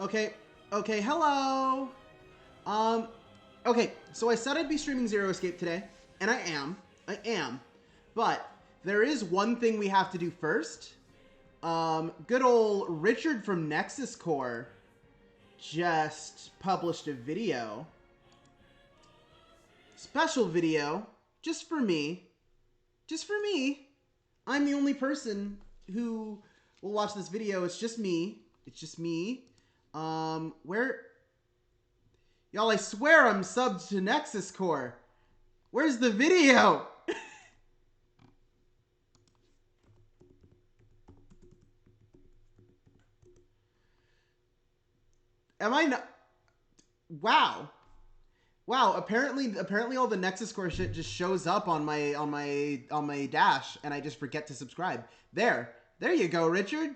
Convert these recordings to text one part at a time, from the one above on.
Okay, okay, hello. Um, okay, so I said I'd be streaming Zero Escape today, and I am. I am. But there is one thing we have to do first. Good old Richard from Nexus Core just published a video. Special video, just for me. Just for me. I'm the only person who will watch this video. It's just me. It's just me. Where... Y'all, I swear I'm subbed to Nexus Core. Where's the video? Am I not... Wow. Wow, apparently all the Nexus Core shit just shows up on my dash and I just forget to subscribe. There you go, Richard.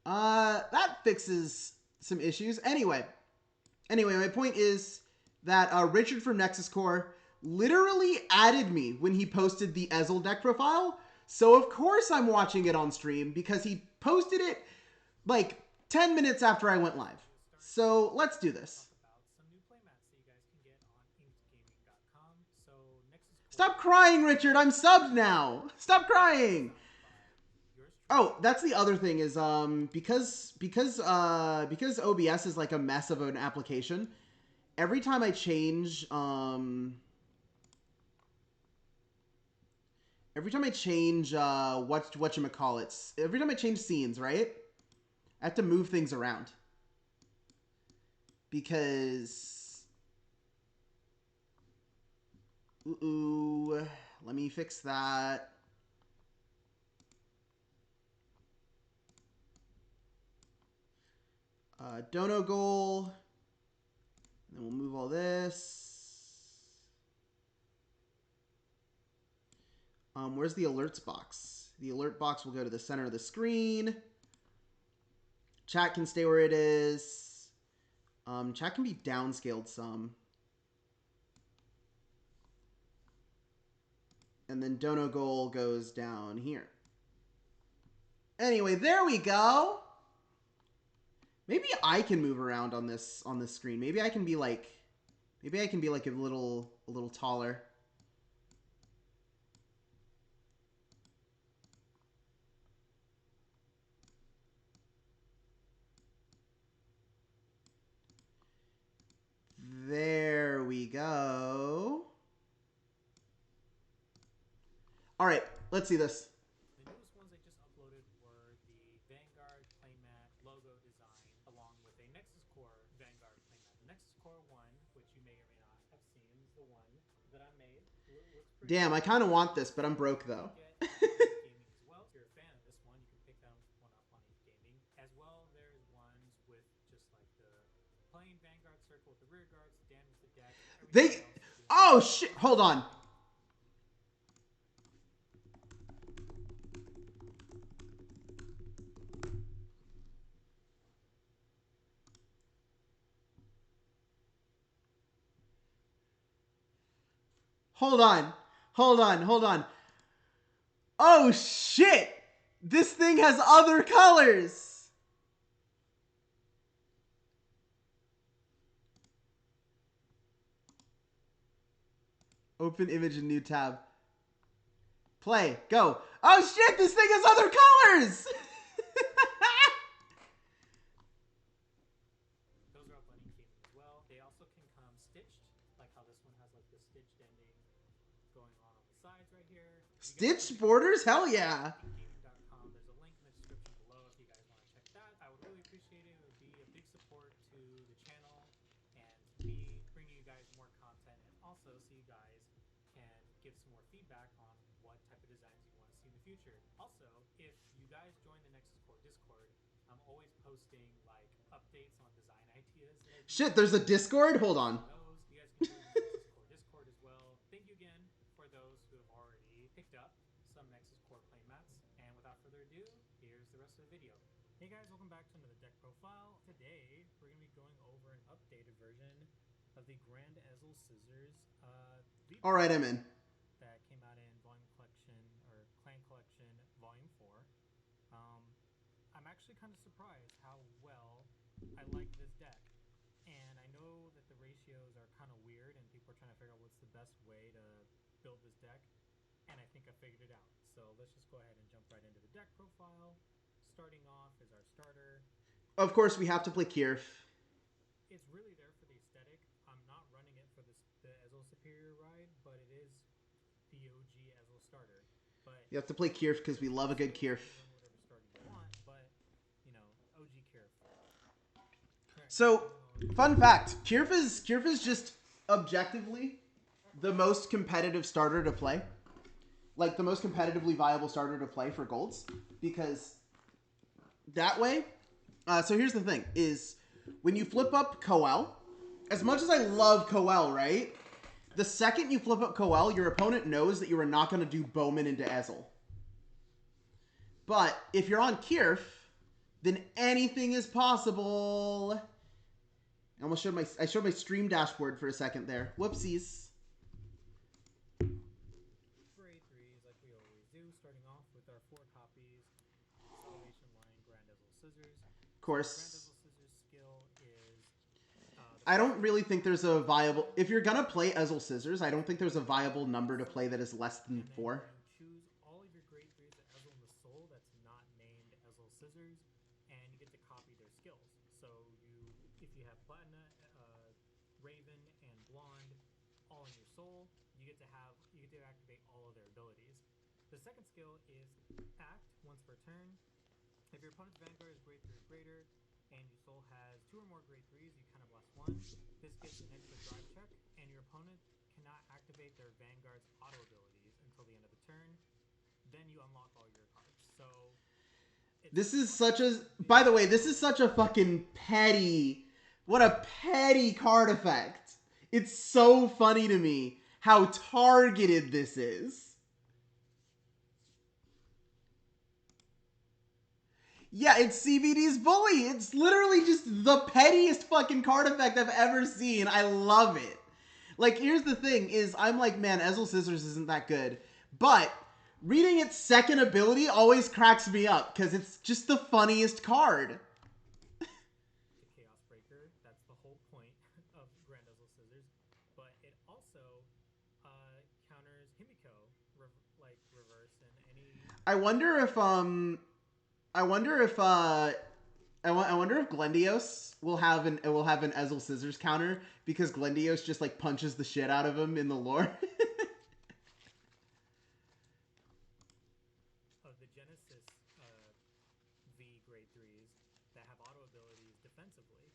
That fixes some issues. Anyway, my point is that Richard from Nexus Core literally added me when he posted the Ezel deck profile. So of course I'm watching it on stream because he posted it like 10 minutes after I went live. So let's do this. Stop crying, Richard. I'm subbed now. Stop crying. Oh, that's the other thing is because OBS is like a mess of an application. Every time I change whatchamacallits, every time I change scenes, right? I have to move things around. Because ooh, let me fix that. Dono goal. Then we'll move all this. Where's the alerts box? The alert box will go to the center of the screen. Chat can stay where it is. Chat can be downscaled some. And then Dono goal goes down here. Anyway, there we go. Maybe I can move around on this screen. Maybe I can be like a little taller. There we go. All right, let's see this. The newest ones I just uploaded were the Vanguard playmat logo design along with a Nexus Core Vanguard playmat. The Nexus Core 1, which you may or may not have seen, is the one that I made. Damn, I kind of want this, but I'm broke though. Gaming as well. If you're a fan of this one, you can pick that one up on Ape Gaming. As well, there's ones with just like the plain Vanguard circle with the rear guards, damage the deck. Oh shit! Hold on. Hold on. Oh shit! This thing has other colors! Open image in new tab. Play. Go. Oh shit! This thing has other colors! Those are up on Ink Gaming as well. They also can come stitched, like how this one has like the stitched ending going on the sides right here. Stitched borders? Hell yeah! Inkgaming.com. There's a link in the description below if you guys want to check that. I would really appreciate it. It would be a big support to the channel and me bringing you guys more content, and also so you guys can give some more feedback on what type of designs you want to see in the future. Also, if you guys join the Nexus Core Discord, I'm always posting like updates on design ideas. Shit, there's a Discord? Hold on. Those, you guys can join the Nexus Core Discord as well. Thank you again for those who have already picked up some Nexus Core playmats. And without further ado, here's the rest of the video. Hey guys, welcome back to another deck profile. Today, we're going to be going over an updated version of the Grand Ezel Scissors Alright, I'm in. that came out in Volume Collection, or Clan Collection Volume 4. I'm actually kind of surprised how well I like this deck. And I know that the ratios are kind of weird and people are trying to figure out what's the best way to build this deck. And I think I figured it out. So let's just go ahead and jump right into the deck profile. Starting off is our starter. Of course, we have to play Kirf. It's really there for the aesthetic. I'm not running it for the Ezel Superior ride, but it is the OG Ezel starter. But You have to play Kirf because we love a good Kirf. whatever starter you want, but you know, OG Kirf. So, fun fact: Kirf is just objectively the most competitive starter to play, like the most competitively viable starter to play for golds, because that way. So here's the thing: is when you flip up Coel, as much as I love Coel, right? The second you flip up Coel, your opponent knows that you are not going to do Bowman into Ezel. But if you're on Kirf, then anything is possible. I showed my stream dashboard for a second there. Whoopsies. Grade 3s, like we always do, starting off with our 4 copies. Salvation Line, Grand Ezel Scissors. Of course. Grand Ezel Scissors skill is... I don't really think there's a viable... If you're going to play Ezel Scissors, I don't think there's a viable number to play that is less than 4. You choose all of your grade 3s at Ezel in the Soul that's not named Ezel Scissors, and you get to copy their skills. So if you have Platina, Raven, and Blonde all in your Soul, you get to activate all of their abilities. The second skill is Act once per turn. If your opponent's Vanguard is grade 3 or greater, and your Soul has 2 or more grade 3s, you kind of blast 1. This gets an extra drive check, and your opponent cannot activate their Vanguard's auto abilities until the end of the turn. Then you unlock all your cards. So this is such a... By the way, this is such a fucking petty... What a petty card effect. It's so funny to me how targeted this is. Yeah, it's CBD's Bully. It's literally just the pettiest fucking card effect I've ever seen. I love it. Like, here's the thing, is I'm like, man, Ezel Scissors isn't that good. But reading its second ability always cracks me up, because it's just the funniest card. The Chaos Breaker, that's the whole point of Grand Ezel Scissors. But it also counters Himiko, reverse, and any... I wonder if Glendios will have an Ezel Scissors counter, because Glendios just like punches the shit out of him in the lore. Of the Genesis V grade 3s that have auto abilities defensively.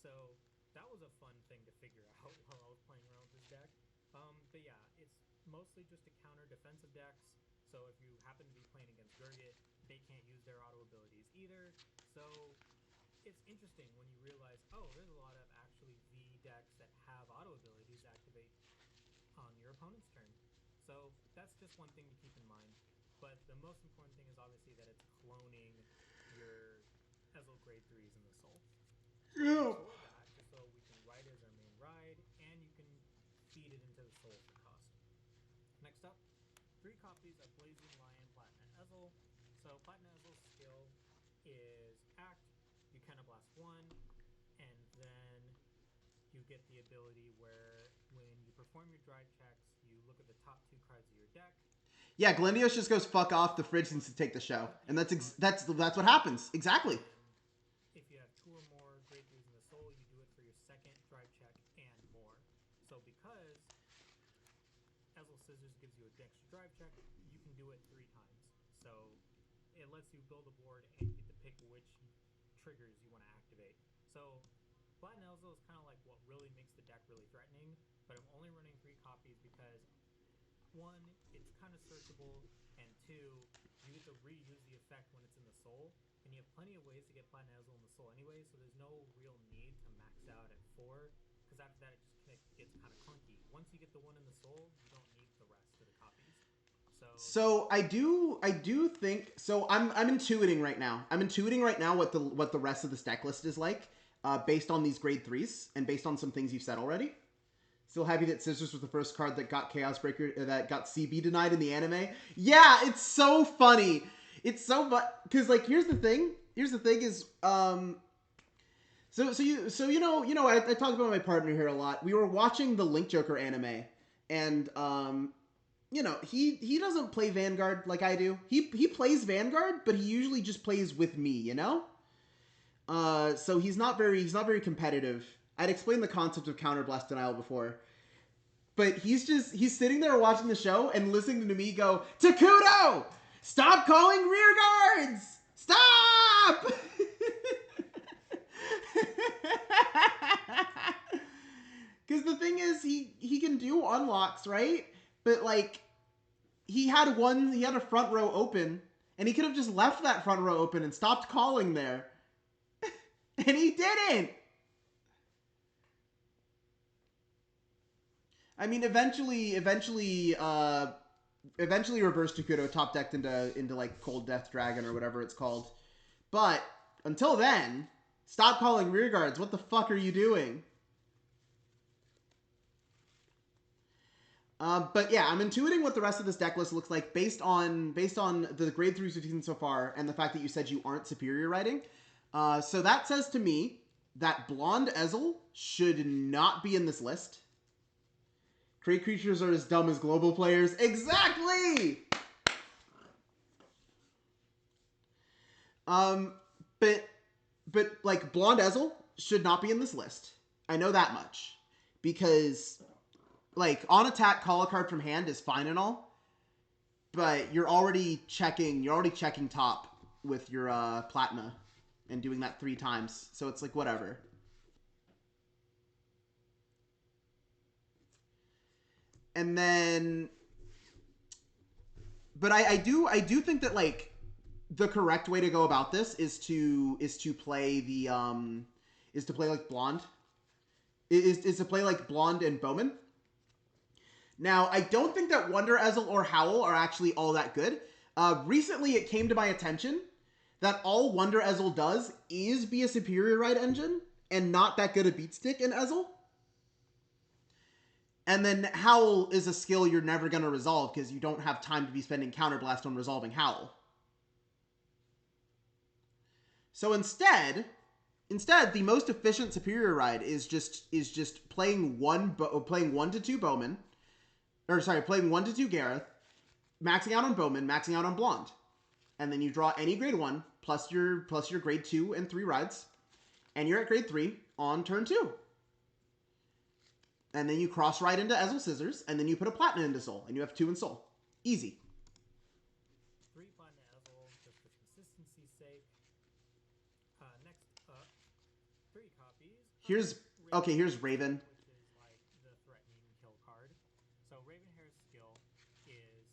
So that was a fun thing to figure out while I was playing around with this deck. But yeah, it's mostly just to counter defensive decks. So if you happen to be playing against Gurgit, they can't use their auto abilities either. So it's interesting when you realize, oh, there's a lot of actually V decks that have auto abilities activate on your opponent's turn. So that's just one thing to keep in mind. But the most important thing is obviously that it's cloning your Ezel grade 3s in the Soul. Yeah. For that, just so we can ride as our main ride, and you can feed it into the Soul for cost. Next up, 3 copies of Blazing Lion Platina Ezel. So Platina Ezel's skill is Act. You kind of blast 1, and then you get the ability where when you perform your drive checks, you look at the top 2 cards of your deck. Yeah, Glendios just goes fuck off. The fridge needs to take the show, and that's what happens exactly. If you have 2 or more grade 3s in the Soul, you do it for your second drive check and more. So because Ezel Scissors gives you a extra drive check, you can do it 3 times. So it lets you build a board and you get to pick which triggers you want to activate. So Platina Ezel is kind of like what really makes the deck really threatening, but I'm only running 3 copies because 1, it's kind of searchable, and 2, you get to reuse the effect when it's in the Soul, and you have plenty of ways to get Platina Ezel in the Soul anyway, so there's no real need to max out at 4, because after that it just gets kind of clunky. Once you get the one in the Soul, you don't need the rest of the copies. So I do think so. I'm intuiting right now. I'm intuiting right now what the rest of this deck list is like, based on these grade 3s and based on some things you've said already. Still happy that Scissors was the first card that got Chaos Breaker, that got CB denied in the anime. Yeah, it's so funny. It's so much, because like here's the thing is I talked about my partner here a lot. We were watching the Link Joker anime, and he doesn't play Vanguard like I do. He plays Vanguard, but he usually just plays with me, you know. So he's not very competitive. I'd explained the concept of counterblast denial before, but he's sitting there watching the show and listening to me go, Takuto, stop calling rear guards, stop. Because the thing is, he can do unlocks, right? But like, he had a front row open, and he could have just left that front row open and stopped calling there, and he didn't. I mean, eventually, Reverse Takuto top decked into like Cold Death Dragon or whatever it's called. But until then, stop calling rear guards. What the fuck are you doing? But yeah, I'm intuiting what the rest of this deck list looks like based on the grade 3s we've seen so far and the fact that you said you aren't superior riding. So that says to me that Blonde Ezel should not be in this list. Crate creatures are as dumb as global players. Exactly! But like Blonde Ezel should not be in this list. I know that much. Because like on attack, call a card from hand is fine and all, but you're already checking top with your Platina and doing that 3 times. So it's like whatever. And then, but I do think that like the correct way to go about this is to play the is to play like Blonde. Is to play like Blonde and Bowman. Now, I don't think that Wonder Ezel or Howl are actually all that good. Recently, it came to my attention that all Wonder Ezel does is be a superior ride engine and not that good a beat stick in Ezel. And then Howl is a skill you're never going to resolve because you don't have time to be spending Counterblast on resolving Howl. So instead, the most efficient superior ride is just playing 1 to 2 Bowman. Or sorry, playing 1 to 2 Gareth, maxing out on Bowman, maxing out on Blonde. And then you draw any grade 1 plus your grade 2 and 3 rides. And you're at grade 3 on turn 2. And then you cross ride into Ezel Scissors, and then you put a Platina into Soul, and you have 2 in Soul. Easy. 3 Platina Ezel, just for consistency's sake. Next up, 3 copies. Here's Raven. Which is like the threatening kill card. So Ravenhair's skill is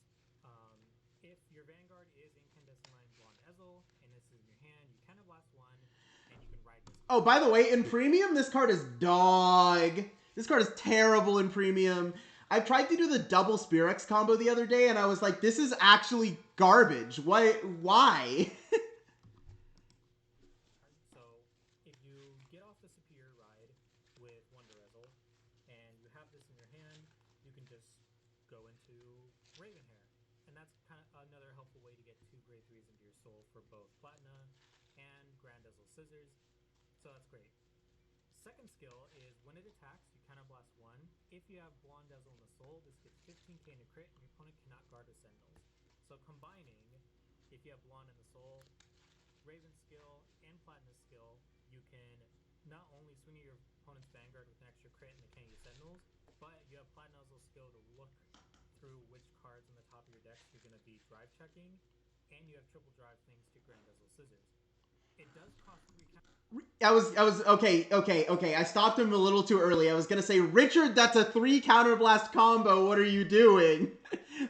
if your Vanguard is Incandescent Line Blonde Ezel, and this is in your hand, you kind of blast 1, and you can ride this. Oh, by the way, in Premium, this card is dog. This card is terrible in Premium. I tried to do the double Spirex combo the other day, and I was like, this is actually garbage. Why? So, if you get off the superior ride with Wonder Ezel, and you have this in your hand, you can just go into Ravenhair. And that's kind of another helpful way to get 2 grade 3s into your soul for both Platina and Grand Ezel Scissors. So that's great. Second skill is when it attacks, you counterblast 1. If you have Blonde Ezel in the soul, this gets 15k in a crit, and your opponent cannot guard with Sentinels. So combining, if you have Blonde in the soul, Raven skill, and Platina skill, you can not only swing at your opponent's Vanguard with an extra crit and they can't use Sentinels, but you have Platina Ezel skill to look through which cards on the top of your decks you're going to be drive checking, and you have triple drive things to Grand Ezel Scissors. It does cost 3 okay. I stopped him a little too early. I was gonna say, Richard, that's a 3 counterblast combo. What are you doing?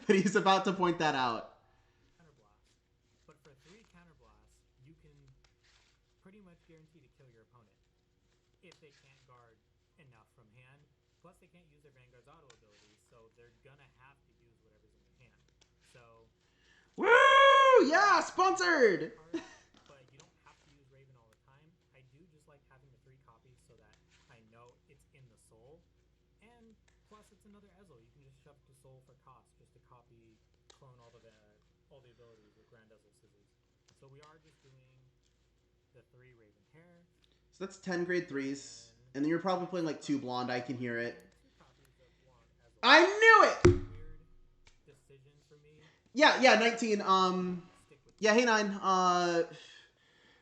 But he's about to point that out. Counterblast. But for 3 counterblasts, you can pretty much guarantee to kill your opponent if they can't guard enough from hand. Plus, they can't use their Vanguard's auto abilities, so they're gonna have to use whatever's in their hand. So, woo! Yeah, sponsored. But you don't have to use Raven all the time. I do just like having the 3 copies so that I know it's in the soul. And plus, it's another Ezel. You can just shove it to soul for cost, just to copy, clone all the abilities with Grand Ezel Scissors. So we are just doing the 3 Ravenhair. So that's 10 grade 3s. And then you're probably playing like 2 blonde. I can hear it. Two copies of Blonde Ezel. I knew it! Weird decision for me. Yeah, 19. Stick with Yeah, hey 9.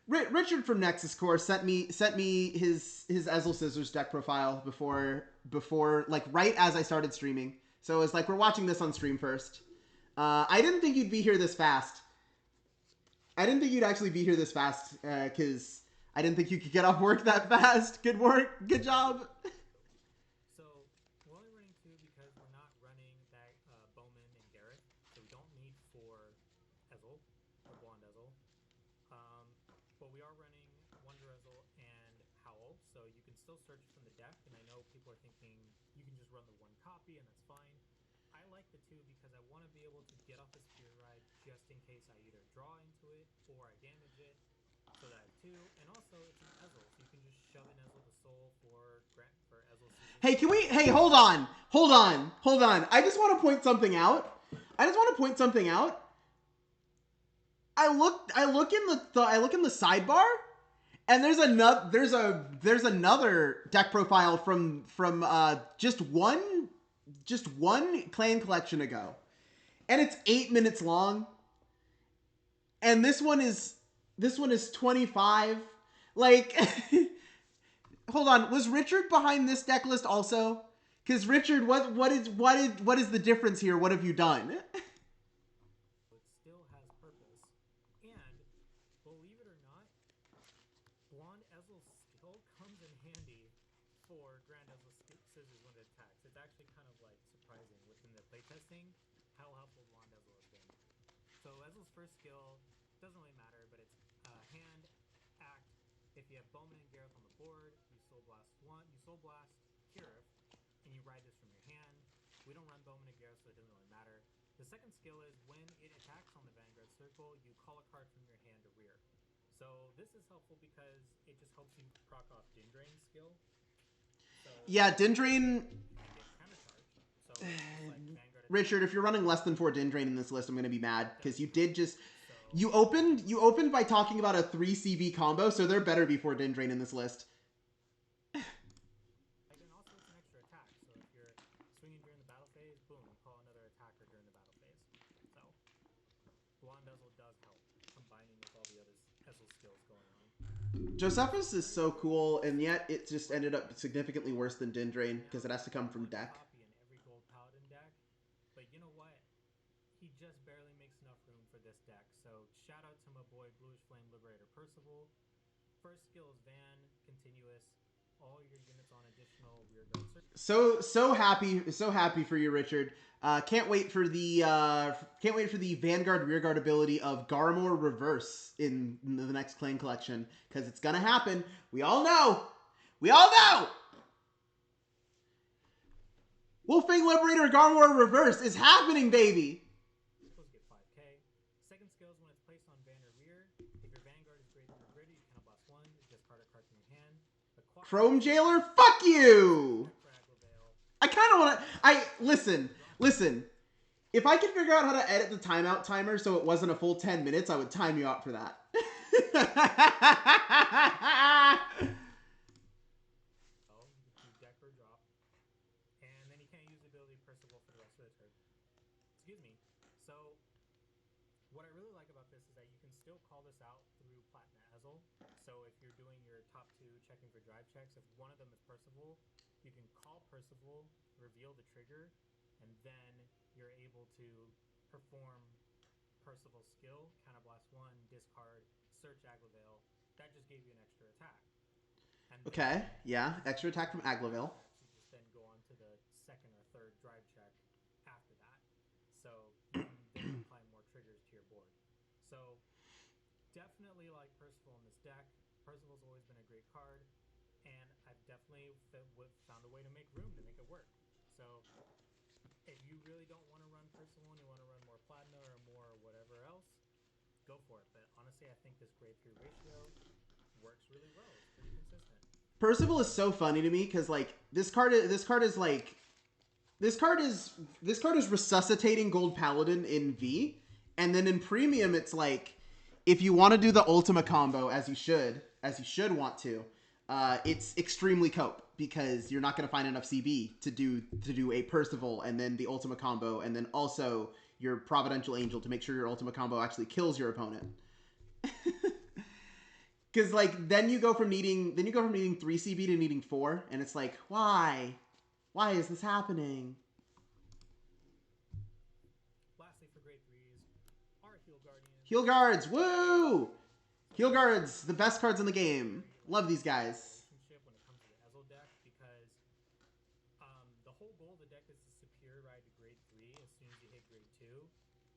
Richard from Nexus Core sent me his Ezel Scissors deck profile before like right as I started streaming. So it's like we're watching this on stream first. I didn't think you'd be here this fast. I didn't think you'd actually be here this fast because I didn't think you could get off work that fast. Good work, good job. So we're only running 2 because we're not running that Bowman and Garrett, so we don't need 4 Ezel or Blonde Ezel. But we are running Wonder Ezel and Howl, so you can still search from the deck. And I know people are thinking you can just run the 1 copy, and that's fine. I like the 2 because I want to be able to get off the Spear Ride just in case I either draw into it or I damage it. So that I have 2, and also it's an Ezel, so you can just shove in Ezel the Soul for Ezel. Hey, can we? Hey, hold on. I just want to point something out. I look in the sidebar, and there's another deck profile from just one clan collection ago, and it's 8 minutes long. And this one is 25. Like, hold on, was Richard behind this deck list also? Because Richard, what is the difference here? What have you done? It still has purpose, and believe it or not, Blonde Ezel's skill comes in handy for Grand Ezel Scissors when it attacks. It's actually kind of like surprising within the playtesting how helpful Blonde Ezel has been. So Ezel's first skill doesn't really matter, but it's hand, act. If you have Bowman and Gareth on the board, you Soul Blast Kirif, and you ride this from your hand. We don't run Bowman and Gareth, so it doesn't really matter. The second skill is when it attacks on the Vanguard Circle, you call a card from your hand to rear. So this is helpful because it just helps you proc off Dindrain's skill. So Yeah, Dindrain. get countercharge. So it's like Vanguard Richard, if you're running less than 4 Dindrain in this list, I'm gonna be mad because you did just. So You opened by talking about a 3 CB combo, so there better be 4 Dindrain in this list. and also it's an extra attack. So if you're swinging during the battle phase, boom, call another attacker during the battle phase. So Blonde Ezel does help combining with all the other Ezel skills going on. Josephus is so cool, and yet it just ended up significantly worse than Dindrain because it has to come from deck. Copy in every gold paladin deck, but you know what? He just barely makes enough room for this deck. So shout out to my boy Bluish Flame Liberator Percival. First skill is Van, continuous. All your units on additional rearguard circle. So happy for you, Richard. Can't wait for the Vanguard rearguard ability of Garmor Reverse in the next clan collection because it's gonna happen. We all know. Wolfang Liberator Garmor Reverse is happening, baby. Supposed to get 5k. Second skill is when it's placed on Van or rear. If your Vanguard is greater than gritty, you can blast 1. You discard a card from your hand. Chrome Jailer, fuck you. For Aglavale. I kind of want to. Listen. If I could figure out how to edit the timeout timer so it wasn't a full 10 minutes, I would time you out for that. You deck for a drop. And then you can't use the ability Percival for the rest of the turn. Excuse me. So, what I really like about this is that you can still call this out through Platinum Ezel. So if you're doing your top 2 checking for drive checks, if one of them is Percival, you can call Percival, reveal the trigger, and then you're able to perform Percival's skill, counterblast 1, discard, search Aglavale. That just gave you an extra attack. And Okay, yeah, extra attack from Aglavale. you just then go on to the second or third drive check after that. So you can then apply more triggers to your board. So definitely like Percival in this deck. Percival's always been a great card, and I've definitely found a way to make room to make it work. So if you really don't want to run Percival and you want to run more Platinum or more whatever else, go for it. But honestly, I think this grade 3 ratio works really well. It's pretty consistent. Percival is so funny to me because like this card is resuscitating Gold Paladin in V, and then in Premium it's like if you want to do the Ultima combo as you should want to, it's extremely cope because you're not going to find enough CB to do a Percival and then the Ultima combo and then also your Providential Angel to make sure your Ultima combo actually kills your opponent. Because like then you go from needing 3 CB to needing 4, and it's like, why is this happening? Lastly, for grade 3s, are Heal Guardians. Heal Guards, woo! Heal Guards, the best cards in the game. Love these guys. When it comes to the Ezel deck, because the whole goal of the deck is to superior ride to grade 3 as soon as you hit grade 2,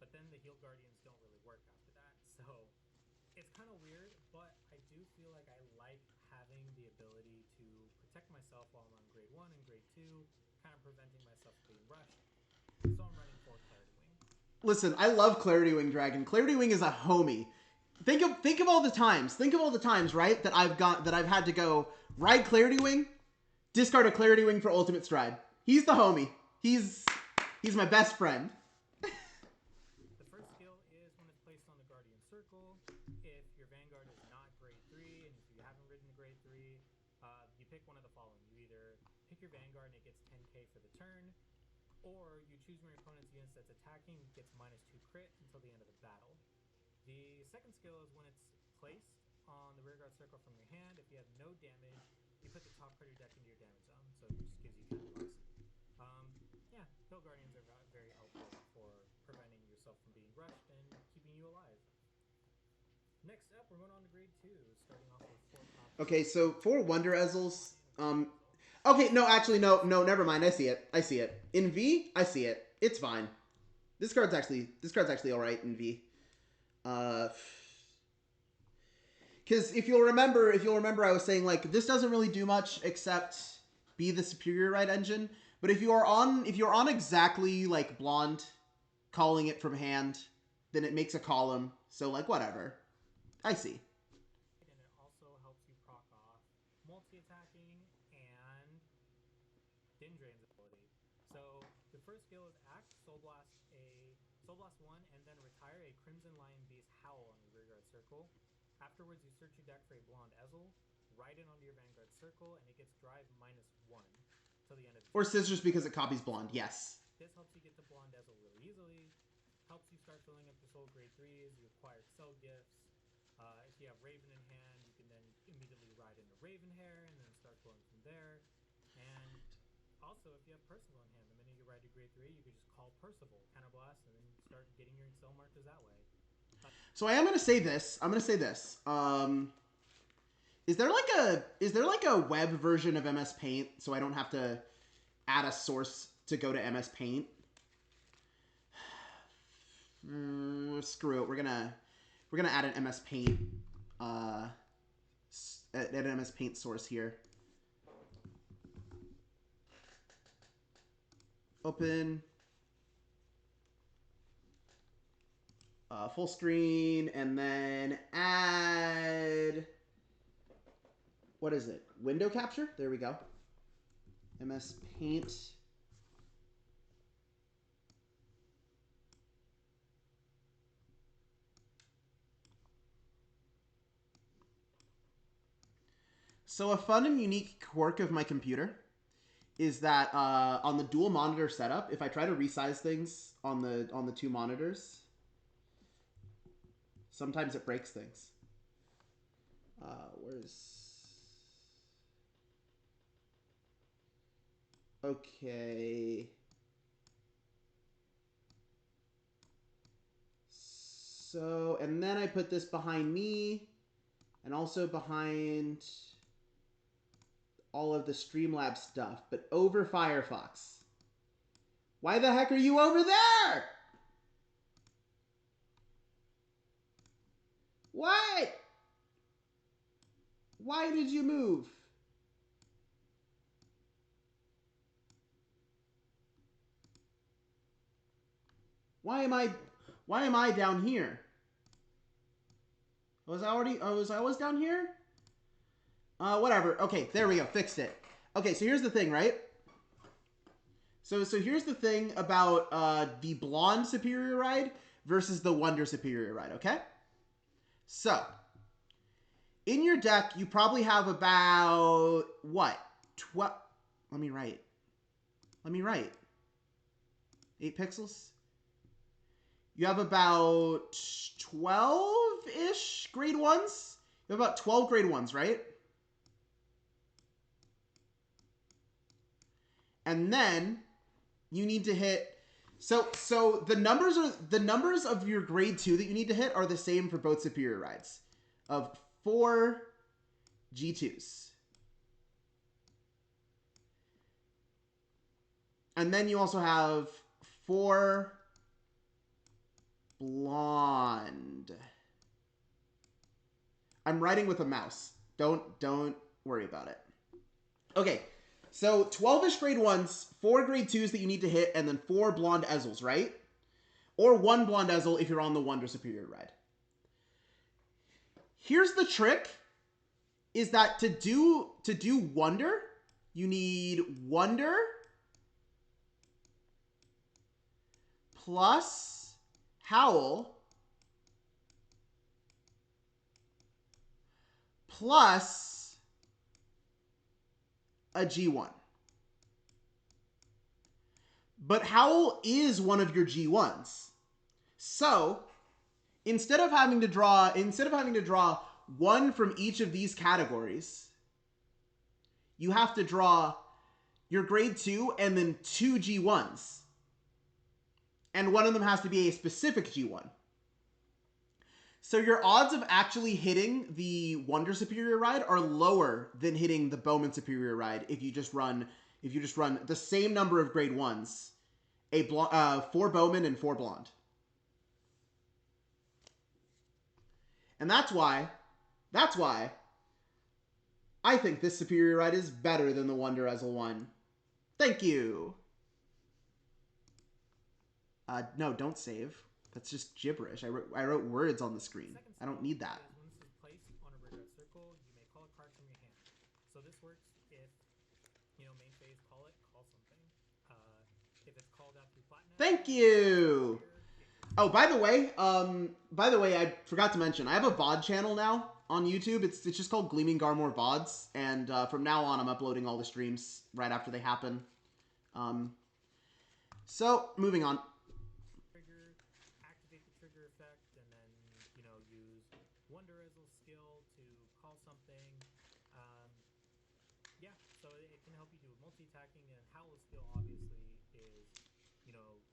but then the Heal Guardians don't really work after that. So it's kind of weird, but I do feel like I like having the ability to protect myself while I'm on grade 1 and grade 2, kind of preventing myself from being rushed. So I'm running 4 Clarity Wing. Listen, I love Clarity Wing Dragon. Clarity Wing is a homie. Think of all the times, right, that I've had to go ride Clarity Wing, discard a Clarity Wing for Ultimate Stride. He's the homie. He's my best friend. The first skill is when it's placed on the Guardian Circle. If your Vanguard is not grade 3, and if you haven't ridden a grade 3, you pick one of the following. You either pick your Vanguard and it gets 10k for the turn, or you choose one of your opponent's units that's attacking, gets -2 crit until the end of the battle. The second skill is when it's placed on the rearguard circle from your hand. If you have no damage, you put the top card of your deck into your damage zone, so it just gives you counterblast. Yeah, Heal Guardians are very helpful for preventing yourself from being rushed and keeping you alive. Next up, we're going on to grade 2, starting off with 4 copies. Okay, so 4 Wonder Ezels. Okay, no, actually, no, never mind. I see it. In V, I see it. It's fine. This card's actually all right in V. Because if you'll remember, I was saying like this doesn't really do much except be the superior ride engine. But if you're on exactly like Blonde, calling it from hand, then it makes a column. So like whatever, I see. And it also helps you proc off multi-attacking and Dindrain's ability. So the first skill is Act Soul Blast 1, and then retire a Crimson Lion Beast Howl on your rearguard circle. Afterwards, you search your deck for a Blonde Ezel, ride it onto your Vanguard circle, and it gets drive -1 till the end of the Or Scissors because it copies Blonde. Yes. This helps you get the Blonde Ezel really easily. Helps you start filling up your soul grade 3s. You acquire Cell Gifts. If you have Raven in hand, you can then immediately ride into Raven Hair and then start going from there. And also, if you have Percival in hand, the minute you ride to grade 3, you can just call Percival, counterblast, and then start getting your cell markers that way. So I am gonna say this. Is there like a web version of MS Paint so I don't have to add a source to go to MS Paint? Screw it. We're gonna add an MS Paint an MS Paint source here. Open. Full screen, and then add, what is it? Window capture? There we go. MS Paint. So a fun and unique quirk of my computer is that on the dual monitor setup, if I try to resize things on the 2 monitors, sometimes it breaks things. Okay. So, and then I put this behind me and also behind all of the Streamlabs stuff, but over Firefox. Why the heck are you over there? What? Why did you move? Why am I down here? Was I always down here? Whatever. Okay, there we go. Fixed it. Okay, so here's the thing, right? So here's the thing about the Blonde Superior Ride versus the Wonder Superior Ride, okay? So, In your deck, you probably have about, what? 12. Let me write. 8 pixels? You have about 12-ish grade 1s? You have about 12 grade 1s, right? And then you need to hit... So the numbers of your grade 2 that you need to hit are the same for both superior rides. Of 4 G2s. And then you also have 4 blonde. I'm writing with a mouse. Don't worry about it. Okay, so 12-ish grade 1s, 4 grade 2s that you need to hit, and then 4 blonde Ezzles, right? Or 1 blonde Ezzle if you're on the Wonder Superior ride. Here's the trick, is that to do Wonder, you need Wonder plus Howl plus a G1. But Howl is one of your G1s. So, instead of having to draw 1 from each of these categories, you have to draw your grade 2 and then 2 G1s. And one of them has to be a specific G1. So your odds of actually hitting the Wonder Superior ride are lower than hitting the Bowman Superior ride if you just run the same number of grade 1s, 4 Bowman and 4 blonde. And that's why I think this Superior ride is better than the Wonder Ezzle one. Thank you. No, don't save. That's just gibberish. I wrote words on the screen. I don't need that. When this is placed on a rear guard circle, you may call a card from your hand. So this works if, main phase call something. If it's called out through platinum. Thank you. Oh, by the way, I forgot to mention, I have a VOD channel now on YouTube. It's just called Gleaming Garmore VODs, and from now on, I'm uploading all the streams right after they happen. So moving on. Trigger, activate the trigger effect, and then use Wonder Ezzle's skill to call something. Yeah, so it can help you do multi-attacking, and Howl's skill obviously is,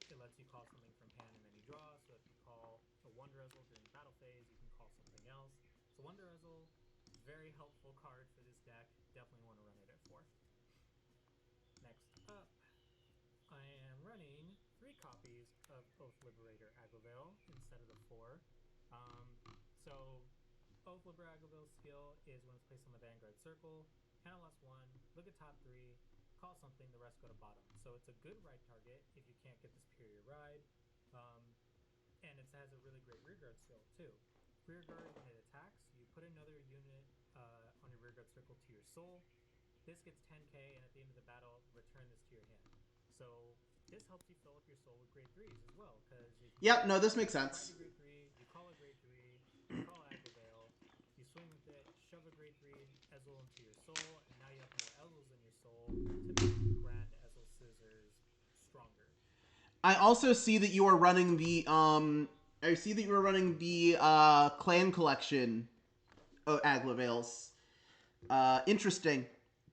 it lets you call something from hand and then you draw. So if you call a Wonder Ezzle during battle phase, you can call something else. So Wonder Ezzle, very helpful card for this deck. Definitely want to run it at 4. Next up, I am running 3 copies of Oath Liberator Aglavale instead of the 4. So Oath Liberator Aglavale's skill is when it's placed on the Vanguard Circle, kind of lost 1, look at top 3, call something, the rest go to bottom. So it's a good ride target if you can't get the Superior ride. And it has a really great rear guard skill too. Rear guard, when it attacks, you put another unit on your rear guard circle to your soul. This gets 10k, and at the end of the battle, return this to your hand. So this helps you fill up your soul with grade 3s as well. Yep, no, this makes sense. Grade 3, you call a grade 3, you call Aglavale, you swing with it, shove a grade 3 Ezzle into your soul, and now you have more Ezzles in your soul to make Grand Ezzle Scissors stronger. I also see that you are running the clan collection of Aglavales. Interesting.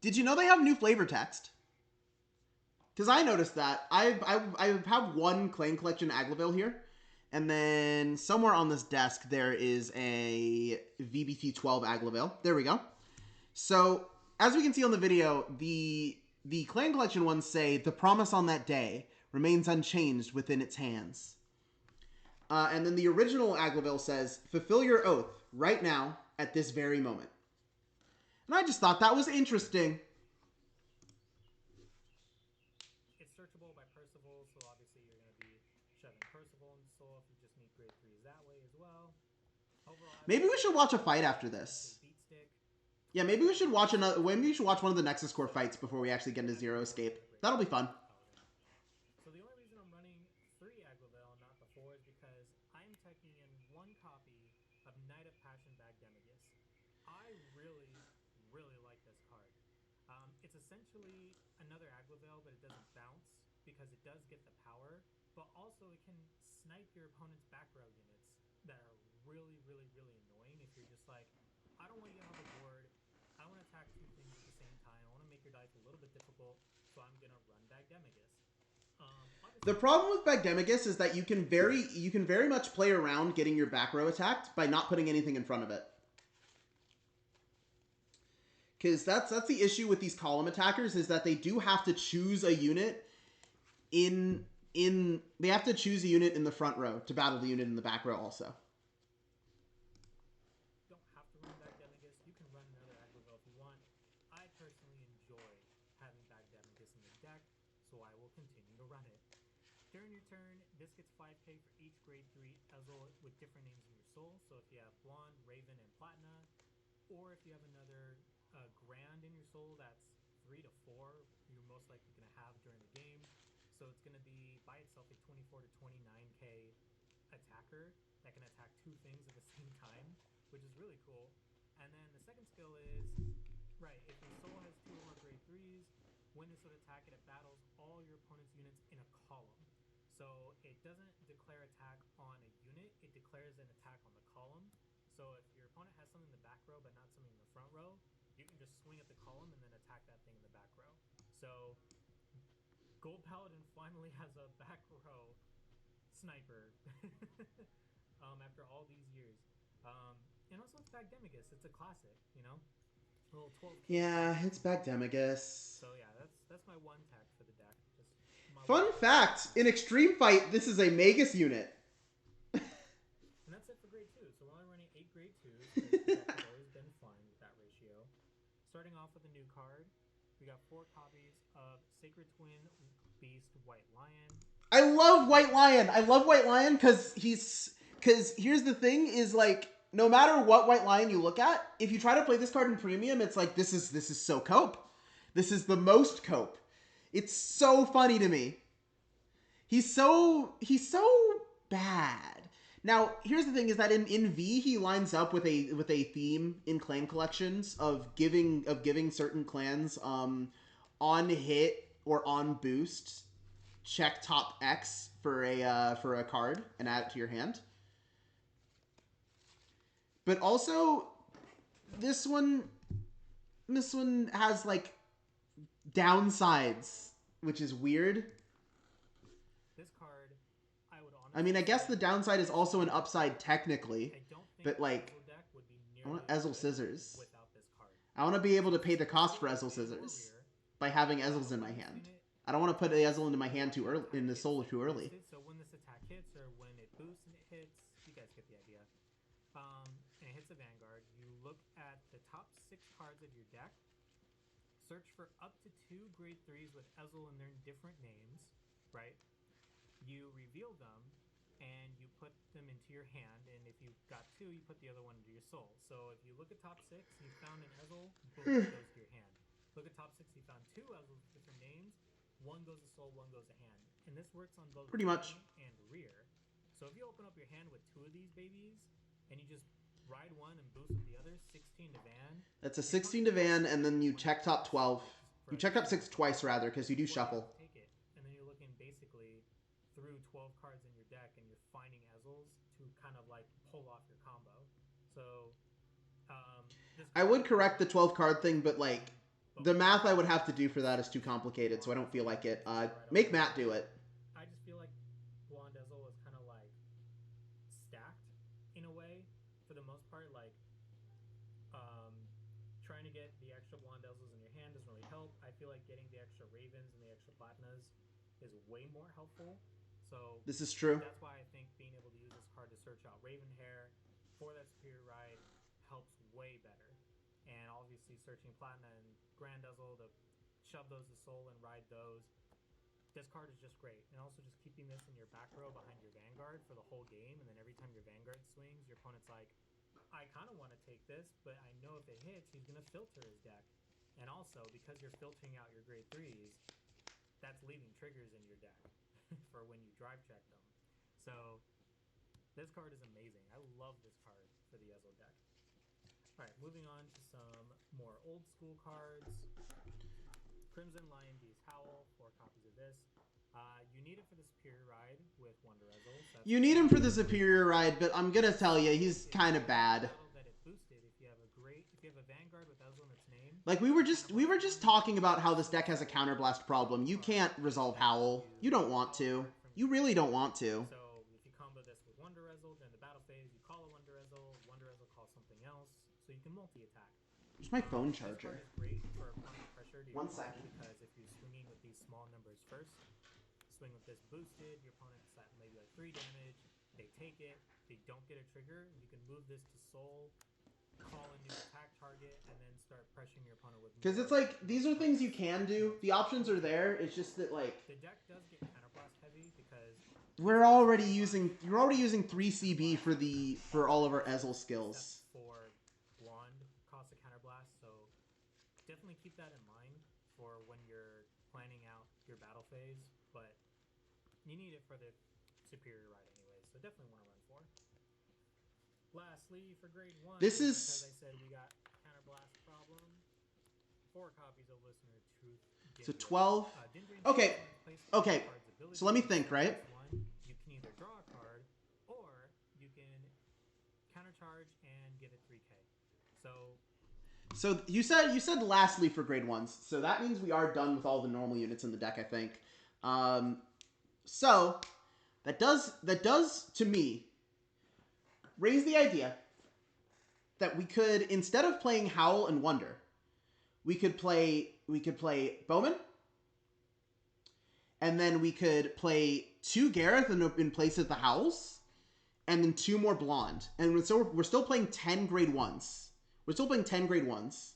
Did you know they have new flavor text? Because I noticed that. I have one clan collection Aglavale here, and then somewhere on this desk there is a VBT 12 Aglavale. There we go. So as we can see on the video, the clan collection ones say the promise on that day remains unchanged within its hands. And then the original Aglavale says, fulfill your oath right now at this very moment. And I just thought that was interesting. It's searchable by Percival, so obviously you're going to be shoving Percival in the soul if you just need grade 3s that way as well. Overall, maybe we should watch a fight after this. Yeah, maybe we should watch one of the Nexus Core fights before we actually get into Zero Escape. That'll be fun. So the only reason I'm running 3 Aglavale and not the 4 is because I'm taking in 1 copy of Knight of Passion Bagdemagus. I really, really like this card. It's essentially another Aglavale, but it doesn't bounce because it does get the power, but also it can snipe your opponent's back row units that are really, really, really annoying if you're just like, I don't want to get on the board. I want to attack two things at the same time. I want to make your dice a little bit difficult, so I'm going to run Bagdemagus. The problem with Bagdemagus is that you can very much play around getting your back row attacked by not putting anything in front of it. Because that's the issue with these column attackers, is that they do have to choose a unit they have to choose a unit in the front row to battle the unit in the back row also. Don't have to run Bagdemagus. You can run another Aglavale if you want. I personally enjoy having Bagdemagus in the deck, so I will continue to run it. During your turn, this gets 5k for each grade 3 Ezel with different names in your soul. So if you have Blonde, Raven, and Platina, or if you have another Grand in your soul, that's 3 to 4 you're most likely going to have during the game. So it's going to be by itself a 24 to 29k attacker that can attack two things at the same time, which is really cool. And then the second skill is, right, if your soul has 2 or more grade 3s, when this would attack it battles all your opponent's units in a column. So it doesn't declare attack on a unit, it declares an attack on the column. So if your opponent has something in the back row but not something in the front row, you can just swing at the column and then attack that thing in the back row. So Gold Paladin finally has a back row sniper after all these years. And also it's Bagdemagus. It's a classic, you know? A little 12. Yeah, it's Bagdemagus. So yeah, that's my one tech for the deck. Just Fun fact, in Extreme Fight, this is a Magus unit. And that's it for grade 2. So we're only running 8 grade 2s. The deck has always been fun with that ratio. Starting off with a new card, we got 4 copies of Sacred Twin Beast White Lion. I love White Lion. I love White Lion because here's the thing is, like, no matter what White Lion you look at, if you try to play this card in premium, it's like, this is so cope. This is the most cope. It's so funny to me. He's so bad. Now, here's the thing is that in V he lines up with a theme in clan collections of giving certain clans on hit or on boost check top X for a card and add it to your hand. But also this one has like downsides, which is weird. This card, I would honestly, I mean, I guess the downside is also an upside technically, I don't think but like, deck would be I want nearly Ezel Scissors. without this card. I want to be able to pay the cost for Ezel Scissors by having Ezels in my hand. I don't want to put an Ezel into my hand too early, in the soul too early. So when this attack hits, or when it boosts and it hits, you guys get the idea. And it hits a Vanguard. You look at the top 6 cards of your deck. Search for up to 2 grade 3s with Ezel and their different names, right? You reveal them, and you put them into your hand, and if you've got 2, you put the other one into your soul. So if you look at top 6, and you found an Ezel, boom, it goes to your hand. Look at top 6, you found 2 Ezels with different names, 1 goes to soul, 1 goes to hand. And this works on both Pretty much and rear. So if you open up your hand with 2 of these babies, and you just ride one and boost with the other, 16 to Van. That's a 16 to Van, and then you check top 12. You check top 6 twice, rather, because you do shuffle. Take it, and then you're looking basically through 12 cards in your deck, and you're finding Ezels to kind of like pull off your combo. So, I would correct the 12 card thing, but like, the math I would have to do for that is too complicated, so I don't feel like it. Make Matt do it. I just feel like Blonde Ezel is kind of like stacked in a way, for the most part. Like, trying to get the extra Blonde Ezels in your hand doesn't really help. I feel like getting the extra Ravens and the extra Platinas is way more helpful. So this is true. That's why I think being able to use this card to search out Raven Hair for that Superior Ride helps way better. And obviously searching Platina and Grand Ezel to shove those to soul and ride those. This card is just great. And also just keeping this in your back row behind your Vanguard for the whole game, and then every time your Vanguard swings, your opponent's like, I kind of want to take this, but I know if it hits, he's going to filter his deck. And also, because you're filtering out your grade 3s, that's leaving triggers in your deck for when you drive check them. So this card is amazing. I love this card for the Ezel deck. All right, moving on to some more old school cards. Crimson Lion Beast Howl, 4 copies of this. You need it for the Superior Ride with Wonder Ezel. So You need him for the Superior Ride, but I'm gonna tell you, he's kind of bad. that it boosted. If you have a Vanguard with Ezel in its name. Like we were just talking about how this deck has a counterblast problem. You can't resolve Howl. You don't want to. You really don't want to. So if you combo this with Wonder Ezel during the battle phase, you call a Wonder Ezel calls something else, so you can multi-attack. Where's my phone This card charger? is great for applying pressure to your 1 opponent second. because if you're swinging with these small numbers first, swing with this boosted, your opponent's at maybe like 3 damage, they take it, they don't get a trigger, you can move this to Soul, call a new attack target, and then start pressuring your opponent with. Because it's like these are things you can do. The options are there. It's just that like the deck does get counterblast heavy because you're already using 3 CB for all of our Ezel skills. for Blonde cost a counterblast, so definitely keep that in mind for when you're planning out your battle phase. But you need it for the Superior Ride anyway, so definitely want to run 4. Lastly, for grade 1, This is- because I said we got counterblast problem. 4 copies of Listener Truth. So Dindra. 12. Dindra's Okay, placement okay. of card's ability So let me is think, right? one, you can either draw a card, or you can countercharge and give it 3k. So you said lastly for grade 1s. So that means we are done with all the normal units in the deck, I think. So that does to me raise the idea that we could, instead of playing Howl and Wonder, we could play Bowman, and then we could play 2 Gareth in place of the Howls, and then 2 more Blonde. And so we're still playing 10 grade 1s. We're still playing 10 grade 1s,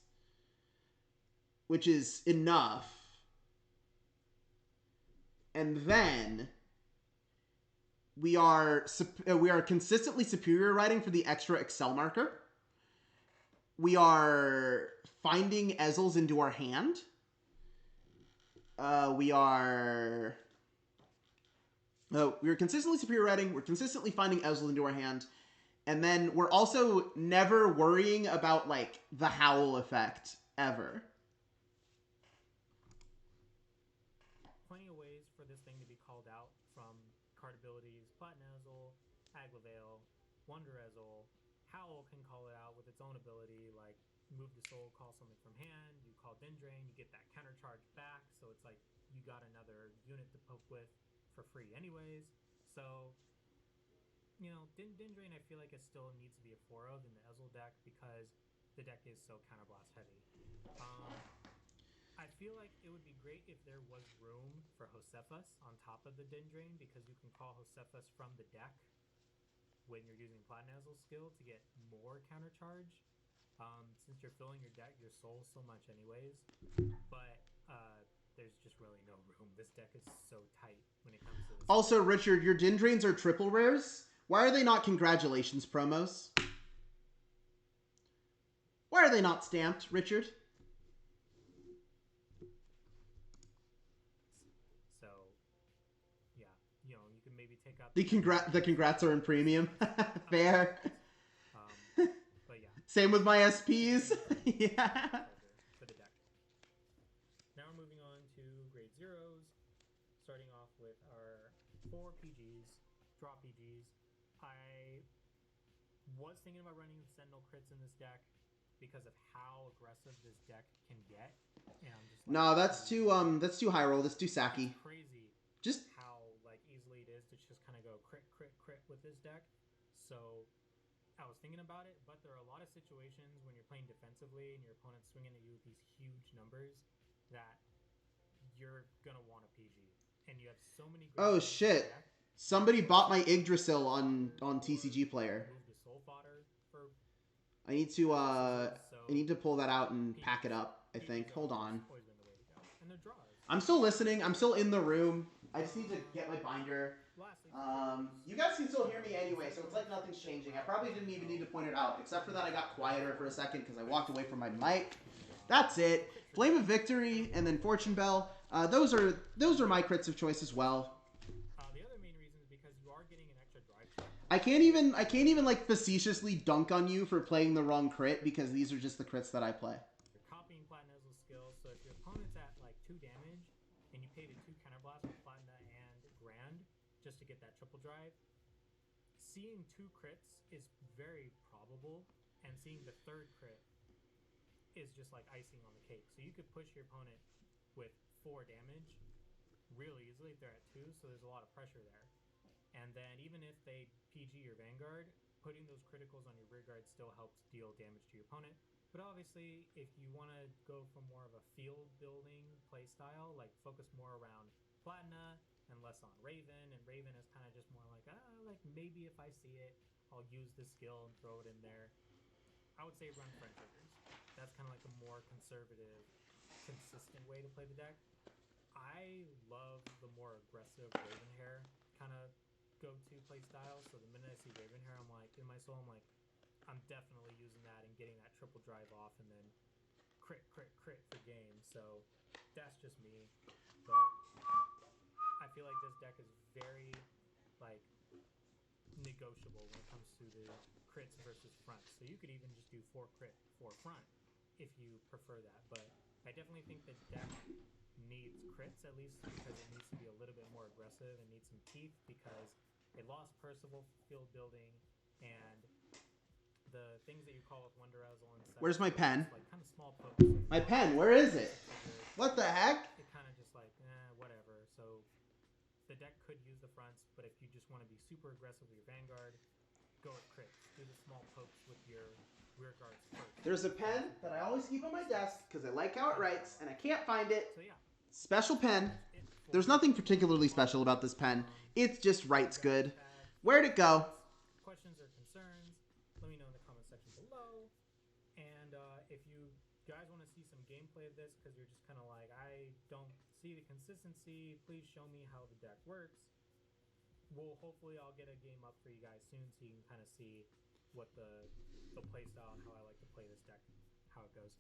which is enough. And then we are consistently Superior Riding for the extra Excel marker. We are finding Ezels into our hand. We are consistently Superior Riding. We're consistently finding Ezels into our hand. And then we're also never worrying about, like, the Howl effect, ever. plenty of ways for this thing to be called out from card abilities. Platnezel, Aglavale, Wonder Ezel. Howl can call it out with its own ability, like move the soul, call something from hand. You call Dindrain, you get that counter charge back, so it's like you got another unit to poke with for free anyways. So, you know, Dindrain I feel like it still needs to be a 4 of in the Ezel deck because the deck is so counterblast heavy. I feel like it would be great if there was room for Josephus on top of the Dindrain because you can call Josephus from the deck when you're using Platnezel's skill to get more counter charge. Since you're filling your deck, your soul so much anyways. But there's just really no room. This deck is so tight when it comes to this. Also, Richard, your Dindrains are triple rares. Why are they not congratulations promos? Why are they not stamped, Richard? So, yeah, you know, you can maybe take out The congrats are in premium. Fair. But yeah. Same with my SPs. Yeah. For the deck. Now we're moving on to grade 0s, starting off with our 4 PGs, draw PGs. I was thinking about running Sentinel crits in this deck because of how aggressive this deck can get. And I'm just like, No, that's too high roll. That's too sacky. it's crazy Just how like easily it is to just kind of go crit with this deck. So I was thinking about it, but there are a lot of situations when you're playing defensively and your opponent's swinging at you with these huge numbers that you're gonna want a PG, and you have so many. Great Oh, pieces in shit. the deck. somebody bought my Yggdrasil on TCG Player. Move the soul fodder for I need to pull that out and pack it up, I think. Hold on. always been the way to go. And they're draws. I'm still listening. I'm still in the room. I just need to get my binder. Lastly, You guys can still hear me anyway, so it's like nothing's changing. I probably didn't even need to point it out, except for that I got quieter for a second because I walked away from my mic. That's it. Flame of Victory and then Fortune Bell. Those are my crits of choice as well. the other main reason is because you are getting an extra drive check I can't even like facetiously dunk on you for playing the wrong crit because these are just the crits that I play. You're copying Platinum Ezel's skill, so if your opponent's at like 2 damage and you pay the 2 counterblast with Platinum and Grand just to get that triple drive, seeing 2 crits is very probable, and seeing the 3rd crit is just like icing on the cake. So you could push your opponent with 4 damage really easily if they're at 2, so there's a lot of pressure there. And then even if they PG your Vanguard, putting those criticals on your rear guard still helps deal damage to your opponent. But obviously, if you want to go for more of a field building play style, like focus more around Platina and less on Raven, and Raven is kind of just more like, like maybe if I see it, I'll use this skill and throw it in there. I would say run Friend Triggers. That's kind of like a more conservative, consistent way to play the deck. I love the more aggressive Ravenhair kind of go-to play style. So the minute I see Ravenhair, I'm like, in my soul, I'm definitely using that and getting that triple drive off and then crit for game. So that's just me. But I feel like this deck is very like negotiable when it comes to the crits versus front. So you could even just do 4 crit, 4 front if you prefer that. But I definitely think the deck needs crits, at least because it needs to be a little bit more aggressive and needs some teeth, because it lost Percival field building and the things that you call with Wonder Ezel and stuff. Where's my pen? Like kind of small pokes. My pen, where is it? What the heck? It kind of just like, whatever. So the deck could use the fronts, but if you just want to be super aggressive with your Vanguard, go with crits. Do the small pokes with your rear guards first. There's a pen that I always keep on my desk because I like how it writes, and I can't find it. So yeah. Special pen. There's nothing particularly special about this pen. It just writes good. Where'd it go? Questions or concerns, let me know in the comment section below. And if you guys want to see some gameplay of this because you're just kind of like, I don't see the consistency, please show me how the deck works. Hopefully I'll get a game up for you guys soon so you can kind of see what the play style and how I like to play this deck, how it goes.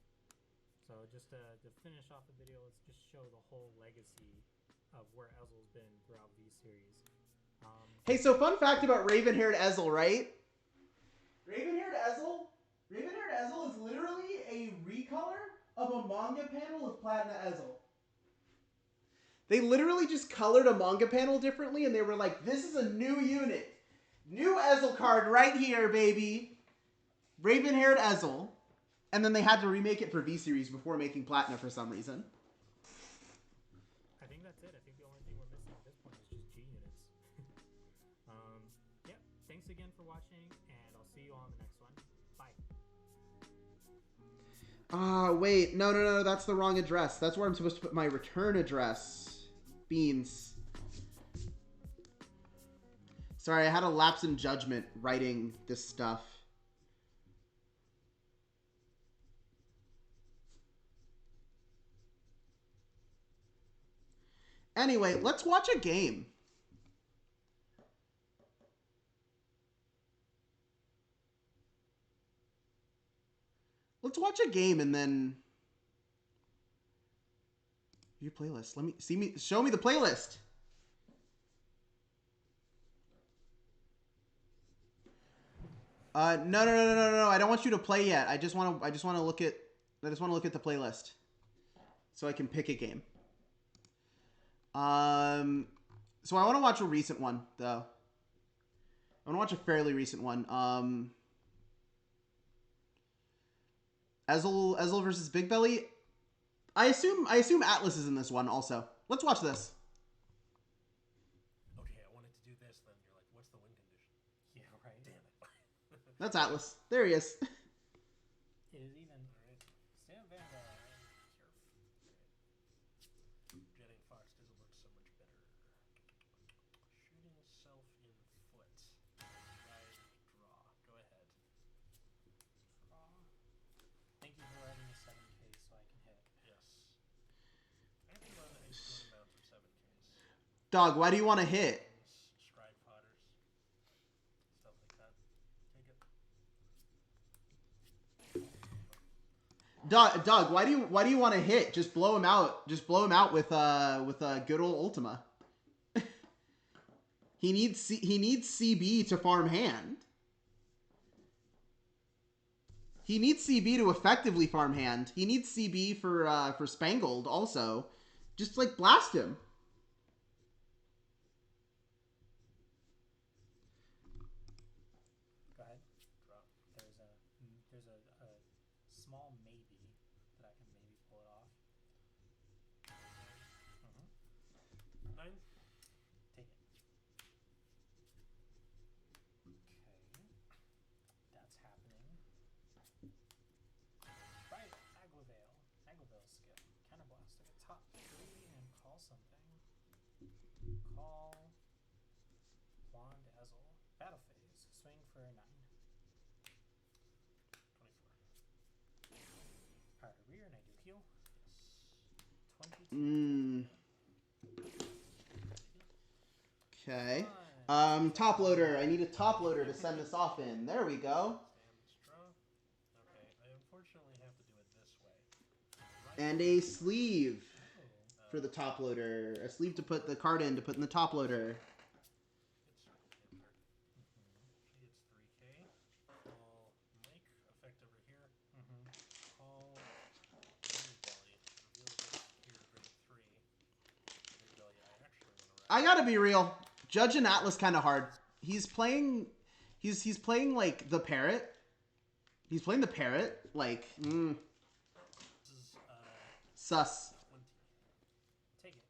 So just to finish off the video, let's just show the whole legacy of where Ezel's been throughout these series. Hey, so fun fact about Raven-haired Ezel, right? Raven-haired Ezel is literally a recolor of a manga panel of Platina Ezel. They literally just colored a manga panel differently, and they were like, this is a new unit. New Ezel card right here, baby. Raven-haired Ezel. And then they had to remake it for V-Series before making Platina for some reason. I think that's it. I think the only thing we're missing at this point is just G units. Yeah, thanks again for watching, and I'll see you all in the next one. Bye. Wait. No. That's the wrong address. That's where I'm supposed to put my return address. Beans. Sorry, I had a lapse in judgment writing this stuff. Anyway, let's watch a game. Let's watch a game and then your playlist. Show me the playlist. No. I don't want you to play yet. I just want to look at the playlist so I can pick a game. So I want to watch a recent one though. I want to watch a fairly recent one. Ezel versus Big Belly. I assume Atlas is in this one also. Let's watch this. Okay, I wanted to do this, then you're like, what's the win condition? Yeah, right. Damn it. That's Atlas. There he is. It is even. Alright. Sam Vanguard. Jetting Fox doesn't look so much better. Shooting self in foot. Ride, draw. Go ahead. Thank you for writing a 7K so I can hit. Yes. Anything on the good amounts of 7Ks. Dog, why do you want to hit? Scribe Potters. Stuff like that. Take it. Dog, why do you want to hit? Just blow him out. Just blow him out with good old Ultima. He needs CB to farm hand. He needs CB to effectively farm hand. He needs CB for Spangled also. Just like blast him. Go ahead. Drop. There's a small maybe that I can maybe pull it off. Mm-hmm. 9. Take it. Okay. That's happening. Right, Aglavale. Aglavale skill. Counterblast at the top 3 and call something. Call Wand Ezel. Battle phase. Swing for 9. 24. Alright, rear and I do heal. Yes. 22. Okay. Top loader. I need a top loader to send this off in. There we go. Stands draw. Okay, I unfortunately have to do it this way. Right. And a sleeve Oh. for the top loader. A sleeve to put the card in to put in the top loader. It's Circle Panther. She gets 3k. Call Mike. Effect over here. Call Green Belly. Reveal this here grade 3. Green Belly, I actually want to I gotta be real. Judge and Atlas kind of hard. He's playing like the parrot. He's playing the parrot. Like, This is sus. 20. Take it.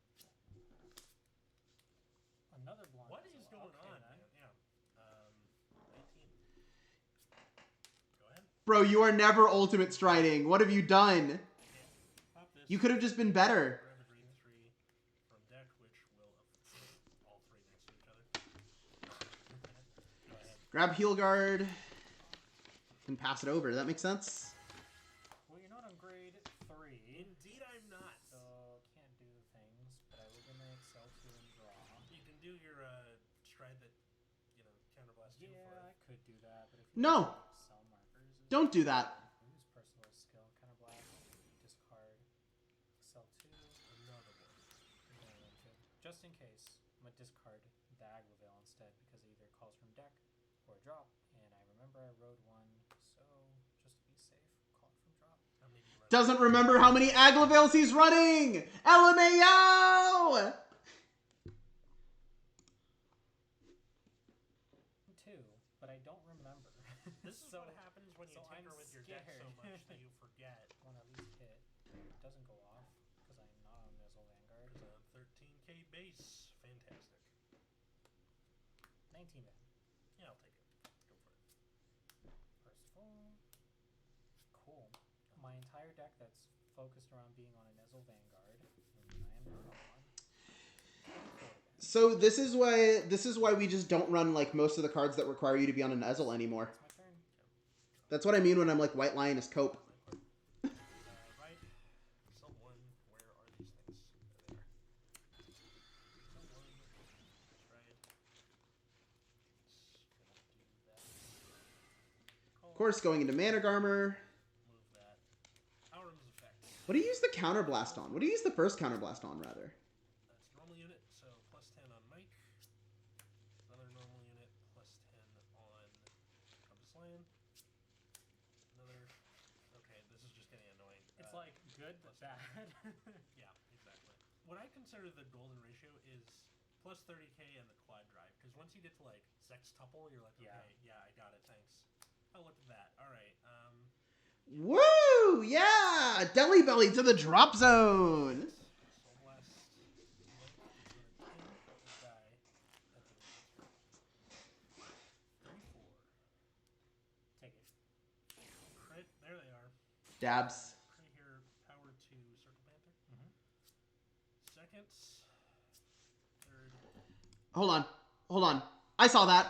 Another blonde. What Ezel. is going Okay, on, then. man? Yeah. 19. Go ahead. Bro, you are never ultimate striding. What have you done? Pop this. You could have just been better. Grab a green 3 from deck, which will all 3 next to each other. Go ahead. Grab heal guard. And pass it over. Does that make sense? Well, you're not on grade 3. Indeed, I'm not. So can't do the things, but I will gonna excel 2 and draw. You can do your stride that, counterblast 2 for Yeah, I it. could do that, but if you No. sell markers, Don't do that. use personal skill, counterblast, discard, excel 2. Another one. Just in case, I'm gonna discard the Aglavale instead because it either calls from deck or drop, and I remember I rode one, so just to be safe, call it from drop. How many do you run? Doesn't remember how many Aglavales he's running. LMAO! 2, but I don't remember. This is so, what happens when you so tinker I'm with your deck so scared. much that you forget. Want to at least hit. It doesn't go off because I'm not on Nizzle Vanguard. There's a 13k base. Fantastic. 19 then. Yeah, I'll take it. Go for it. Percival. Cool. My entire deck that's focused around being on a Nizzle Vanguard. And I am not on one. So this is why we just don't run like most of the cards that require you to be on an Ezel anymore. It's my turn. That's what I mean when I'm like White Lion is Cope. Right. Someone, where are these things? There they are. Someone, right. Just gonna do that. Of course, going into Mana Garmer. Move that. Auram's effect. What do you use the Counterblast on? What do you use the first Counterblast on, rather? That's normal unit, so plus 10 on Mike. Another normal unit, plus 10 on Compass Lion. Another. Okay, this is just getting annoying. It's like good but bad. Yeah, exactly. What I consider the golden ratio is plus 30k and the quad drive, because once you get to like sextuple, you're like, okay, Yeah. yeah, I got it, thanks. Oh, look at that. All right. Woo! Yeah! Deli Belly to the drop zone! Soul Blast. Mike is gonna pin the guy at the turn. 34. Take it. Crit. There they are. Dabs. Crit here. Power to Circle Panther. Second. Third. Hold on. I saw that.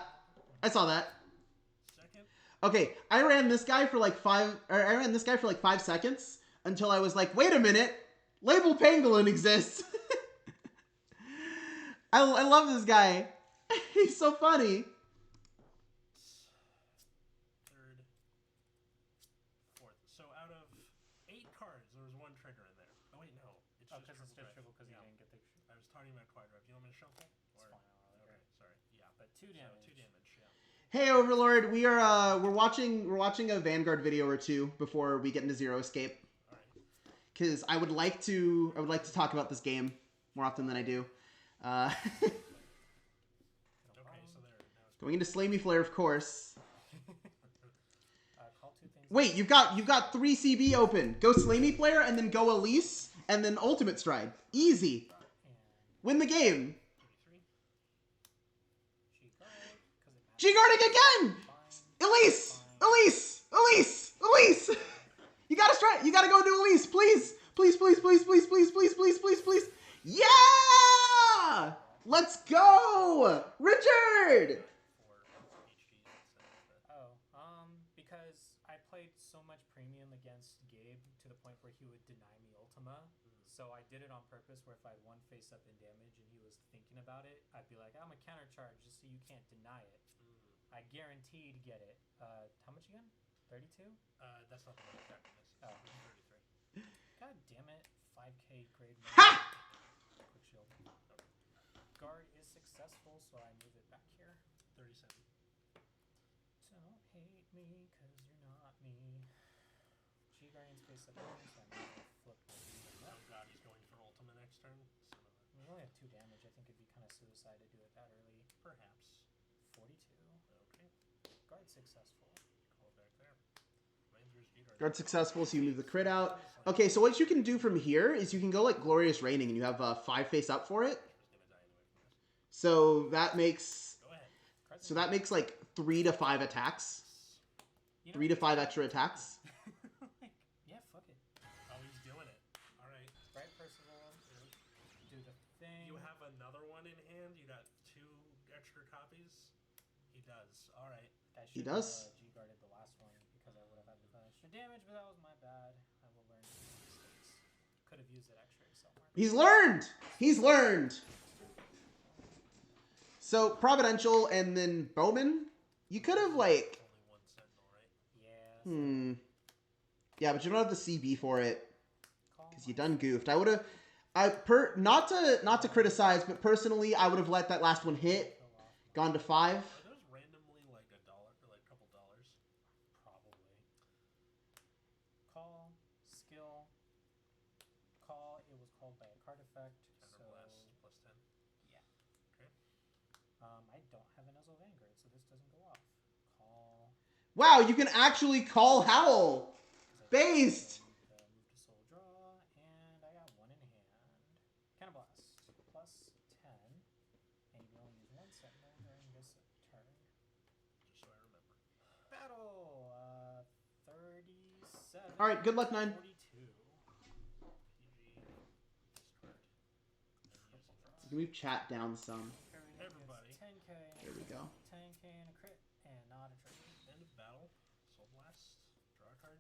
Second. Okay, I ran this guy for like 5 seconds until I was like, wait a minute, Label Pangolin exists. I love this guy. He's so funny. Third. Fourth. So out of 8 cards, there was 1 trigger in there. Oh wait, no. It's Oh, just because it's triple just drive. triple because Yeah. you didn't get the. I was talking about quad drive. Do you want me to shuffle? It's fine. I don't really Okay, care. sorry. but 2 damage. So 2 damage, yeah. Hey Overlord, we're watching a Vanguard video or two before we get into Zero Escape. Alright. Because I would like to talk about this game more often than I do. Okay, so there. Now it's Going into Slay Me Flare, of course. Call 2 things. Wait, you've got 3 CB open. Go Slay Me Flare and then go Elise and then Ultimate Stride. Easy. And Win the game. 33. G-guard, 'cause it G-guarding matters. again! Elise! Elise! Elise! Elise! You gotta strike. You gotta go do Elise, please. Please, please, please, please, please, please, please, please, please. Yeah! Let's go! Richard! Because I played so much premium against Gabe to the point where he would deny me Ultima. So I did it on purpose where if I had 1 face up in damage and he was thinking about it, I'd be like, I'm a counter charge just so you can't deny it. I guaranteed get it. How much again? 32? That's not the one attacking this. Oh. 33. God damn it. 5k grade. Ha! Quick shield. Guard is successful, so I move it back here. 37. Don't hate me, cause you're not me. G-Guardian's face up here, so I'm gonna flip this. Oh god, he's going for Ultima next turn. Son of a... We only have 2 damage. I think it'd be kind of suicide to do it that early. Perhaps. 42. Okay. Guard successful. Call it back there. Rangers, G-Guard. Guard successful, so you move the crit out. Okay, so what you can do from here is you can go like Glorious Raining and you have 5 face up for it. He was gonna die anyway from this. So that makes Go ahead. like 3 to 5 attacks. You 3 to 5 extra attacks. like, yeah, fuck it. Oh, he's doing it. Alright. Right, Percival. Do the thing. You have another one in hand? You got 2 extra copies? He does. Alright. I He should've, does. G-guarded the last one because I would have had the extra damage, but that was my bad. I will learn from my mistakes. Could have used it X-ray somewhere. He's learned! He's learned! So, Providential and then Bowman. You could have, like... Only 1 Sentinel, right? Yeah. Yeah, but you don't have the CB for it. Call Because you done goofed. I would have... not to criticize, but personally, I would have let that last one hit. kill off. Gone to 5. Are those randomly like $1 or like a couple dollars? Probably. Call, skill, call. It was called by a card effect. Counterblast So plus 10. yeah. Okay. I don't have an Ezo Vanguard, so this doesn't go off. Call. Wow, you can actually call Howl! 'Cause I Based! move to soul draw, and I got 1 in hand. Counterblast plus 10, and you can only use 1 sentinel during this turn. Just so I remember. Battle. 37. Alright, good luck, 9. 42. PG. Discard. You can move chat down some. Everybody. 10k. There we go. 10k and a crit, and not a trigger. End of battle. Soul Blast. Draw a card.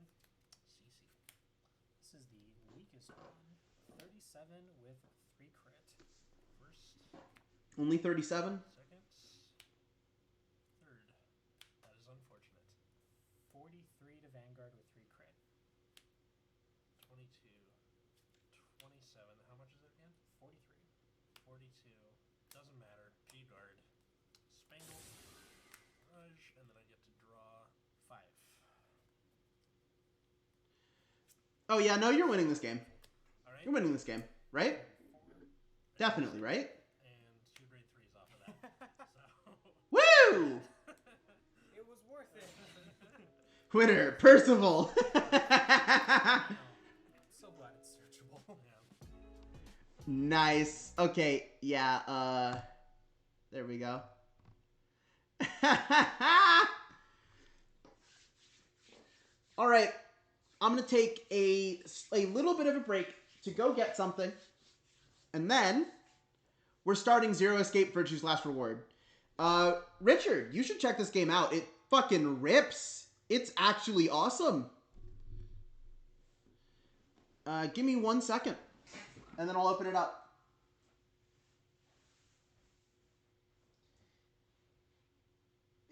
CC. This is the weakest one. 37 with 3 crit. First. Only 37? Second. Third. That is unfortunate. 43 to Vanguard with 3 crit. 22. 27. How much is it again? 43. 42. Doesn't matter. G-Guard. Spangle. Raj. And then I get to draw 5. Oh yeah, no, you're winning this game. Alright. You're winning this game, right? Definitely, right? And 2 grade 3s off of that. So. Woo! It was worth it. Winner, Percival! So glad it's searchable. Yeah. Nice. Okay, yeah, there we go. Alright, I'm gonna take a little bit of a break to go get something. And then, we're starting Zero Escape Virtue's Last Reward. Richard, you should check this game out. It fucking rips. It's actually awesome. Give me 1 second, and then I'll open it up.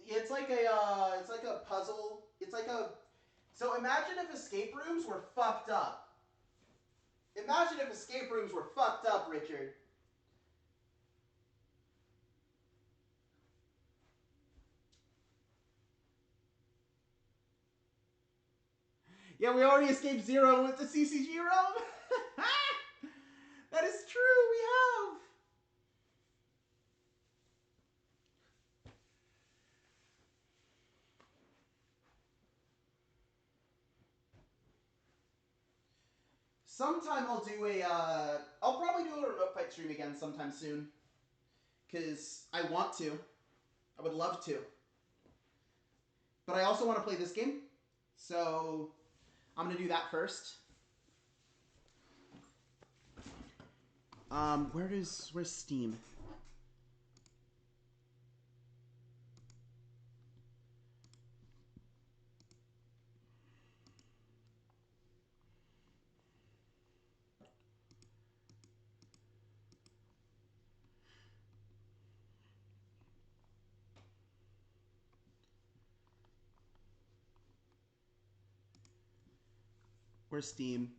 It's like a puzzle. So imagine if escape rooms were fucked up. Imagine if escape rooms were fucked up, Richard. Yeah, we already escaped Zero and went to CCG Rome. That is true, we have. Sometime I'll do a, I'll probably do a remote fight stream again sometime soon. Because I want to. I would love to. But I also want to play this game. So I'm going to do that first. Where's Steam? Where's Steam?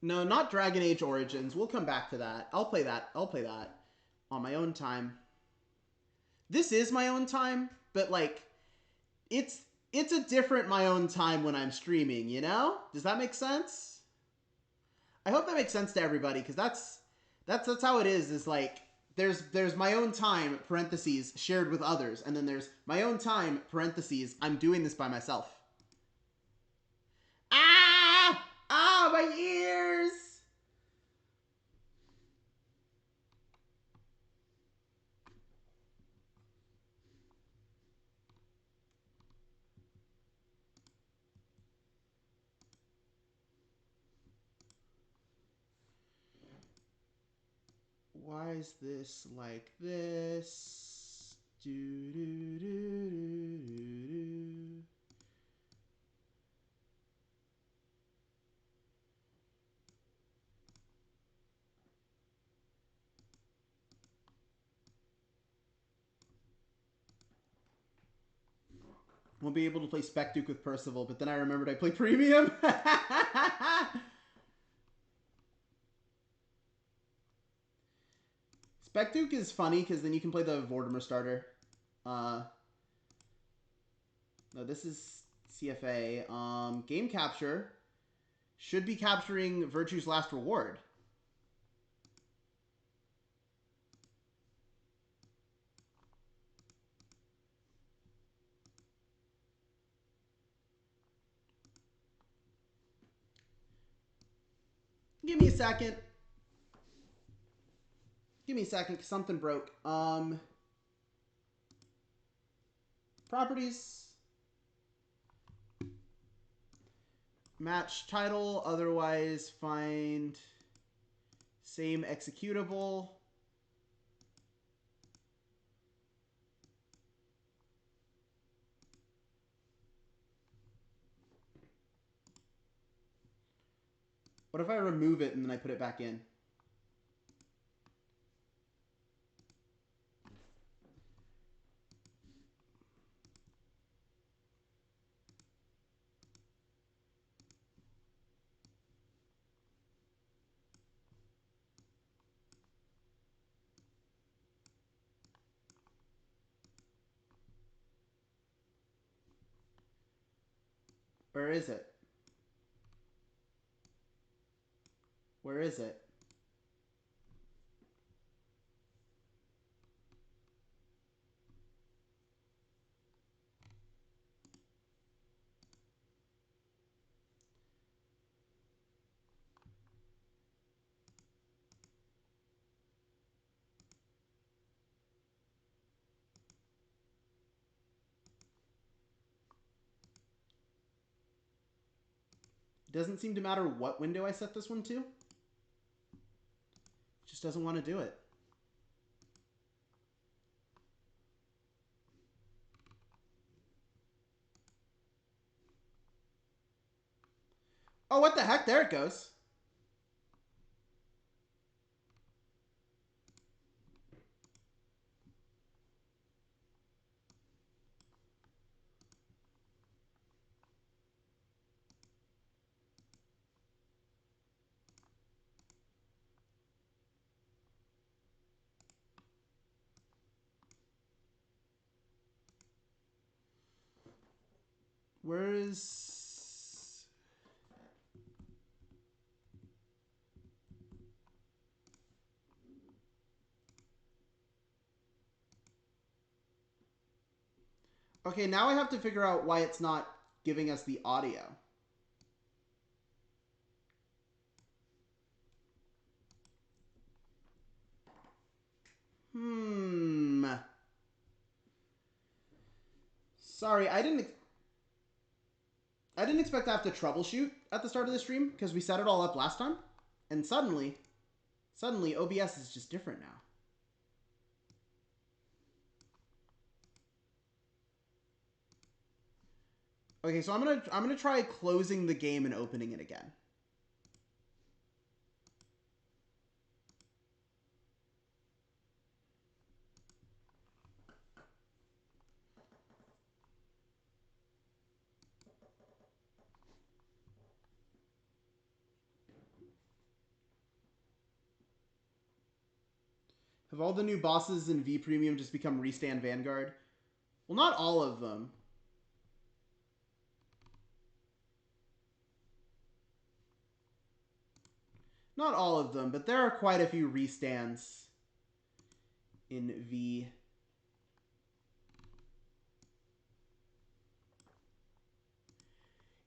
No, not Dragon Age Origins. We'll come back to that. I'll play that. I'll play that on my own time. This is my own time, but like it's a different my own time when I'm streaming, you know? Does that make sense? I hope that makes sense to everybody, because that's how it is like there's my own time, parentheses, shared with others, and then there's my own time, parentheses, I'm doing this by myself. Ah! Ah, my ears! Why is this like this? Do do do do do do. Won't be able to play Spec Duke with Percival, but then I remembered I play Premium. Spec Duke is funny because then you can play the Vortimer starter. No, this is CFA. Game capture should be capturing Virtue's Last Reward. Give me a second. Give me a second, because something broke. Properties. Match title, otherwise find same executable. What if I remove it and then I put it back in? Where is it? Where is it? Doesn't seem to matter what window I set this one to. It just doesn't want to do it. Oh, what the heck? There it goes. Where is... Okay, now I have to figure out why it's not giving us the audio. Sorry, I didn't expect to have to troubleshoot at the start of the stream because we set it all up last time, and suddenly OBS is just different now. Okay, so I'm gonna try closing the game and opening it again. Have all the new bosses in V Premium just become Restand Vanguard? Well, not all of them. Not all of them, but there are quite a few restands in V.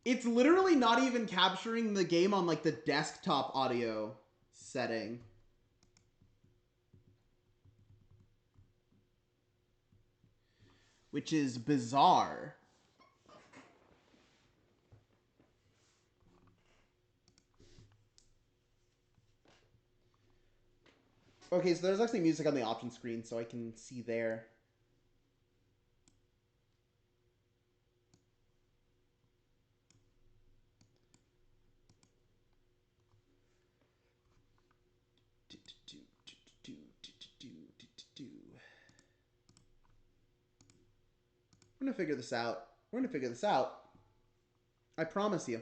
It's literally not even capturing the game on like the desktop audio setting. Which is bizarre. Okay, so there's actually music on the option screen, so I can see there. We're gonna figure this out. We're gonna figure this out. I promise you.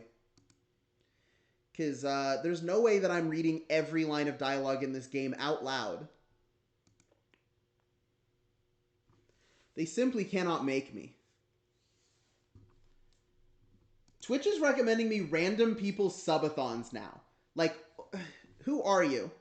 Because there's no way that I'm reading every line of dialogue in this game out loud. They simply cannot make me. Twitch is recommending me random people's subathons now. Like, who are you?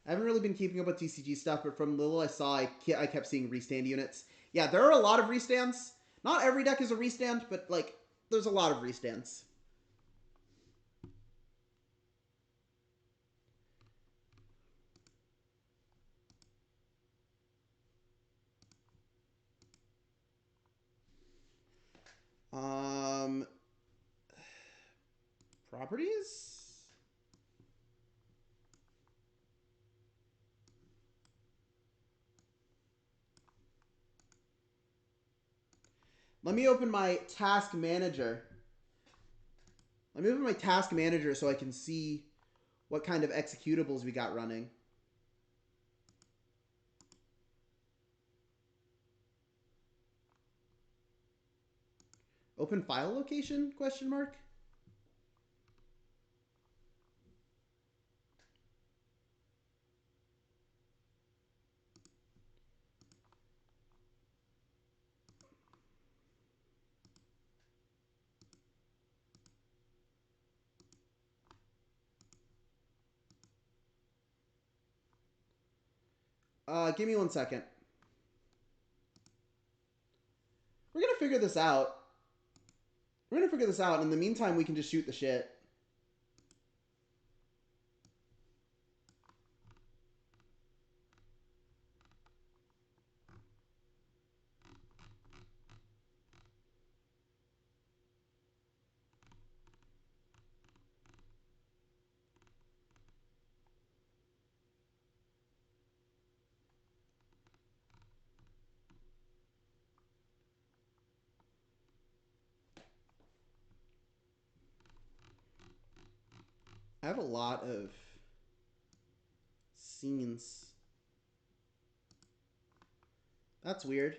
I haven't really been keeping up with TCG stuff, but from little I saw, I kept seeing restand units. Yeah, there are a lot of restands. Not every deck is a restand, but, like, there's a lot of restands. Properties? Let me open my task manager. Let me open my task manager so I can see what kind of executables we got running. Open file location? Question mark. Give me 1 second. We're gonna figure this out. We're gonna figure this out. In the meantime, we can just shoot the shit. I have a lot of scenes. That's weird.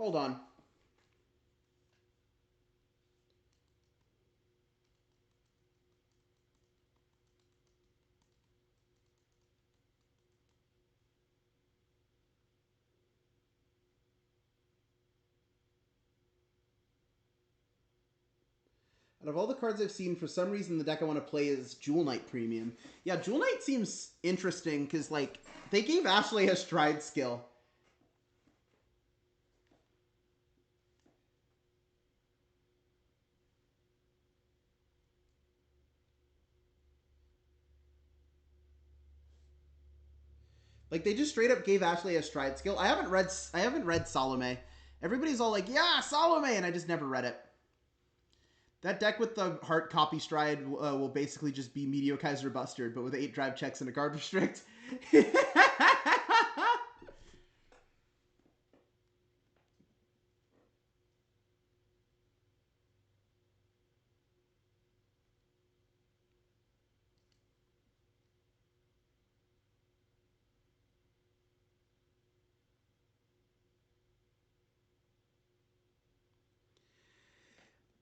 Hold on. Out of all the cards I've seen, for some reason the deck I want to play is Jewel Knight Premium. Yeah, Jewel Knight seems interesting because, like, they gave Ashley a Stride skill. Like, they just straight up gave Ashley a Stride skill. I haven't read Salome. Everybody's all like, yeah, Salome, and I just never read it. That deck with the Heart Copy Stride will basically just be Meteor Kaiser Bustard, but with 8 drive checks and a guard restrict.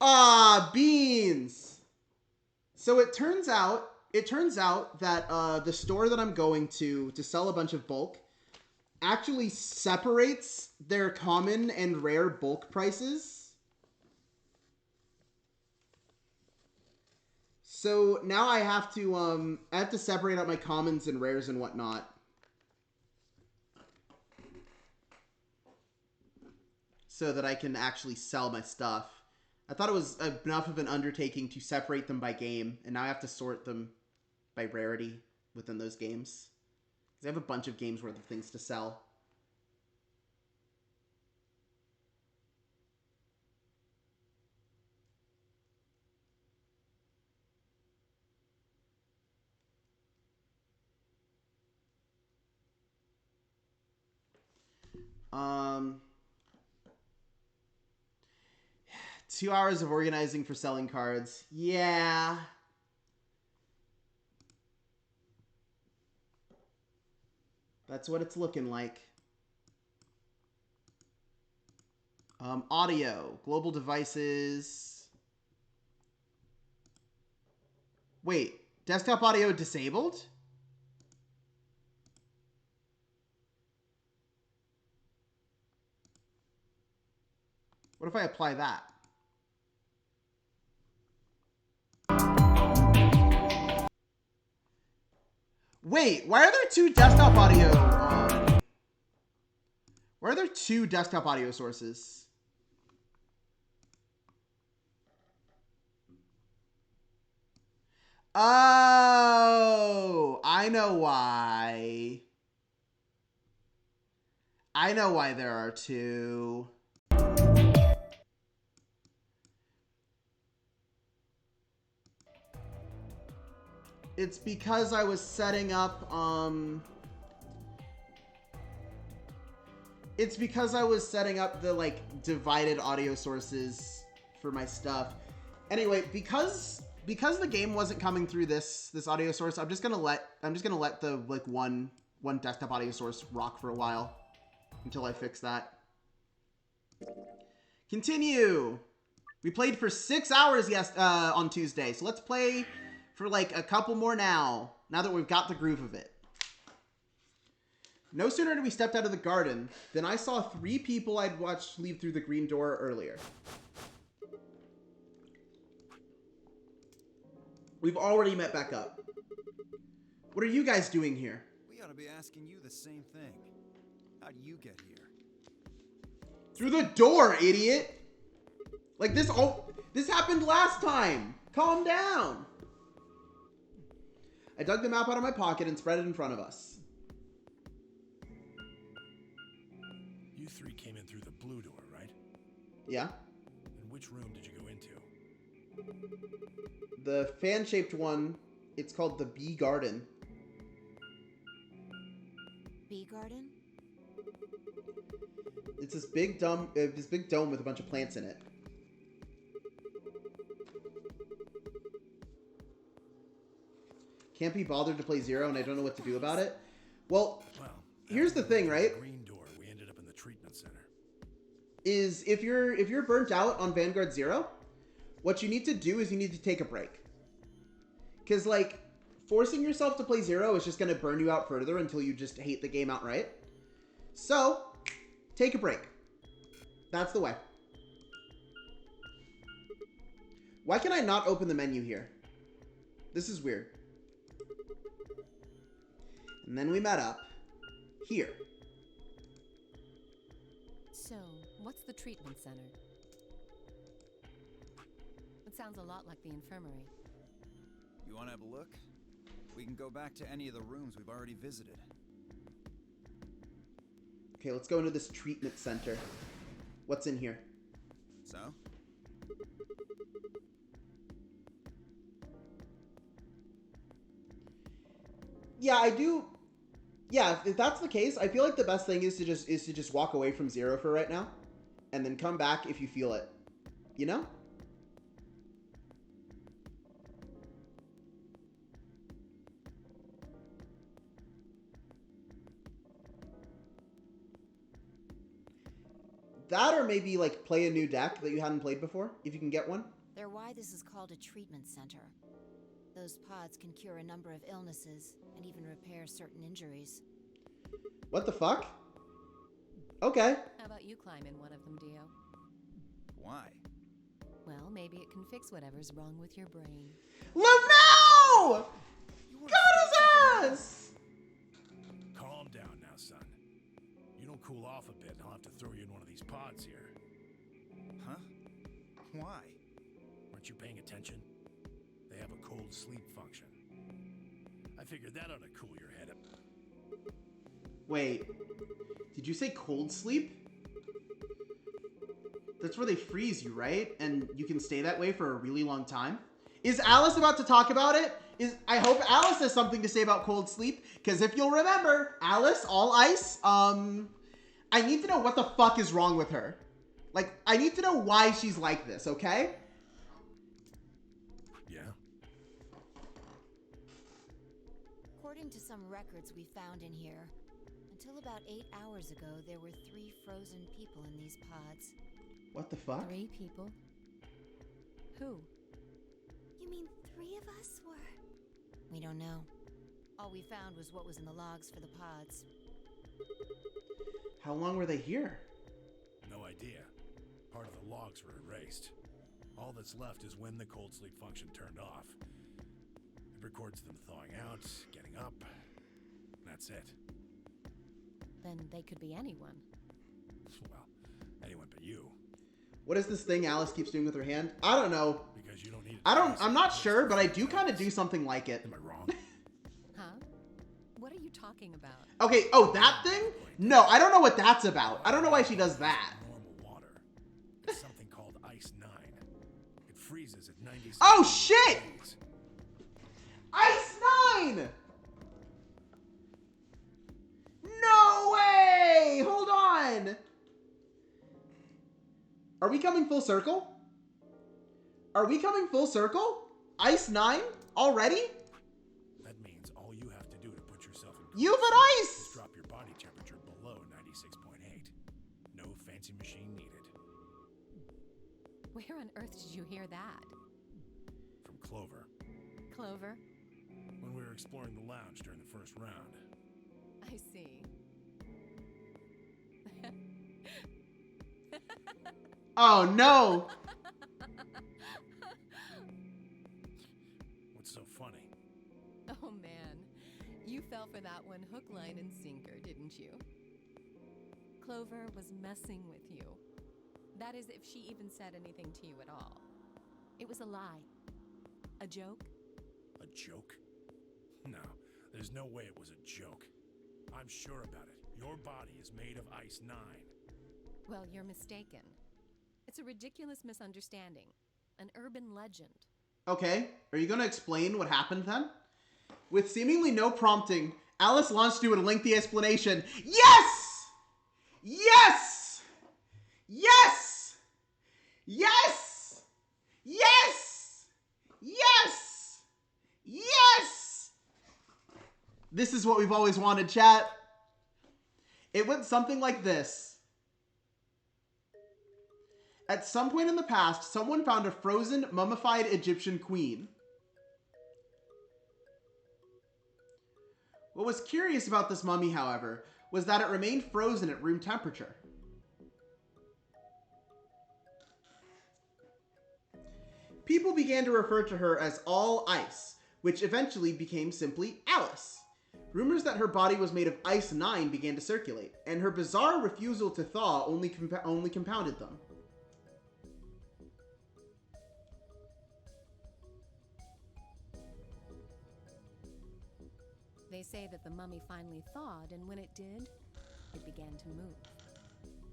Ah, beans. So it turns out that the store that I'm going to sell a bunch of bulk actually separates their common and rare bulk prices. So now I have to separate out my commons and rares and whatnot. So that I can actually sell my stuff. I thought it was enough of an undertaking to separate them by game, and now I have to sort them by rarity within those games. Because I have a bunch of games worth of things to sell. Um... 2 hours of organizing for selling cards. Yeah. That's what it's looking like. Audio. Global devices. Wait. Desktop audio disabled? What if I apply that? Wait, why are there 2 desktop audio? Why are there 2 desktop audio sources? Oh, I know why. I know why there are 2. It's because I was setting up, It's because I was setting up the, like, divided audio sources for my stuff. Anyway, because the game wasn't coming through this audio source, I'm just gonna let the, like, one desktop audio source rock for a while until I fix that. Continue. We played for 6 hours on Tuesday, so let's play for like a couple more now that we've got the groove of it. No sooner did we stepped out of the garden than I saw 3 people I'd watched leave through the green door earlier. We've already met back up. What are you guys doing here? We ought to be asking you the same thing. How'd you get here? Through the door, idiot! Like this happened last time! Calm down! I dug the map out of my pocket and spread it in front of us. You 3 came in through the blue door, right? Yeah? And which room did you go into? The fan-shaped one, it's called the Bee Garden. Bee Garden? It's this big dome with a bunch of plants in it. Can't be bothered to play Zero, and I don't know what to do about it. Well, here's the thing, right? Green door. We ended up in the treatment center. is if you're burnt out on Vanguard 0, what you need to do is you need to take a break. Because, like, forcing yourself to play 0 is just going to burn you out further until you just hate the game outright. So, take a break. That's the way. Why can I not open the menu here? This is weird. And then we met up here. So, what's the treatment center? It sounds a lot like the infirmary. You want to have a look? We can go back to any of the rooms we've already visited. Okay, let's go into this treatment center. What's in here? So? Yeah, I do. Yeah, if that's the case, I feel like the best thing is to just walk away from 0 for right now, and then come back if you feel it. You know? That, or maybe like play a new deck that you hadn't played before, if you can get one. They're why this is called a treatment center. Those pods can cure a number of illnesses and even repair certain injuries. What the fuck? Okay. How about you climb in one of them, Dio? Why? Well, maybe it can fix whatever's wrong with your brain. Lamau! Got his ass! Calm down now, son. You don't cool off a bit, and I'll have to throw you in one of these pods here. Huh? Why? Aren't you paying attention? They have a cold sleep function. I figured that ought to cool your head up. Wait, did you say cold sleep? That's where they freeze you, right? And you can stay that way for a really long time? Is Alice about to talk about it? I hope Alice has something to say about cold sleep, because if you'll remember, Alice, all ice, I need to know what the fuck is wrong with her. Like, I need to know why she's like this, okay? Yeah? According to some records we found in here, until about 8 hours ago, there were 3 frozen people in these pods. What the fuck? 3 people? Who? You mean 3 of us were? We don't know. All we found was what was in the logs for the pods. How long were they here? No idea. Part of the logs were erased. All that's left is when the cold sleep function turned off. It records them thawing out, getting up. That's it. Then they could be anyone. Well, anyone but you. What is this thing Alice keeps doing with her hand? I don't know. Because you don't need it. I'm not sure, but I do kind of do something like it. Am I wrong? Huh? What are you talking about? Okay, oh, that thing? No, I don't know what that's about. I don't know why she does that. Normal water. It's something called Ice 9. It freezes at 96. Oh, shit! degrees. Ice 9! No way! Hold on! Are we coming full circle? Are we coming full circle? Ice 9? Already? That means all you have to do to put yourself in You've cold had sleep ice! is drop your body temperature below 96.8. No fancy machine needed. Where on earth did you hear that? From Clover. Clover? When we were exploring the lounge during the first round. I see. Oh no! What's so funny? Oh man, you fell for that one hook, line, and sinker, didn't you? Clover was messing with you. That is, if she even said anything to you at all. It was a lie. A joke? A joke? No, there's no way it was a joke. I'm sure about it. Your body is made of Ice 9. Well, you're mistaken. It's a ridiculous misunderstanding. An urban legend. Okay, are you gonna explain what happened then? With seemingly no prompting, Alice launched into a lengthy explanation. Yes! Yes! Yes! Yes! Yes! Yes! Yes! This is what we've always wanted, chat. It went something like this. At some point in the past, someone found a frozen, mummified Egyptian queen. What was curious about this mummy, however, was that it remained frozen at room temperature. People began to refer to her as All Ice, which eventually became simply Alice. Rumors that her body was made of Ice 9 began to circulate, and her bizarre refusal to thaw only compounded them. They say that the mummy finally thawed, and when it did, it began to move.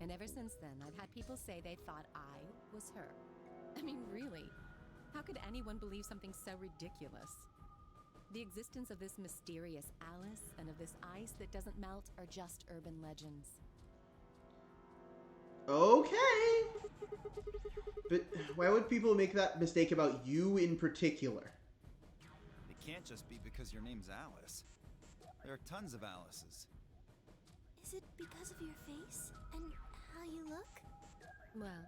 And ever since then, I've had people say they thought I was her. I mean, really, how could anyone believe something so ridiculous? The existence of this mysterious Alice and of this ice that doesn't melt are just urban legends. Okay. But why would people make that mistake about you in particular? It can't just be because your name's Alice. There are tons of Alices. Is it because of your face and how you look? Well,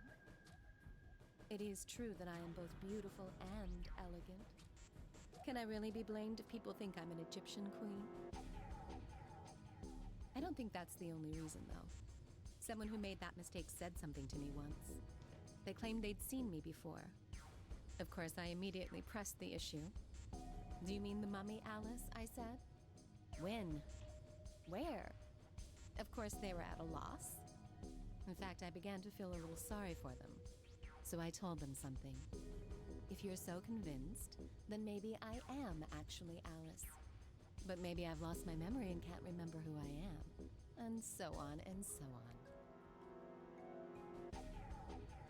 it is true that I am both beautiful and elegant. Can I really be blamed if people think I'm an Egyptian queen? I don't think that's the only reason, though. Someone who made that mistake said something to me once. They claimed they'd seen me before. Of course, I immediately pressed the issue. Do you mean the mummy, Alice? I said. When? Where? Of course, they were at a loss. In fact, I began to feel a little sorry for them. So I told them something. If you're so convinced, then maybe I am actually Alice. But maybe I've lost my memory and can't remember who I am. And so on and so on.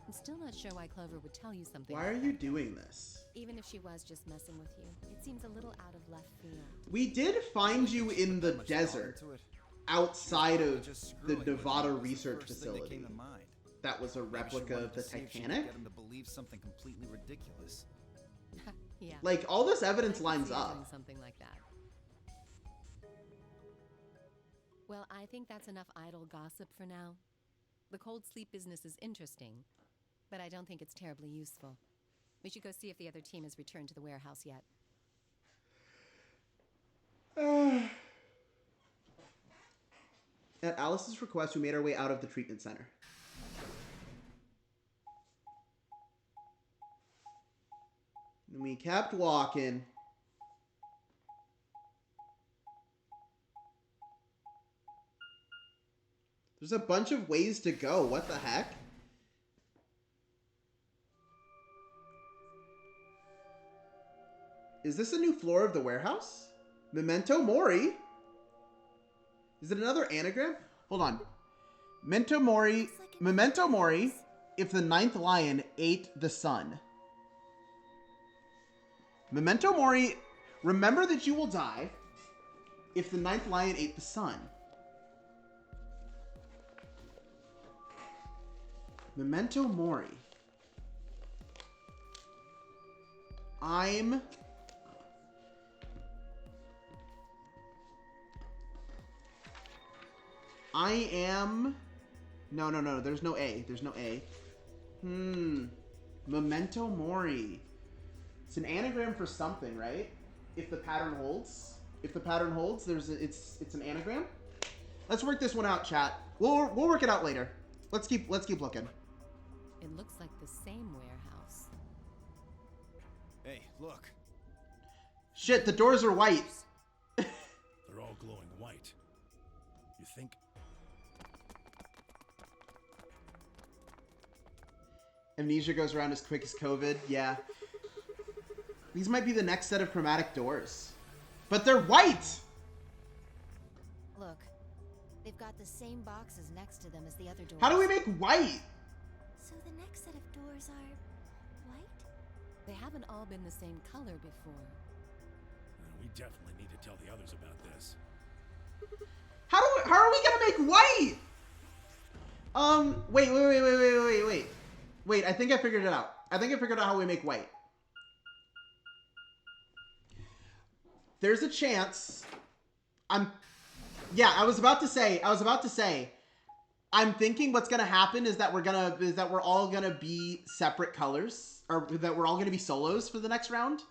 I'm still not sure why Clover would tell you something. Why are you doing this? Even if she was just messing with you, it seems a little out of left field. We did find you in the desert, outside of the Nevada research facility. That was a replica of the Titanic? Get him to believe something completely ridiculous. Yeah. Like, all this evidence I can lines see her up. doing something like that. Well, I think that's enough idle gossip for now. The cold sleep business is interesting, but I don't think it's terribly useful. We should go see if the other team has returned to the warehouse yet. At Alice's request, we made our way out of the treatment center. And we kept walking. There's a bunch of ways to go. What the heck? Is this a new floor of the warehouse? Memento Mori? Is it another anagram? Hold on. Memento Mori. Memento Mori. If the ninth lion ate the sun. Memento Mori. Remember that you will die if the ninth lion ate the sun. Memento Mori. I am... No. There's no A. There's no A. Memento Mori. It's an anagram for something, right? If the pattern holds. If the pattern holds, it's an anagram. Let's work this one out, chat. We'll work it out later. Let's keep looking. It looks like the same warehouse. Hey, look. Shit, the doors are white. They're all glowing white. You think? Amnesia goes around as quick as COVID. Yeah. These might be the next set of chromatic doors. But they're white! Look, they've got the same boxes next to them as the other doors. How do we make white? So the next set of doors are white? They haven't all been the same color before. We definitely need to tell the others about this. How are we gonna make white? Wait. Wait, I think I figured it out. I think I figured out how we make white. There's a chance. I was about to say, I'm thinking what's gonna happen is that we're all gonna be separate colors, or that we're all gonna be solos for the next round.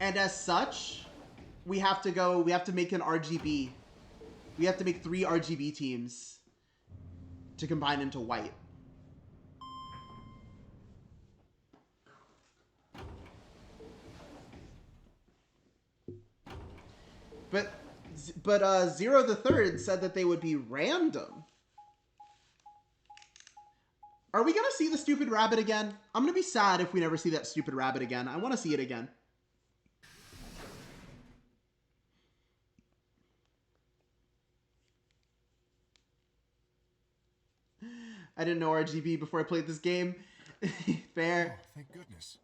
And as such, we have to make an RGB. We have to make 3 RGB teams to combine into white. But Zero the Third said that they would be random. Are we gonna see the stupid rabbit again? I'm gonna be sad if we never see that stupid rabbit again. I want to see it again. I didn't know RGB before I played this game. Fair. Oh, thank goodness.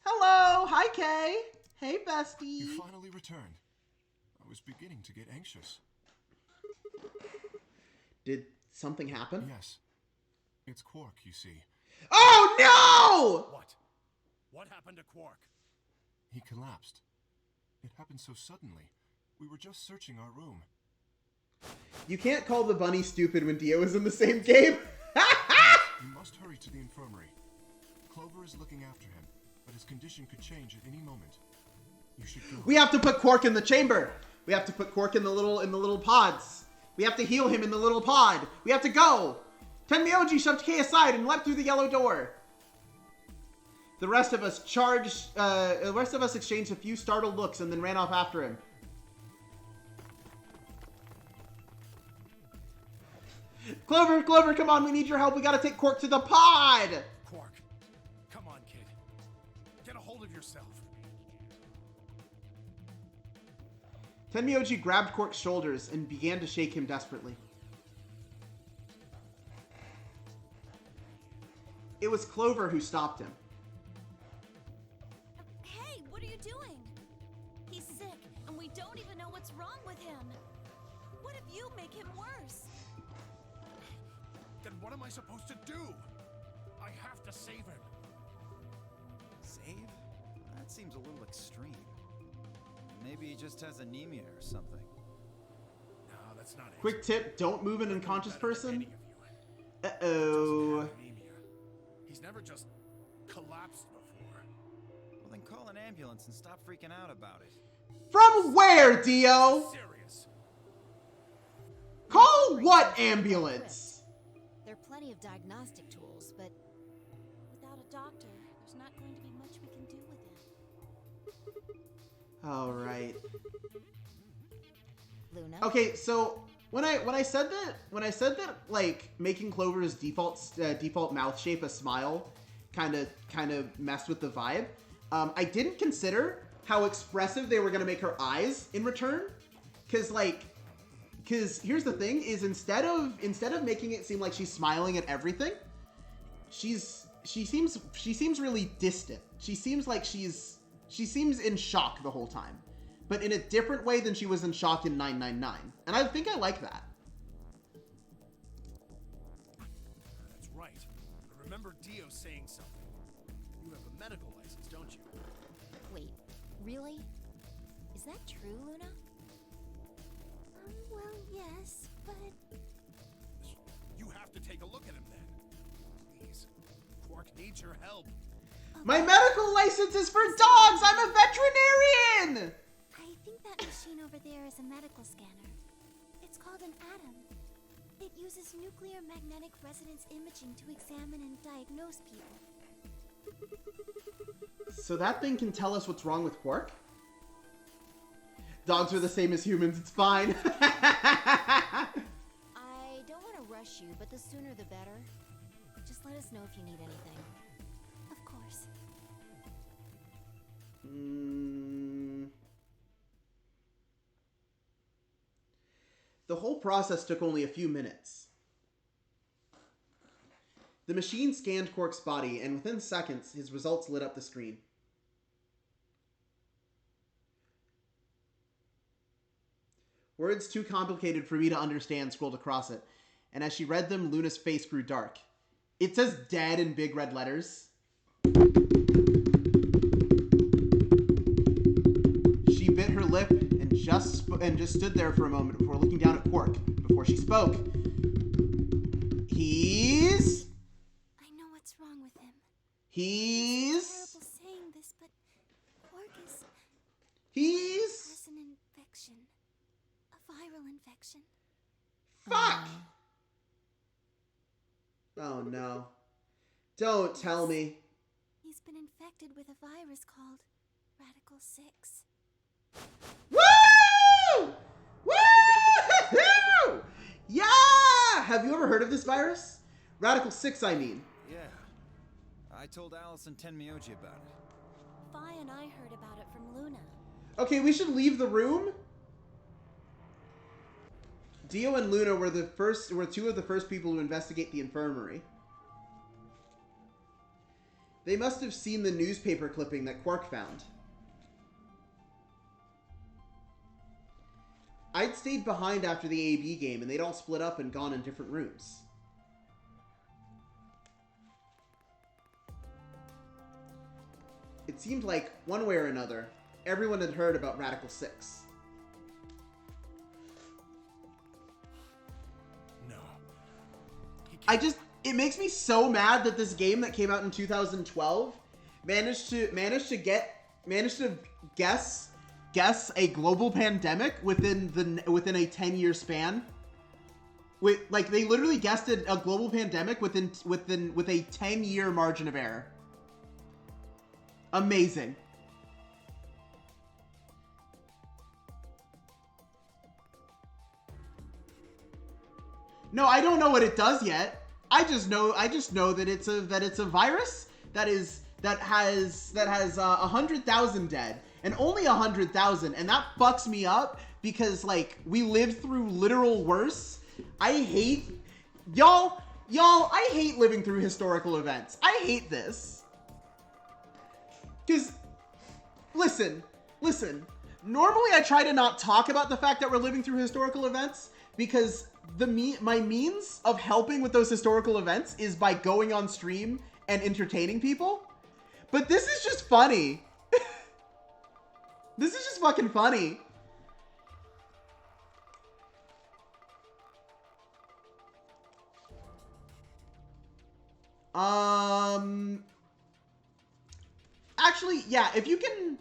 Hello! Hi, Kay! Hey, bestie! You finally returned. I was beginning to get anxious. Did something happen? Yes. It's Quark, you see. Oh, no! What? What happened to Quark? He collapsed. It happened so suddenly. We were just searching our room. You can't call the bunny stupid when Dio is in the same game. You must hurry to the infirmary. Clover is looking after him, but his condition could change at any moment. You should go. We have to put Quark in the chamber. We have to put Quark in the little pods. We have to heal him in the little pod. We have to go. Tenmyoji shoved Kay aside and leapt through the yellow door. The rest of us exchanged a few startled looks and then ran off after him. Clover, Clover, come on, we need your help. We gotta take Quark to the pod. Quark, come on, kid. Get a hold of yourself. Tenmyoji grabbed Quark's shoulders and began to shake him desperately. It was Clover who stopped him. Hey, what are you doing? He's sick, and we don't even know what's wrong with him. What if you make him worse? Then what am I supposed to do? I have to save him. Save? That seems a little extreme. Maybe he just has anemia or something. No, that's not it. Quick tip, don't move an unconscious Better than person. any of you. Uh-oh. Doesn't have anemia. He's never just collapsed before. Well, then call an ambulance and stop freaking out about it. From where, Dio? Serious. Call what ambulance? There are plenty of diagnostic tools, but without a doctor, there's not going to be much we can do with him. All right. Luna? Okay, so when I said that like making Clover's default mouth shape a smile kind of messed with the vibe, I didn't consider how expressive they were gonna make her eyes in return, because here's the thing: is instead of making it seem like she's smiling at everything, she seems really distant. She seems in shock the whole time, but in a different way than she was in shock in 999. And I think I like that. That's right. I remember Dio saying something. You have a medical license, don't you? Wait, really? Is that true, Luna? Well, yes, but... You have to take a look at him then. Please. Quark needs your help. My medical license is for dogs! I'm a veterinarian! I think that machine over there is a medical scanner. It's called an ATOM. It uses nuclear magnetic resonance imaging to examine and diagnose people. So that thing can tell us what's wrong with Quark? Dogs are the same as humans, it's fine. I don't want to rush you, but the sooner the better. Just let us know if you need anything. Of course. The whole process took only a few minutes. The machine scanned Quark's body, and within seconds, his results lit up the screen. Words too complicated for me to understand scrolled across it, and as she read them, Luna's face grew dark. It says dead in big red letters. She bit her lip and just just stood there for a moment before looking down at Quark before she spoke. He's... I know what's wrong with him. He's... It's terrible saying this, but Quark He's... has an infection. A viral infection. Fuck! Oh no. Don't tell me. He's been infected with a virus called Radical 6. Woo! Woo! Yeah! Have you ever heard of this virus? Radical 6, I mean. Yeah. I told Allison Tenmyoji about it. Fi and I heard about it from Luna. Okay, we should leave the room. Dio and Luna were two of the first people to investigate the infirmary. They must have seen the newspaper clipping that Quark found. I'd stayed behind after the AB game, and they'd all split up and gone in different rooms. It seemed like, one way or another, everyone had heard about Radical 6. No. It makes me so mad that this game that came out in 2012 managed to guess a global pandemic within a 10-year span. They literally guessed a global pandemic with a 10-year margin of error. Amazing. No, I don't know what it does yet. I just know that it's a virus that has 100,000 dead, and only 100,000, and that fucks me up because like we lived through literal worse. I hate y'all. I hate living through historical events. I hate this. Cause listen. Normally I try to not talk about the fact that we're living through historical events because my means of helping with those historical events is by going on stream and entertaining people. But this is just funny. This is just fucking funny. Actually, yeah, if you can...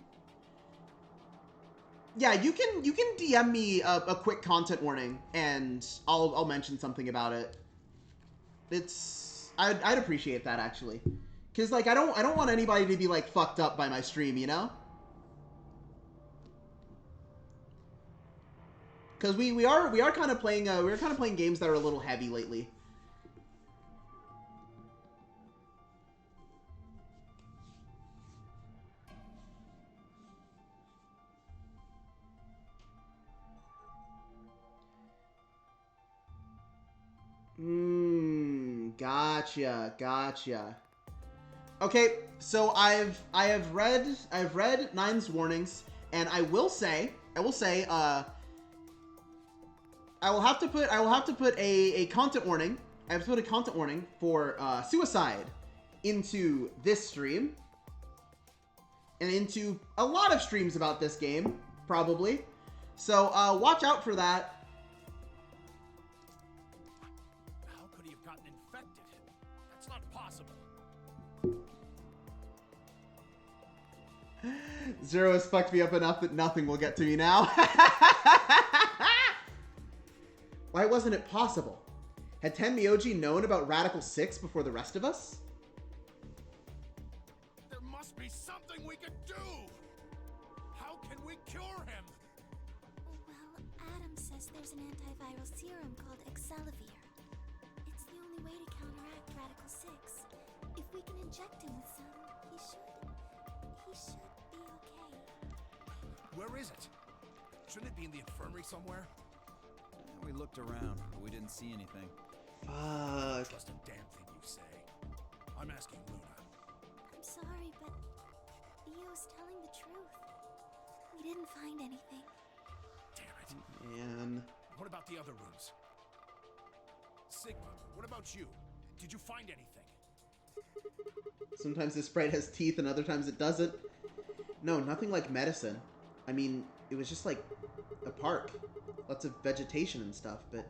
Yeah, you can DM me a quick content warning, and I'll mention something about it. I'd appreciate that actually, because like I don't want anybody to be like fucked up by my stream, you know? Because we are kind of playing games that are a little heavy lately. Gotcha. Okay, so I have read Nine's warnings, and I will say I will have to put a content warning. I have to put a content warning for suicide into this stream and into a lot of streams about this game, probably. So watch out for that. Zero has fucked me up enough that nothing will get to me now. Why wasn't it possible? Had Tenmyoji known about Radical 6 before the rest of us? There must be something we could do! How can we cure him? Well, Adam says there's an antiviral serum called Excelivir. It's the only way to counteract Radical 6. If we can inject him with some, he should be okay. Where is it? Shouldn't it be in the infirmary somewhere? We looked around, but we didn't see anything. Fuck. Trust a damn thing you say. I'm asking Luna. I'm sorry, but Theo's telling the truth. We didn't find anything. Damn it. Man. What about the other rooms? Sigma, what about you? Did you find anything? Sometimes this sprite has teeth and other times it doesn't. No, nothing like medicine. I mean, it was just like a park. Lots of vegetation and stuff, but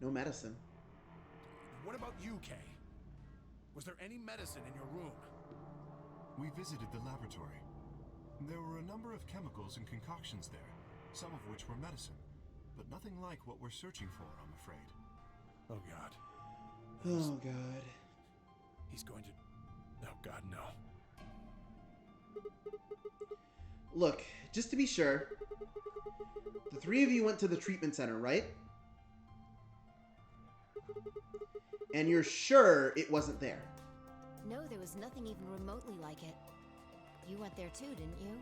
no medicine. What about you, Kay? Was there any medicine in your room? We visited the laboratory. There were a number of chemicals and concoctions there, some of which were medicine, but nothing like what we're searching for, I'm afraid. Oh, God. Oh, God. He's going to... Oh, God, no. Look, just to be sure, the three of you went to the treatment center, right? And you're sure it wasn't there? No, there was nothing even remotely like it. You went there too, didn't you?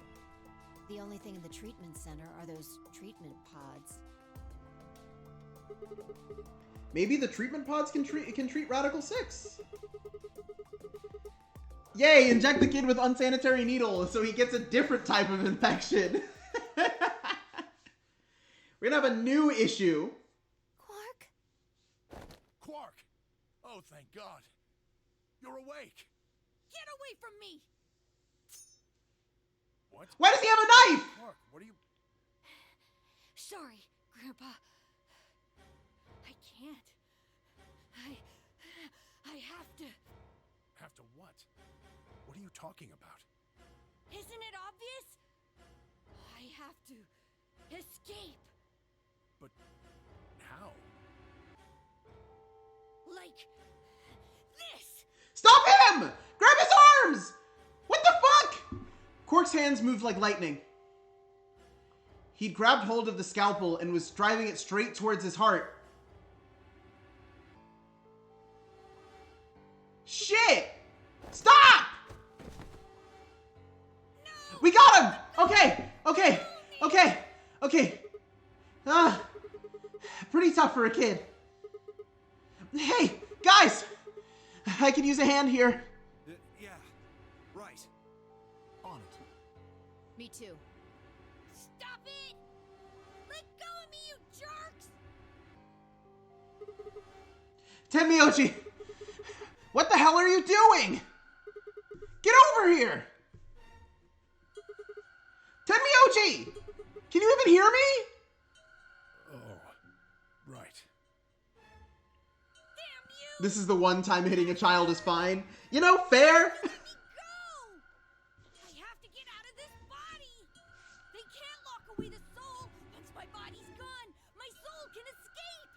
The only thing in the treatment center are those treatment pods. Maybe the treatment pods can treat Radical 6. Yay, inject the kid with unsanitary needles so he gets a different type of infection. We're gonna have a new issue. Quark? Quark! Oh, thank God. You're awake. Get away from me! What? Why does he have a knife? Quark, what are you... Sorry, Grandpa. I can't. I have to. Have to what? What are you talking about? Isn't it obvious? I have to escape. But how? Like this. Stop him! Grab his arms! What the fuck? Quark's hands moved like lightning. He'd grabbed hold of the scalpel and was driving it straight towards his heart. Shit! Stop! No! We got him! Okay. Pretty tough for a kid. Hey, guys! I could use a hand here. Yeah, right. On it. Me too. Stop it! Let go of me, you jerks! Tenmyoji! What the hell are you doing? Get over here! Tenmyoji! Can you even hear me? Oh, right. Damn you! This is the one time hitting a child is fine. You know, fair. Let me go! I have to get out of this body! They can't lock away the soul! Once my body's gone, my soul can escape!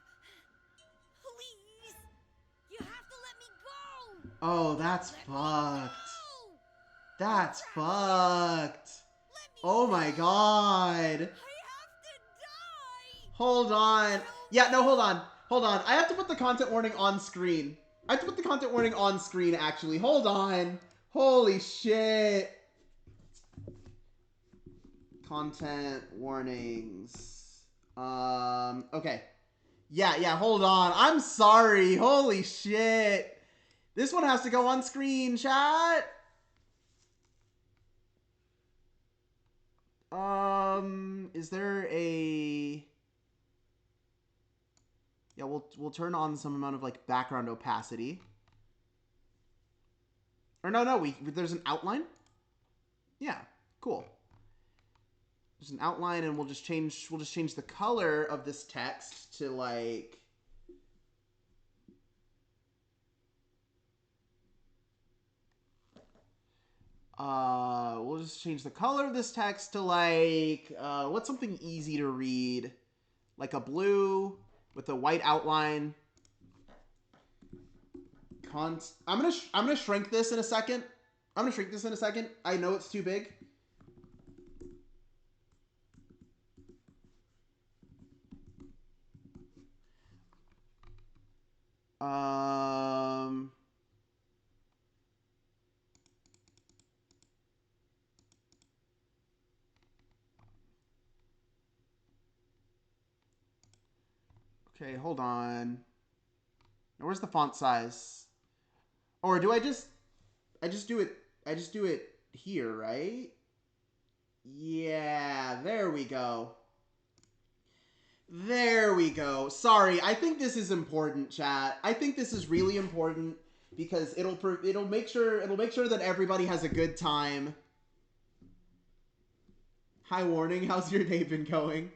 Please! You have to let me go! Oh, that's Let me fucked. go! That's fucked. Let me Oh my go! god. I have to die! Hold on. Yeah, no, hold on. I have to put the content warning on screen. Actually. Hold on. Holy shit. Content warnings. Okay. Yeah, hold on. I'm sorry. Holy shit. This one has to go on screen, chat. Is there a... Yeah, we'll turn on some amount of like background opacity. Or no, there's an outline? Yeah, cool. There's an outline and we'll just change the color of this text to like we'll just change the color of this text to like what's something easy to read? Like a blue with a white outline. I'm gonna shrink this in a second. I know it's too big. Okay, hold on. Now, where's the font size? Or do I just do it here, right? Yeah, there we go. Sorry, I think this is important, chat. I think this is really important because it'll make sure that everybody has a good time. Hi, Warning. How's your day been going?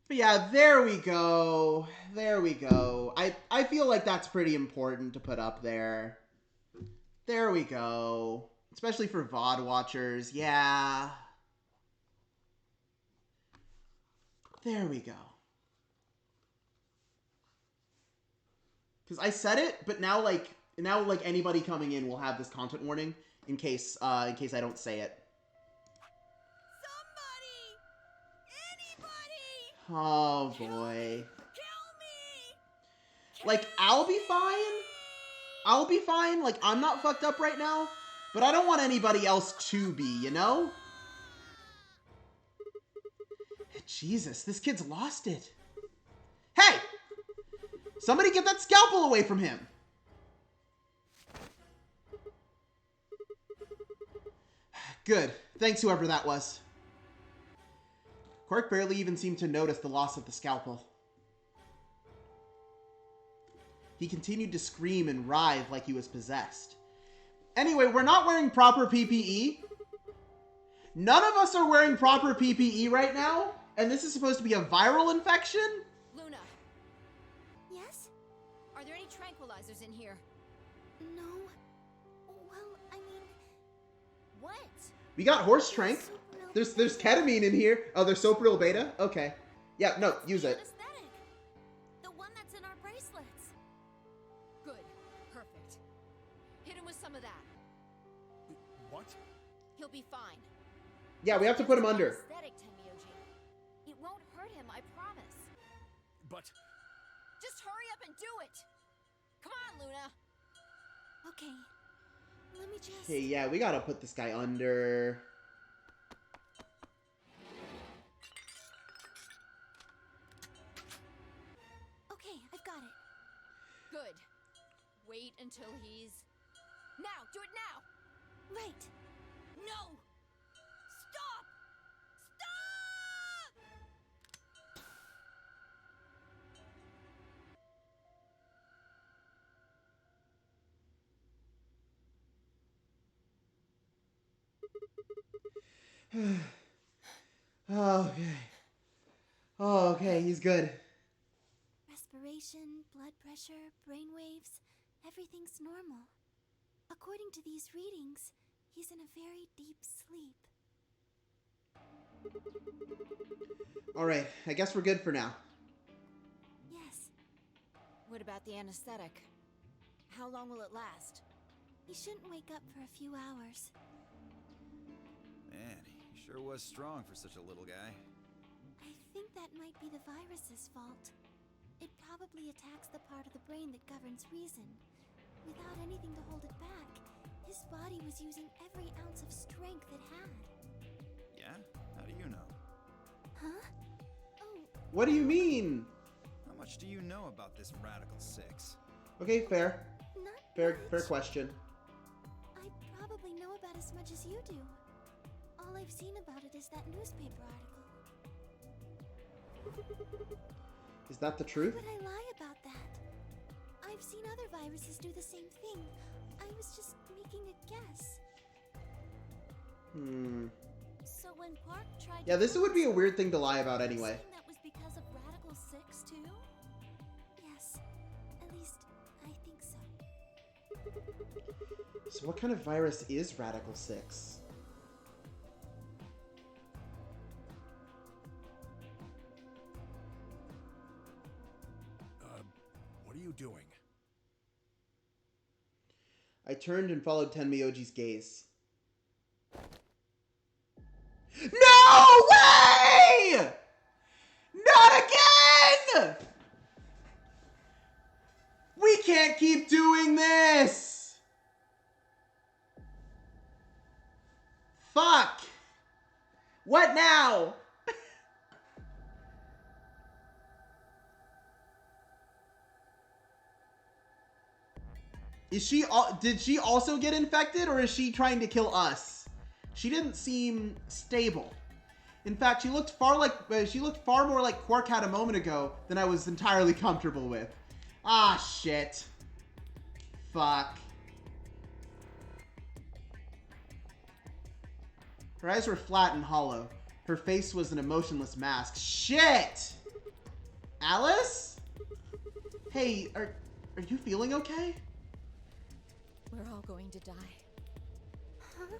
But yeah, there we go. There we go. I feel like that's pretty important to put up there. There we go. Especially for VOD watchers. Yeah. There we go. Because I said it, but now like anybody coming in will have this content warning in case I don't say it. Oh boy. Like, I'll be fine. I'll be fine. Like, I'm not fucked up right now, but I don't want anybody else to be, you know? Jesus, this kid's lost it. Hey! Somebody get that scalpel away from him. Good. Thanks, whoever that was. Quark barely even seemed to notice the loss of the scalpel. He continued to scream and writhe like he was possessed. Anyway, we're not wearing proper PPE. None of us are wearing proper PPE right now, and this is supposed to be a viral infection? Luna, Yes? are there any tranquilizers in here? No. Well, I mean, What? We got horse trank. There's ketamine in here. Oh, there's Sopril Beta? Okay. Yeah, no, use it. Anesthetic. The one that's in our bracelets. Good. Perfect. Hit him with some of that. What? He'll be fine. Yeah, we have to put him under. Anesthetic, Tenmyoji. It won't hurt him, I promise. But Just hurry up and do it. Come on, Luna. okay. Let me just... Okay, yeah, we gotta put this guy under. Okay, I've got it. Good. Wait until he's... Now! Do it now! Right. No! Stop! Stop! Okay. Oh, okay, he's good. Respiration, blood pressure, brain waves, everything's normal. According to these readings, he's in a very deep sleep. Alright, I guess we're good for now. Yes, What about the anesthetic? How long will it last? he shouldn't wake up for a few hours. Man, he sure was strong for such a little guy. I think that might be the virus's fault. It probably attacks the part of the brain that governs reason. Without anything to hold it back, his body was using every ounce of strength it had. Yeah? How do you know? Huh? Oh, What do you mean? How much do you know about this Radical Six? Okay, fair. not Fair much. question. I probably know about as much as you do. All I've seen about it is that newspaper article. Is that the truth? Why would I lie about that? I've seen other viruses do the same thing. I was just making a guess. So when Quark tried Yeah, to this kill would be a himself, weird thing to lie about you're anyway. saying that was because of Radical Six too? Yes, at least I think so. So what kind of virus is Radical 6? what are you doing? I turned and followed Tenmyoji's gaze. No way! Not again! We can't keep doing this! Fuck! What now? Did she also get infected, or is she trying to kill us? She didn't seem stable. In fact, she looked far more like Quark had a moment ago than I was entirely comfortable with. Ah, shit. Fuck. Her eyes were flat and hollow. Her face was an emotionless mask. Shit! Alice? Hey, are you feeling okay? We're all going to die. Huh?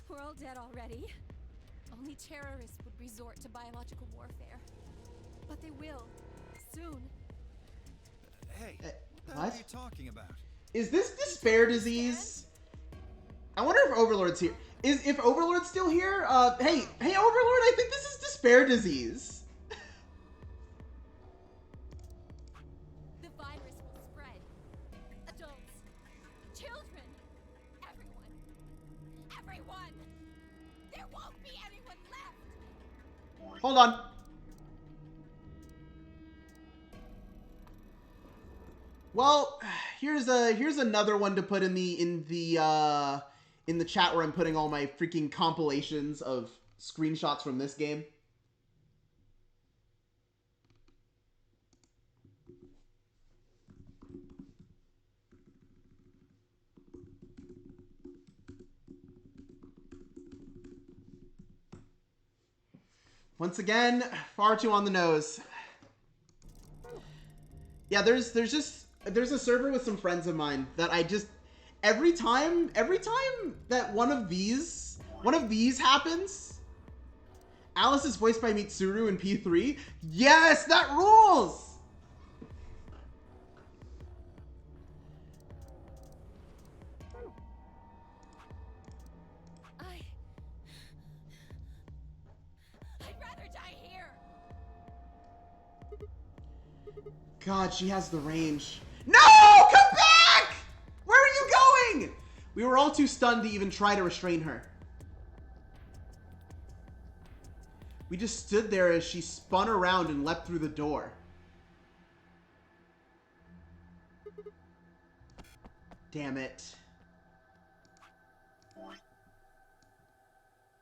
We're all dead already. Only terrorists would resort to biological warfare. But they will. Soon. Hey, what the hell what? are you talking about? Is this despair disease? I wonder if Overlord's here. If Overlord's still here? Hey, Overlord, I think this is despair disease. The virus will spread. Adults, children, everyone. Everyone! There won't be anyone left! Hold on. Well, here's another one to put in the chat where I'm putting all my freaking compilations of screenshots from this game. Once again, far too on the nose. Yeah, there's a server with some friends of mine that I just every time that one of these happens, Alice is voiced by Mitsuru in P3. Yes, that rules. I'd rather die here. God, she has the range. No! Come back! Where are you going? We were all too stunned to even try to restrain her. We just stood there as she spun around and leapt through the door. Damn it.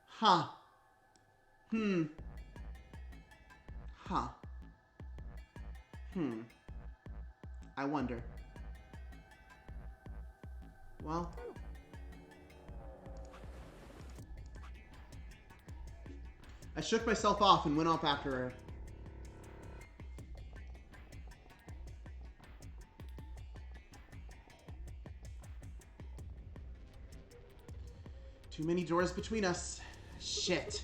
Huh. Huh. I wonder. Well. I shook myself off and went off after her. Too many doors between us. Shit.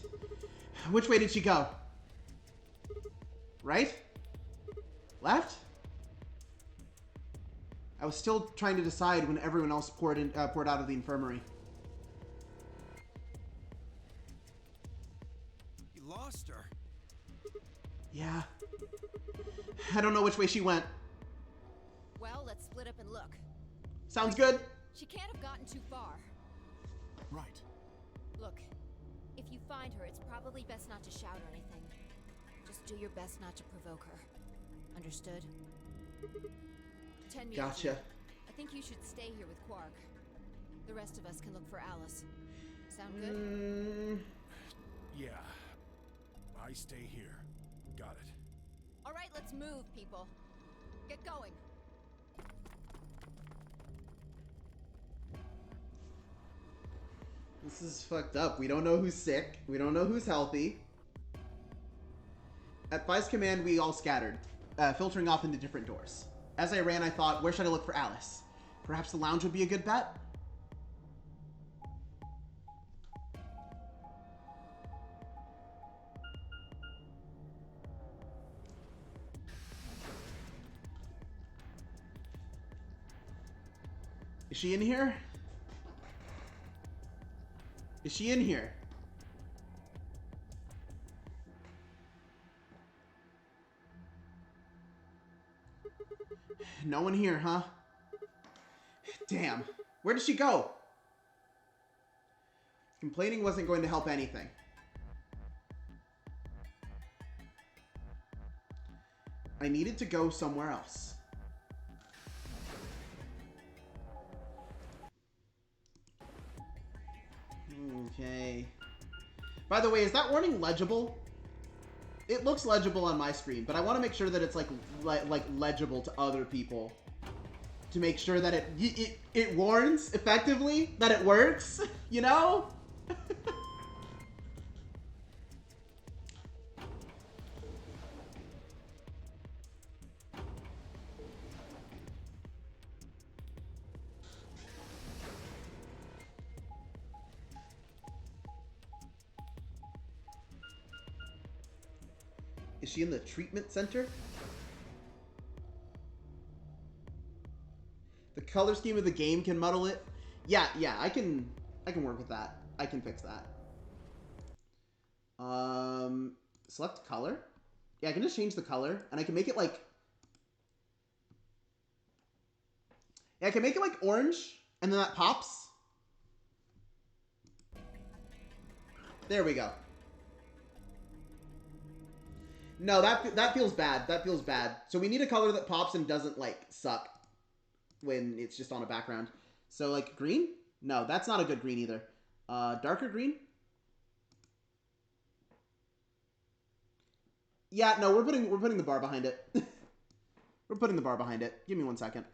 Which way did she go? Right? Left? I was still trying to decide when everyone else poured out of the infirmary. You lost her. Yeah. I don't know which way she went. Well, let's split up and look. Sounds good. She can't have gotten too far. Right. Look, if you find her, it's probably best not to shout or anything. Just do your best not to provoke her. Understood? 10 meters. Gotcha. I think you should stay here with Quark. The rest of us can look for Alice. Sound good? Yeah. I stay here. Got it. All right, let's move, people. Get going. This is fucked up. We don't know who's sick. We don't know who's healthy. At Fi's command, we all scattered, filtering off into different doors. As I ran, I thought, where should I look for Alice? Perhaps the lounge would be a good bet? Is she in here? Is she in here? No one here, huh? Damn. Where did she go? Complaining wasn't going to help anything. I needed to go somewhere else. Okay. By the way, is that warning legible? It looks legible on my screen, but I want to make sure that it's like legible to other people, to make sure that it warns effectively, that it works. You know? Is she in the treatment center? The color scheme of the game can muddle it. Yeah, I can work with that. I can fix that. Select color. Yeah, I can just change the color, and I can make it like. Yeah, I can make it like orange, and then that pops. There we go. No, that feels bad. That feels bad. So we need a color that pops and doesn't like suck when it's just on a background. So like green? No, that's not a good green either. Darker green? Yeah, no, we're putting the bar behind it. We're putting the bar behind it. Give me 1 second.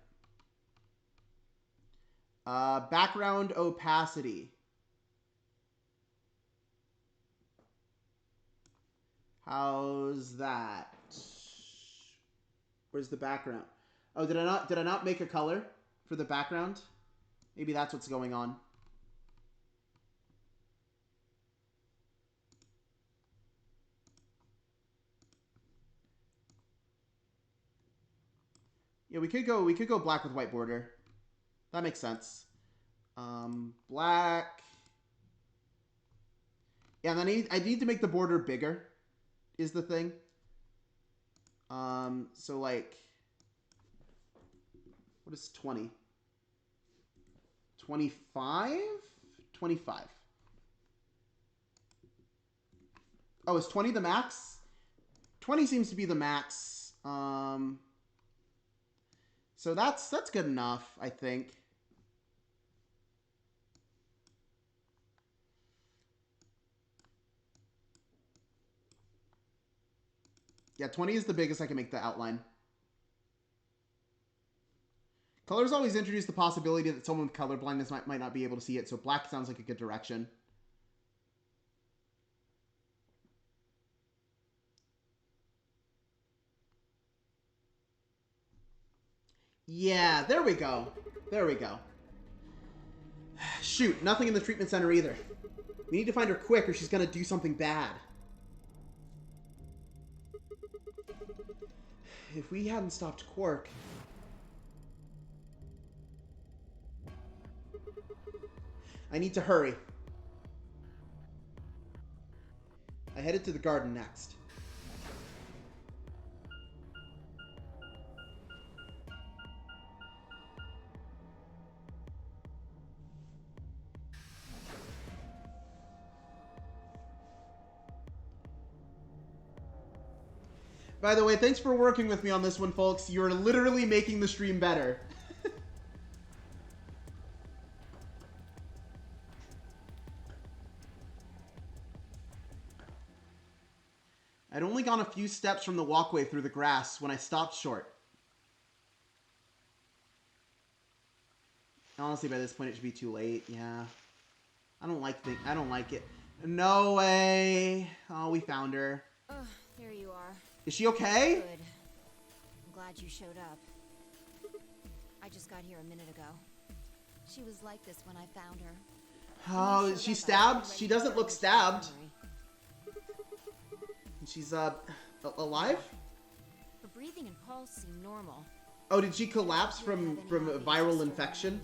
Background opacity. How's that? Where's the background? Oh, did I not make a color for the background? Maybe that's what's going on. Yeah, we could go black with white border. That makes sense. Black. Yeah, and then I need to make the border bigger, is the thing. So like, what is 20? 25? 25. Oh, is 20 the max? 20 seems to be the max. So that's good enough, I think. Yeah, 20 is the biggest I can make the outline. Colors always introduce the possibility that someone with color blindness might not be able to see it, so black sounds like a good direction. Yeah, there we go. There we go. Shoot, nothing in the treatment center either. We need to find her quick or she's gonna do something bad. If we hadn't stopped Quark... I need to hurry. I headed to the garden next. By the way, thanks for working with me on this one, folks. You're literally making the stream better. I'd only gone a few steps from the walkway through the grass when I stopped short. Honestly, by this point, it should be too late. Yeah. I don't like it. No way. Oh, we found her. There you are. Is she okay? Good. I'm glad you showed up. I just got here a minute ago. She was like this when I found her. Oh, is she stabbed? She doesn't look stabbed. She's, alive? Her breathing and pulse seem normal. Oh, did she collapse from a viral infection?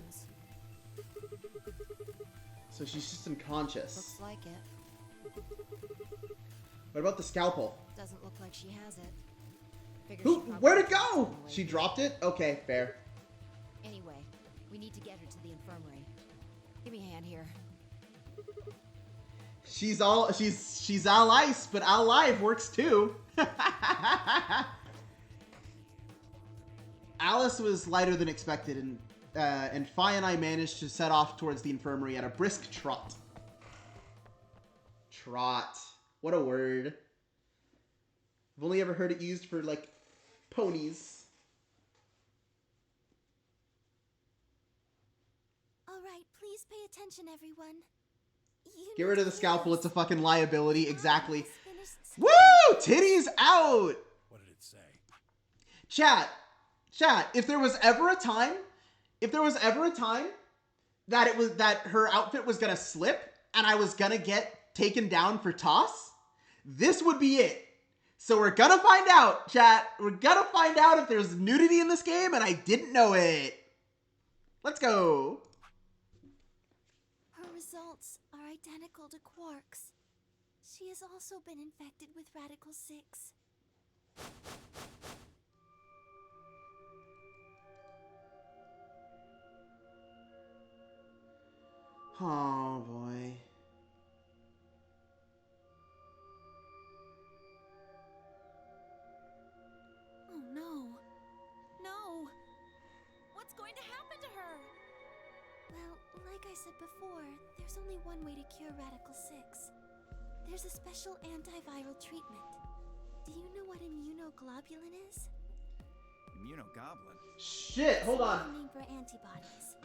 So she's just unconscious. Looks like it. What about the scalpel? Doesn't look like she has it. Figure Who? she probably Where'd it threw go? away. She dropped it? Okay, fair. Anyway, we need to get her to the infirmary. Give me a hand here. She's all ice, but all live works too. Alice was lighter than expected, and Fi and I managed to set off towards the infirmary at a brisk trot. Trot. What a word. I've only ever heard it used for, like, ponies. Alright, please pay attention, everyone. Get rid of the scalpel, it's a fucking liability, exactly. Finished. Woo! Titties out! What did it say? Chat, if there was ever a time that her outfit was gonna slip and I was gonna get taken down for toss, this would be it. So we're gonna find out, chat. We're gonna find out if there's nudity in this game, and I didn't know it. Let's go. Her results are identical to Quark's. She has also been infected with Radical 6. Oh, boy. Oh no. No! What's going to happen to her? Well, like I said before, there's only one way to cure Radical 6. There's a special antiviral treatment. Do you know what immunoglobulin is? Immunogoblin? Shit, hold on. It's a name for antibodies.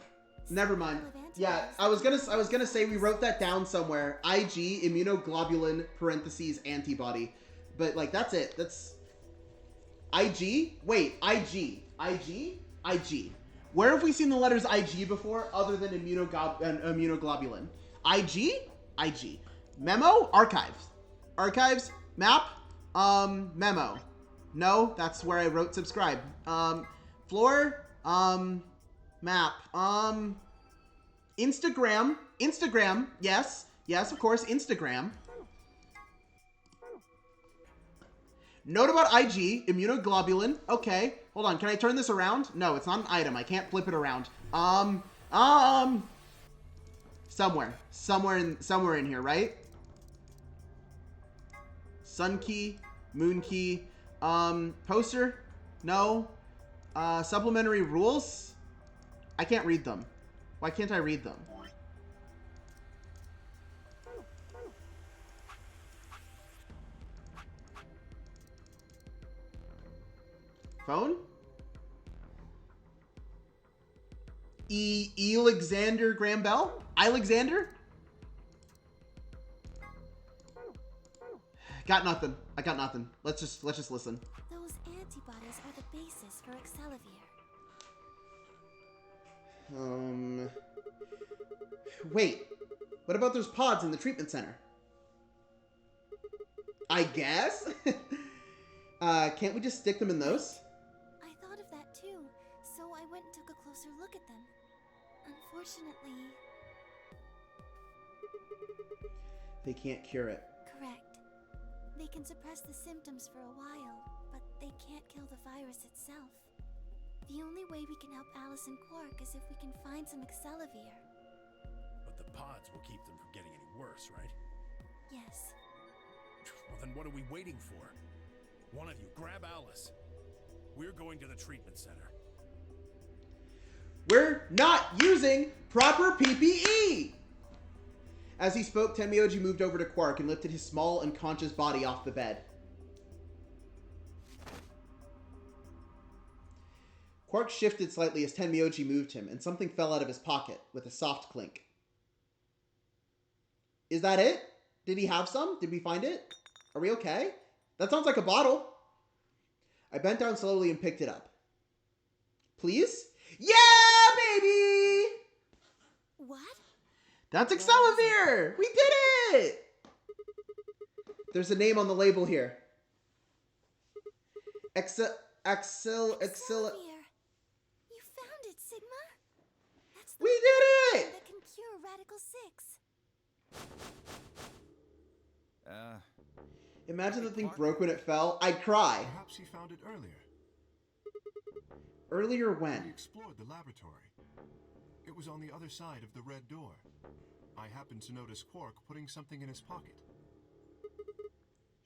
Never mind. Yeah, I was gonna say we wrote that down somewhere. IG, immunoglobulin, parentheses, antibody. But, like, that's it. That's... IG? Wait, IG. IG? IG. Where have we seen the letters IG before other than immunoglobulin? IG? IG. Memo? Archives. Archives? Map? Memo. No, that's where I wrote subscribe. Floor? Map. Instagram. Instagram. Yes. Yes, of course. Instagram. Note about IG. Immunoglobulin. Okay. Hold on. Can I turn this around? No, it's not an item. I can't flip it around. Somewhere. Somewhere in here, right? Sun key. Moon key. Poster? No. Supplementary rules? I can't read them. Why can't I read them? Phone? Alexander Graham Bell? Alexander? Got nothing. I got nothing. Let's just listen. Those antibodies are the basis for Excelivir. Wait. What about those pods in the treatment center? I guess? Can't we just stick them in those? I thought of that too, so I went and took a closer look at them. Unfortunately... They can't cure it. Correct. They can suppress the symptoms for a while, but they can't kill the virus itself. The only way we can help Alice and Quark is if we can find some Excelivir. But the pods will keep them from getting any worse, right? Yes. Well, then what are we waiting for? One of you, grab Alice. We're going to the treatment center. We're not using proper PPE! As he spoke, Tenmyoji moved over to Quark and lifted his small, unconscious body off the bed. Quark shifted slightly as Tenmyoji moved him, and something fell out of his pocket with a soft clink. Is that it? Did he have some? Did we find it? Are we okay? That sounds like a bottle. I bent down slowly and picked it up. Please? Yeah, baby! What? That's Excelivir! We did it! There's a name on the label here. Excelivir. You found it, Sigma. That's the We did it! that can cure Radical 6. Imagine the thing broke when it fell. I'd cry. Perhaps he found it earlier. Earlier We when? explored the laboratory. It was on the other side of the red door. I happened to notice Quark putting something in his pocket.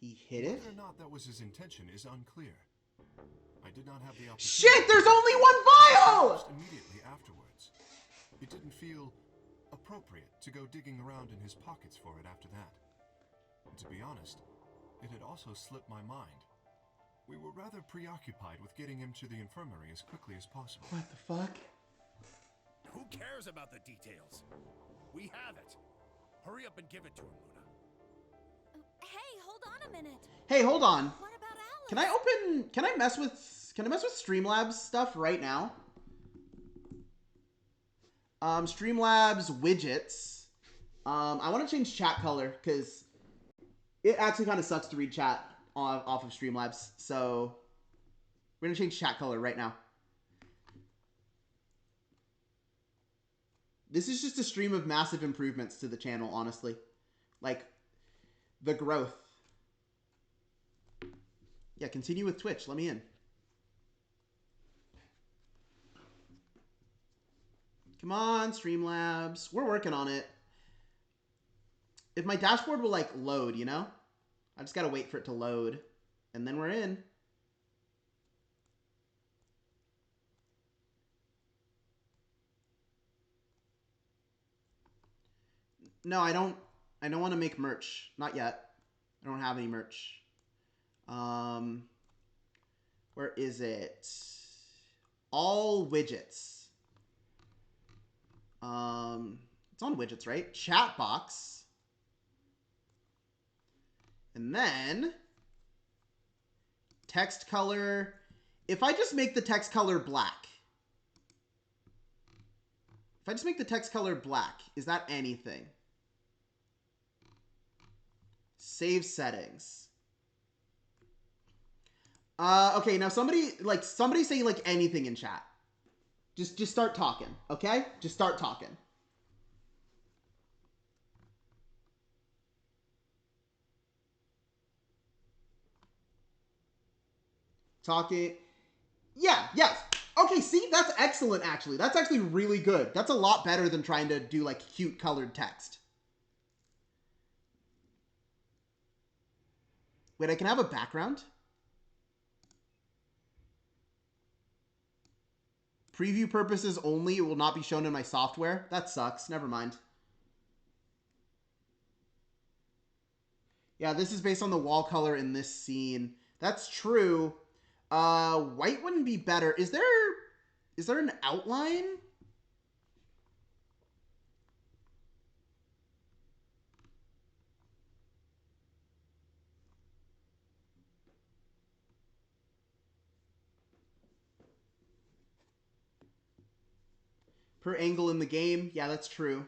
He hid it? Whether or not that was his intention is unclear. I did not have the opportunity. Shit, there's only one vial! Just immediately afterwards. It didn't feel appropriate to go digging around in his pockets for it after that. And to be honest, it had also slipped my mind. We were rather preoccupied with getting him to the infirmary as quickly as possible. What the fuck? Who cares about the details? We have it. Hurry up and give it to him, Luna. Hey, hold on a minute. Hey, hold on. What about Alice? Can I mess with Streamlabs stuff right now? Streamlabs widgets. I want to change chat color because it actually kind of sucks to read chat off of Streamlabs. So we're going to change chat color right now. This is just a stream of massive improvements to the channel, honestly. Like, the growth. Yeah, continue with Twitch. Let me in. Come on, Streamlabs. We're working on it. If my dashboard will, like, load, you know? I just gotta wait for it to load. And then we're in. No, I don't want to make merch. Not yet. I don't have any merch. Where is it? All widgets. It's on widgets, right? Chat box. And then text color. If I just make the text color black. If I just make the text color black, is that anything? Save settings. Okay, now somebody say like anything in chat. Just start talking, okay? Just start talking. Talking. Yeah, yes. Okay, see, that's excellent, actually. That's actually really good. That's a lot better than trying to do, like, cute colored text. Wait, I can have a background? Preview purposes only. It will not be shown in my software. That sucks. Never mind. Yeah, this is based on the wall color in this scene. That's true. White wouldn't be better. Is there an outline? Per angle in the game. Yeah, that's true.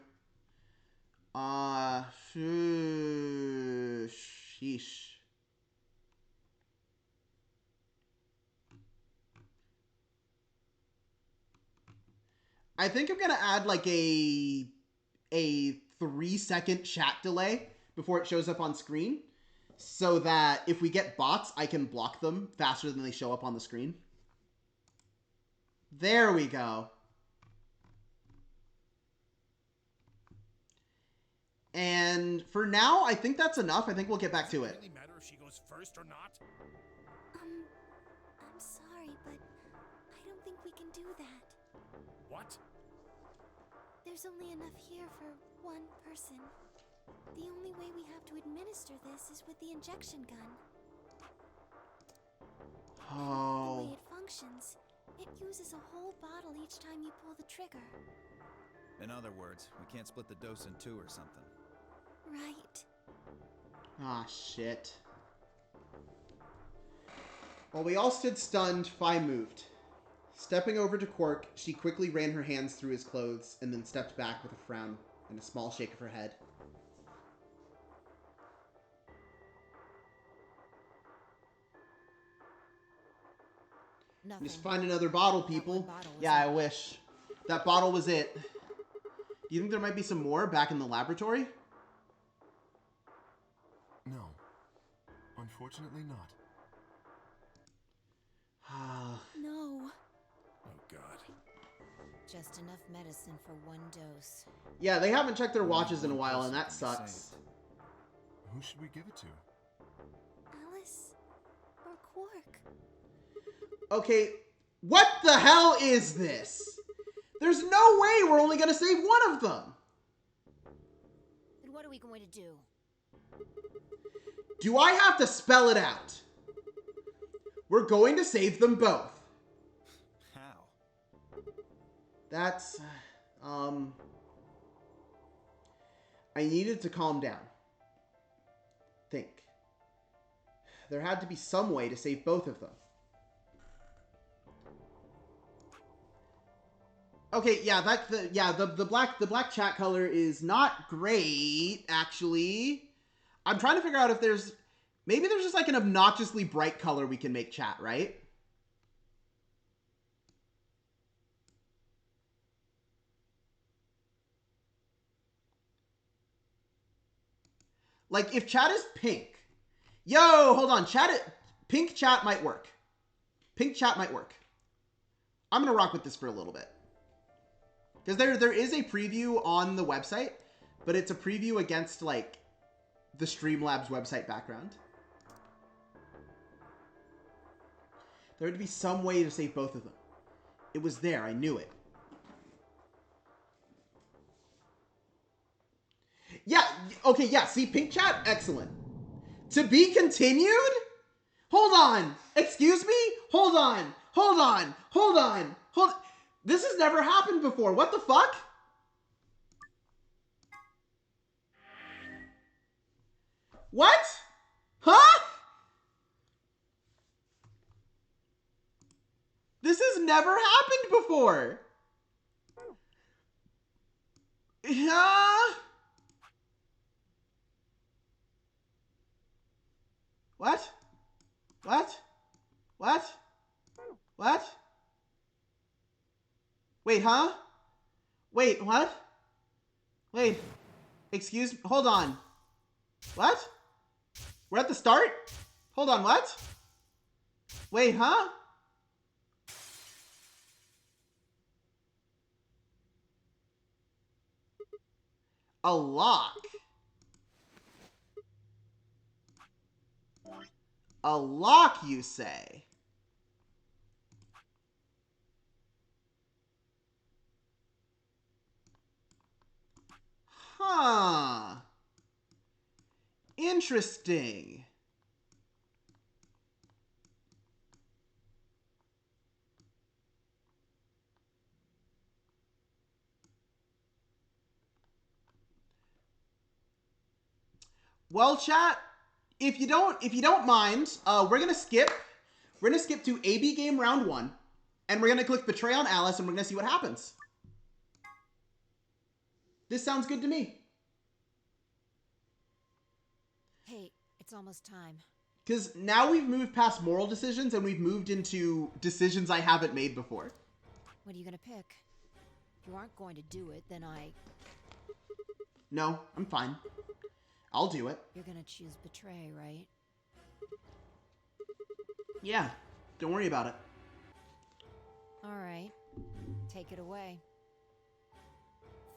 Sheesh. I think I'm gonna add like a 3-second chat delay before it shows up on screen, so that if we get bots, I can block them faster than they show up on the screen. There we go. And for now, I think that's enough. I think we'll get back to it. Does it really matter if she goes first or not? I'm sorry, but I don't think we can do that. What? There's only enough here for one person. The only way we have to administer this is with the injection gun. The Oh. way it functions, it uses a whole bottle each time you pull the trigger. In other words, we can't split the dose in two or something. Right. Ah, shit. While we all stood stunned, Fi moved. Stepping over to Quark, she quickly ran her hands through his clothes and then stepped back with a frown and a small shake of her head. Nothing. Just find another bottle, That people. one bottle was Yeah, I it. wish. That bottle was it. Do you think there might be some more back in the laboratory? No. Unfortunately not. No. Oh, God. Just enough medicine for one dose. Yeah, they haven't checked their watches in a One while, and person that can be sucks. saved. Who should we give it to? Alice or Quark? Okay, what the hell is this? There's no way we're only gonna save one of them. Then what are we going to do? Do I have to spell it out? We're going to save them both. How? That's, I needed to calm down. Think. There had to be some way to save both of them. Okay, yeah, the black chat color is not great, actually. I'm trying to figure out if there's Maybe there's just like an obnoxiously bright color we can make chat, right? Like if chat is pink. Yo, hold on. Pink chat might work. Pink chat might work. I'm going to rock with this for a little bit. Because there is a preview on the website, but it's a preview against like the Streamlabs website background. There had to be some way to save both of them. It was there. I knew it. Yeah. Okay. Yeah. See, pink chat. Excellent. To be continued? Hold on. Excuse me? Hold on. Hold on. Hold on. Hold. This has never happened before. What the fuck? What? Huh? This has never happened before. What? What? What? What? Wait, huh? Wait, what? Wait. Excuse me. Hold on. What? We're at the start? Hold on, what? Wait, huh? A lock. A lock, you say? Huh. Interesting. Well, chat, if you don't mind, we're gonna skip to AB game round 1, and we're gonna click Betray on Alice, and we're gonna see what happens. This sounds good to me. Hey, it's almost time. Because now we've moved past moral decisions, and we've moved into decisions I haven't made before. What are you gonna pick? If you aren't going to do it, then No, I'm fine. I'll do it. You're gonna choose Betray, right? Yeah, don't worry about it. Alright. Take it away.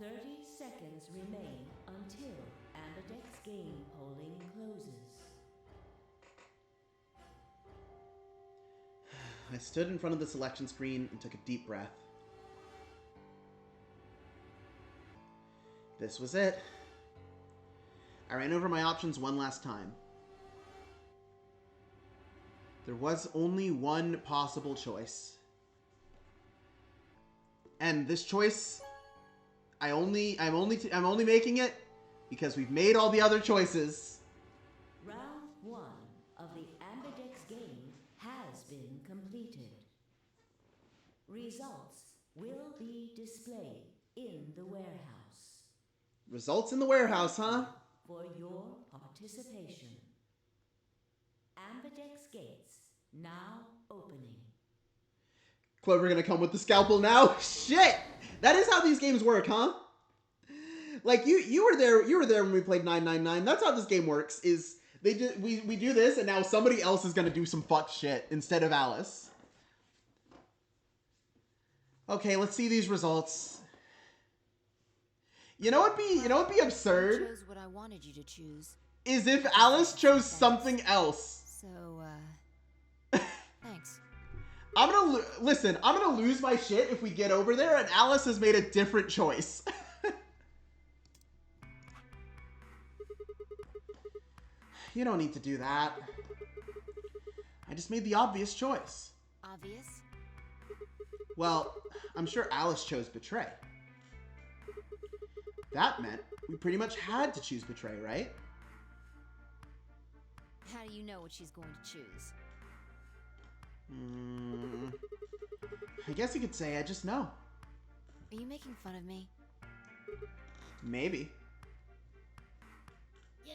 30 seconds remain until Ambidex game polling closes. I stood in front of the selection screen and took a deep breath. This was it. I ran over my options one last time. There was only one possible choice. And this choice, I'm only making it because we've made all the other choices. Round 1 of the Ambidex game has been completed. Results will be displayed in the warehouse. Results in the warehouse, huh? For your participation. Ambidex gates now opening. Clover gonna come with the scalpel now? Shit! That is how these games work, huh? Like you were there when we played 999. That's how this game works. Is we do this and now somebody else is gonna do some fuck shit instead of Alice. Okay, let's see these results. You know what'd be absurd? You chose what I wanted you to choose. Is if Alice chose something else. So, thanks. I'm gonna lose my shit if we get over there and Alice has made a different choice. You don't need to do that. I just made the obvious choice. Obvious? Well, I'm sure Alice chose Betray. That meant we pretty much had to choose Betray, right? How do you know what she's going to choose? I guess you could say I just know. Are you making fun of me? Maybe. Yo,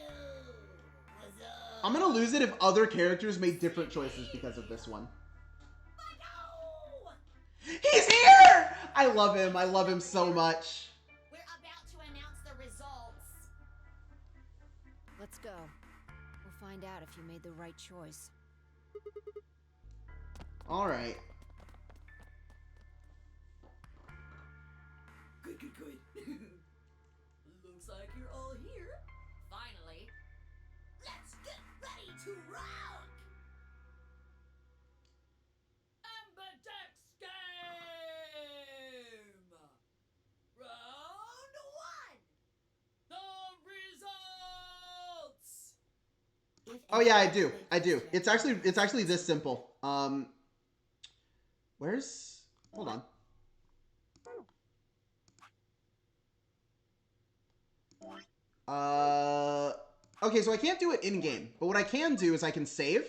what's up? I'm gonna lose it if other characters made different choices because of this one. He's here! I love him. I love him so much. We're about to announce the results. Let's go. We'll find out if you made the right choice. All right. Good. Looks like you're all here. Finally. Let's get ready to rock! Amberdex game! Round 1! The results! Oh yeah, I do. It's actually this simple. Where's... Hold on. Okay, so I can't do it in-game, but what I can do is I can save.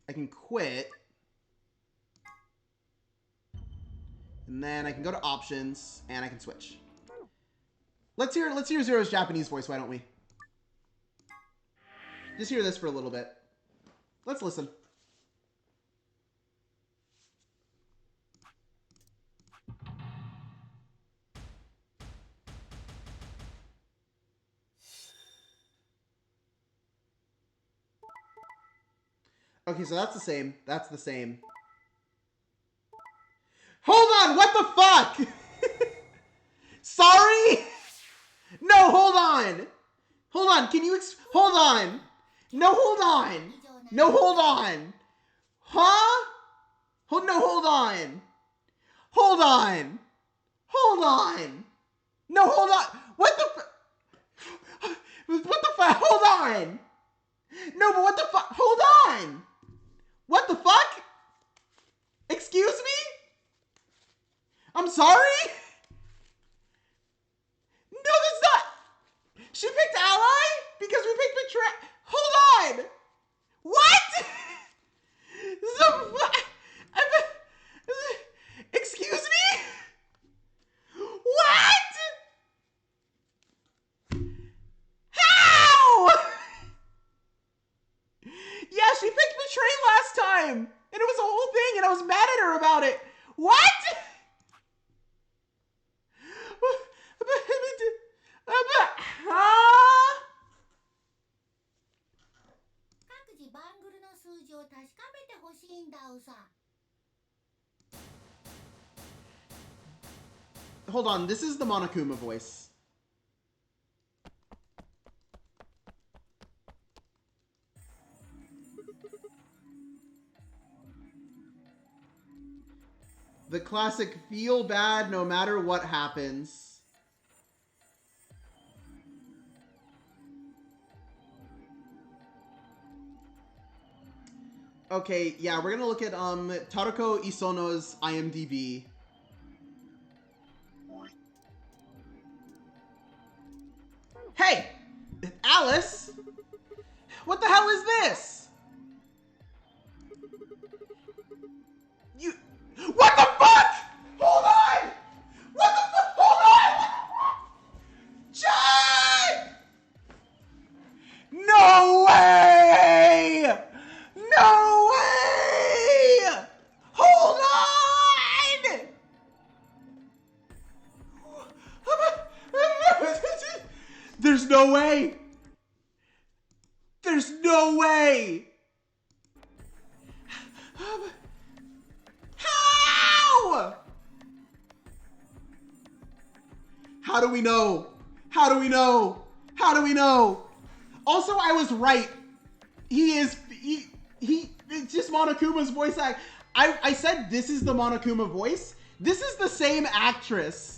I can quit. And then I can go to options, and I can switch. Let's hear Zero's Japanese voice, why don't we? Just hear this for a little bit. Let's listen. Okay, so that's the same. That's the same. Hold on! What the fuck? Sorry? No, hold on! Hold on, can you hold on! No, hold on! No, hold on! Huh? No, hold on! Hold on! Hold on! No, hold on! What the What the fuck? Hold on! No, but what the fuck? Hold on! What the fuck? Excuse me? I'm sorry? No, that's not... She picked ally? Because we picked betray... Hold on! What? Excuse me? What? How? Yeah, she picked betray last time! And it was a whole thing, and I was mad at her about it! What?! Huh? Hold on, this is the Monokuma voice. The classic feel bad no matter what happens. Okay, yeah, we're gonna look at Taruko Isono's IMDb. Hey! Alice? What the hell is this? You... What the fuck? Hold on! What the fuck? Hold on! Jay! No way! No way! Hold on! There's no way! There's no way! How? How do we know? How do we know? How do we know? Also, I was right. It's just Monokuma's voice act. I said this is the Monokuma voice. This is the same actress.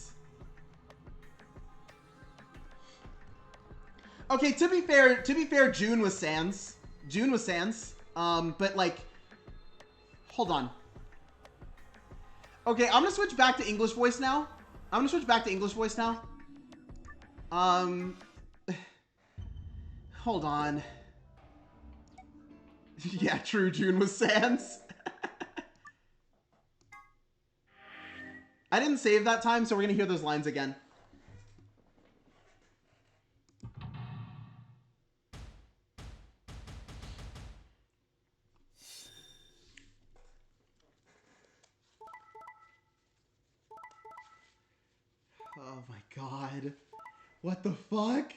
Okay, to be fair, June was Sans. But like, hold on. Okay, I'm gonna switch back to English voice now. Hold on. Yeah, true, June was Sans. I didn't save that time, so we're gonna hear those lines again. Oh my god. What the fuck?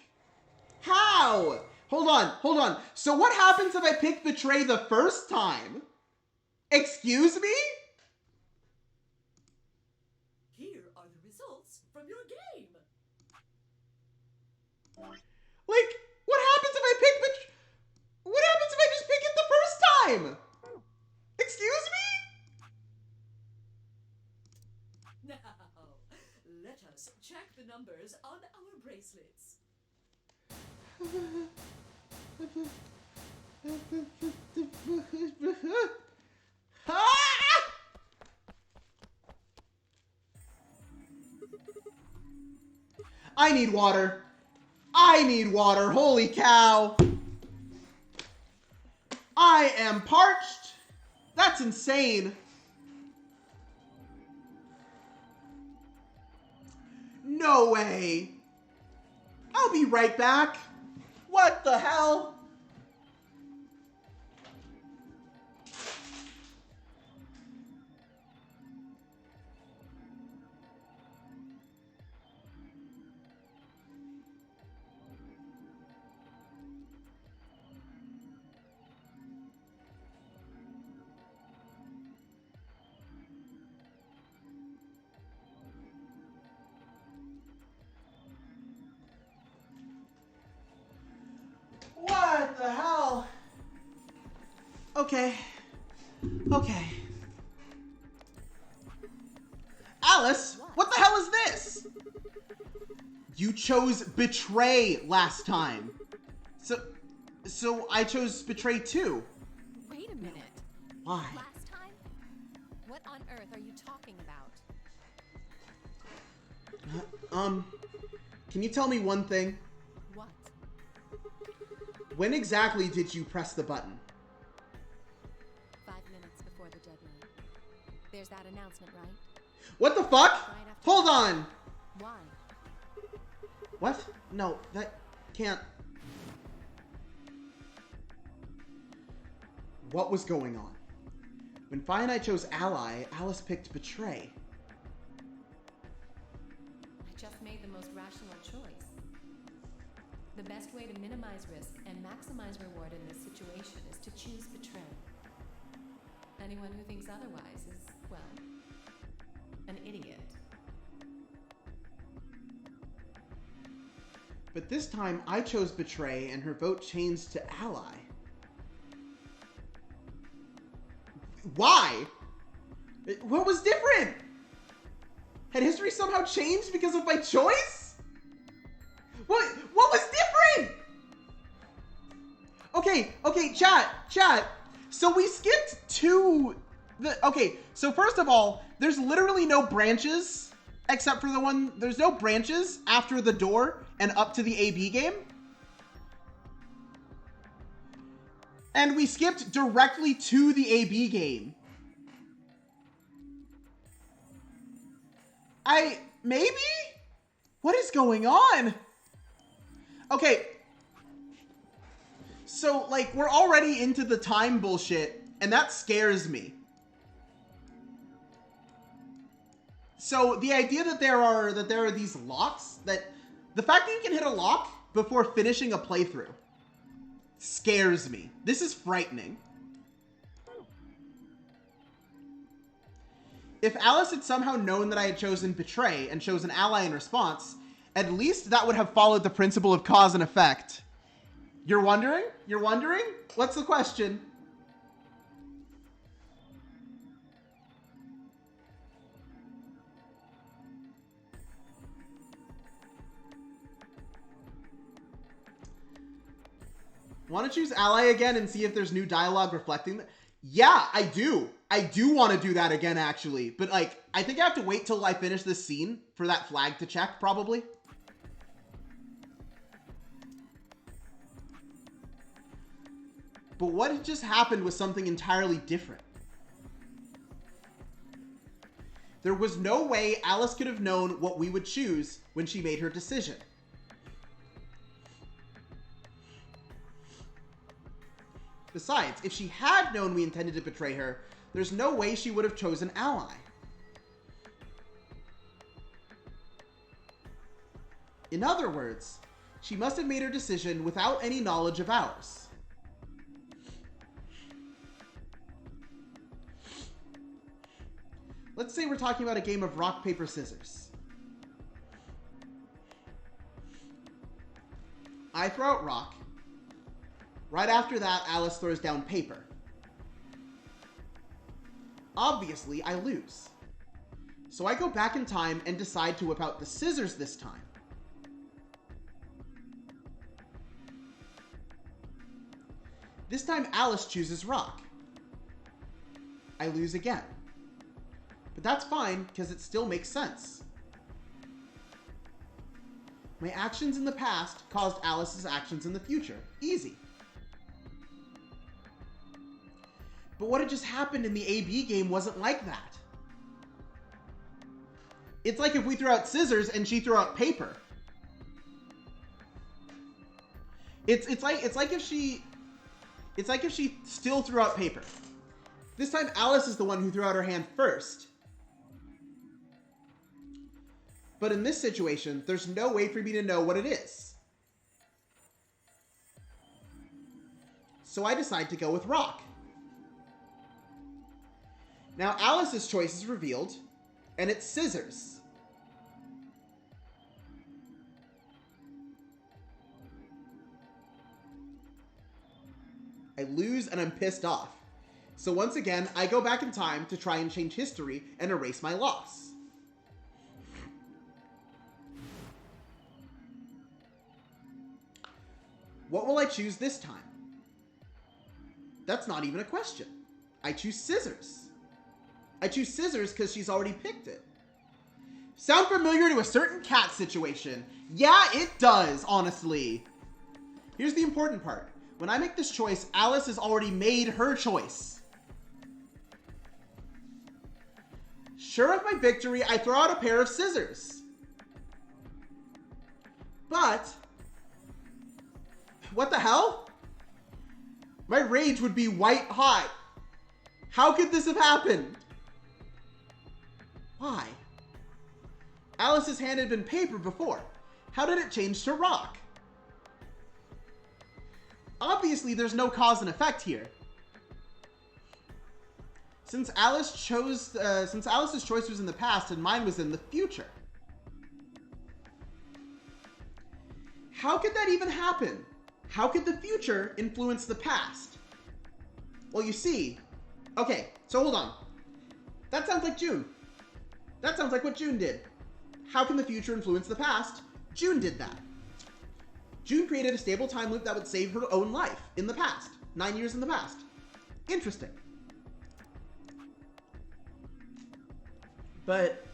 How? Hold on. So what happens if I pick Betray the first time? Excuse me? Here are the results from your game. Like, what happens if I pick What happens if I just pick it the first time? Excuse me? Now, let us check the numbers on our bracelets. I need water. I need water. Holy cow. I am parched. That's insane. No way. I'll be right back. What the hell? What the hell? Okay. Alice, what the hell is this? You chose Betray last time. So I chose Betray too. Wait a minute. Why? Last time? What on earth are you talking about? Can you tell me one thing? What? When exactly did you press the button? 5 minutes before the deadline. There's that announcement, right? What the fuck? Hold on. Why? What? No, that can't. What was going on? When Fi and I chose Ally, Alice picked Betray. I just made the most rational choice. The best way to minimize risk and maximize reward in this situation is to choose Betray. Anyone who thinks otherwise is, well, an idiot. But this time, I chose Betray and her vote changed to Ally. Why? What was different? Had history somehow changed because of my choice? What was different? Okay, chat. So we skipped okay, so first of all, there's literally no branches except for there's no branches after the door and up to the AB game. And we skipped directly to the AB game. Maybe? What is going on? Okay. So, like, we're already into the time bullshit, and that scares me. So, the idea that there are these locks, the fact that you can hit a lock before finishing a playthrough scares me. This is frightening. If Alice had somehow known that I had chosen Betray and chosen Ally in response, at least that would have followed the principle of cause and effect. You're wondering? What's the question? Want to choose Ally again and see if there's new dialogue reflecting that? Yeah, I do. I do want to do that again, actually. But, like, I think I have to wait till I finish this scene for that flag to check, probably. But what had just happened was something entirely different. There was no way Alice could have known what we would choose when she made her decision. Besides, if she had known we intended to betray her, there's no way she would have chosen Ally. In other words, she must have made her decision without any knowledge of ours. Let's say we're talking about a game of rock, paper, scissors. I throw out rock. Right after that, Alice throws down paper. Obviously, I lose. So I go back in time and decide to whip out the scissors this time. This time, Alice chooses rock. I lose again. But that's fine, because it still makes sense. My actions in the past caused Alice's actions in the future. Easy. But what had just happened in the AB game wasn't like that. It's like if we threw out scissors and she threw out paper. It's like if she still threw out paper. This time Alice is the one who threw out her hand first. But in this situation, there's no way for me to know what it is. So I decide to go with rock. Now Alice's choice is revealed, and it's scissors. I lose and I'm pissed off. So once again, I go back in time to try and change history and erase my loss. What will I choose this time? That's not even a question. I choose scissors. I choose scissors because she's already picked it. Sound familiar to a certain cat situation? Yeah, it does, honestly. Here's the important part. When I make this choice, Alice has already made her choice. Sure of my victory, I throw out a pair of scissors. But what the hell? My rage would be white hot. How could this have happened? Why? Alice's hand had been paper before. How did it change to rock? Obviously, there's no cause and effect here. Since Alice's choice was in the past and mine was in the future. How could that even happen? How could the future influence the past? Well, you see... Okay, so hold on. That sounds like June. That sounds like what June did. How can the future influence the past? June did that. June created a stable time loop that would save her own life in the past. 9 years in the past. Interesting. But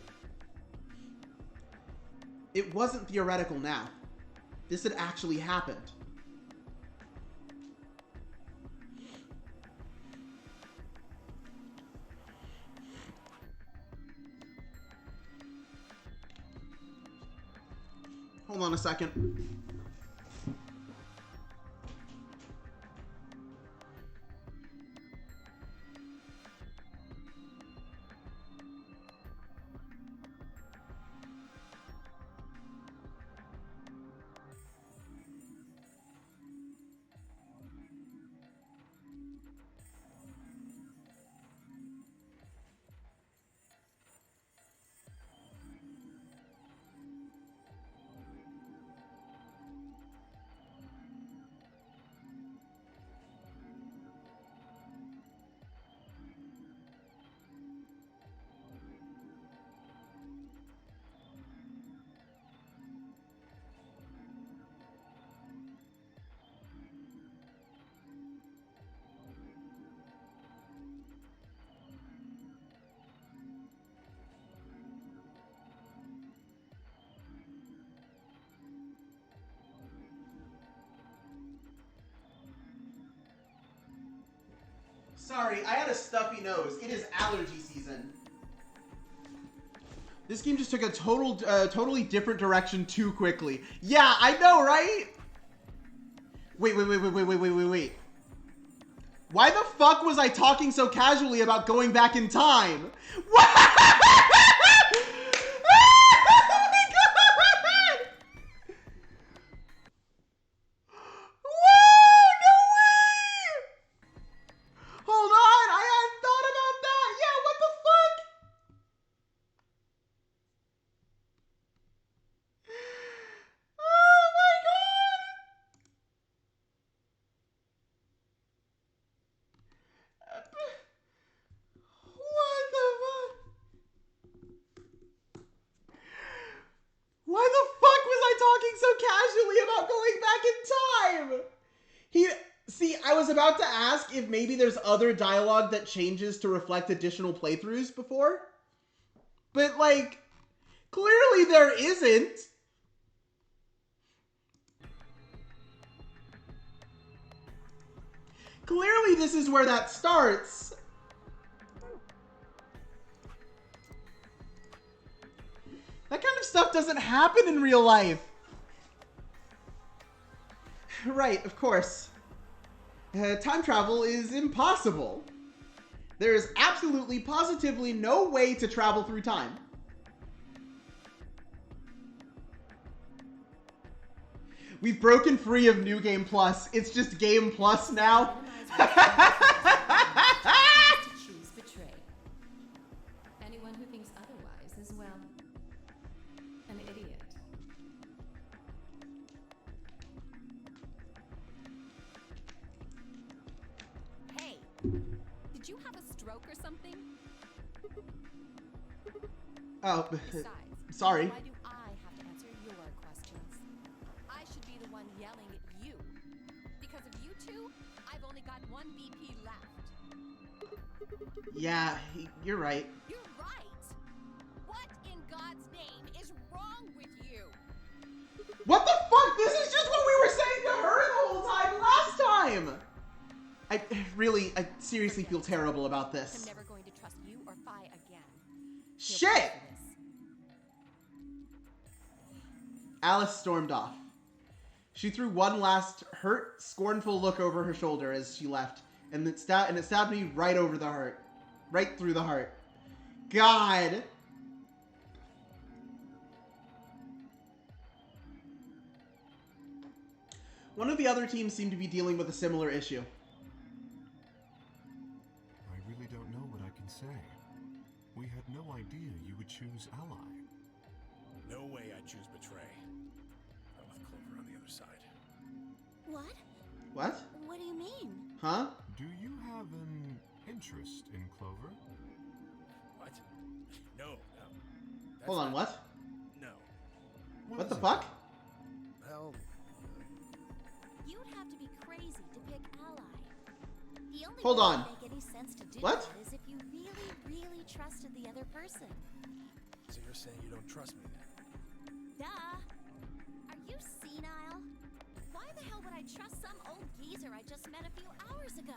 it wasn't theoretical now. This had actually happened. Hold on a second. Sorry, I had a stuffy nose. It is allergy season. This game just took a totally different direction too quickly. Yeah, I know, right? Wait. Why the fuck was I talking so casually about going back in time? What? Oh my god! was about to ask if maybe there's other dialogue that changes to reflect additional playthroughs before. But, like, clearly there isn't. Clearly this is where that starts. That kind of stuff doesn't happen in real life. Right, of course. Time travel is impossible. There is absolutely, positively no way to travel through time. We've broken free of New Game Plus. It's just Game Plus now. To choose betray. Anyone who thinks otherwise is, well, an idiot. Hey, did you have a stroke or something? Oh, Besides, sorry. why do I have to answer your questions? I should be the one yelling at you. Because of you two, I've only got one BP left. Yeah, you're right. You're right. What in God's name is wrong with you? What the fuck? This is just what we were saying to her the whole time last time! I seriously feel terrible about I'm this. never going to trust you or Phi again. Shit! Alice stormed off. She threw one last hurt, scornful look over her shoulder as she left, and it stabbed me right over the heart. Right through the heart. God! One of the other teams seemed to be dealing with a similar issue. I really don't know what I can say. We had no idea you would choose ally. No way I'd choose betray. Not with Clover on the other side. What? What? What do you mean? Huh? Do you have an interest in Clover? What? No. Hold on, what? No. What the fuck? Well, You'd have to be crazy to pick ally. The only Hold way on. it would make any sense to do What? that is if you really, really trusted the other person. so you're saying you don't trust me then? Duh. Are you senile? Why the hell would I trust some old geezer I just met a few hours ago?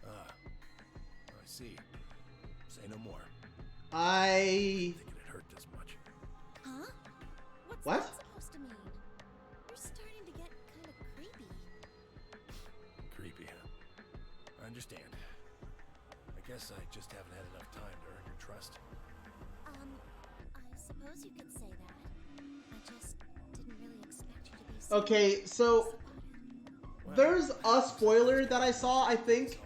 I see. Say no more. I... Thinking it hurt this much. Huh? What's What? that supposed to mean? You're starting to get kind of creepy. Creepy, huh? I understand. I guess I just haven't had enough time to earn your trust. I suppose you could say that. I just didn't really expect you to be so Okay, so... There's a spoiler that I saw, I think,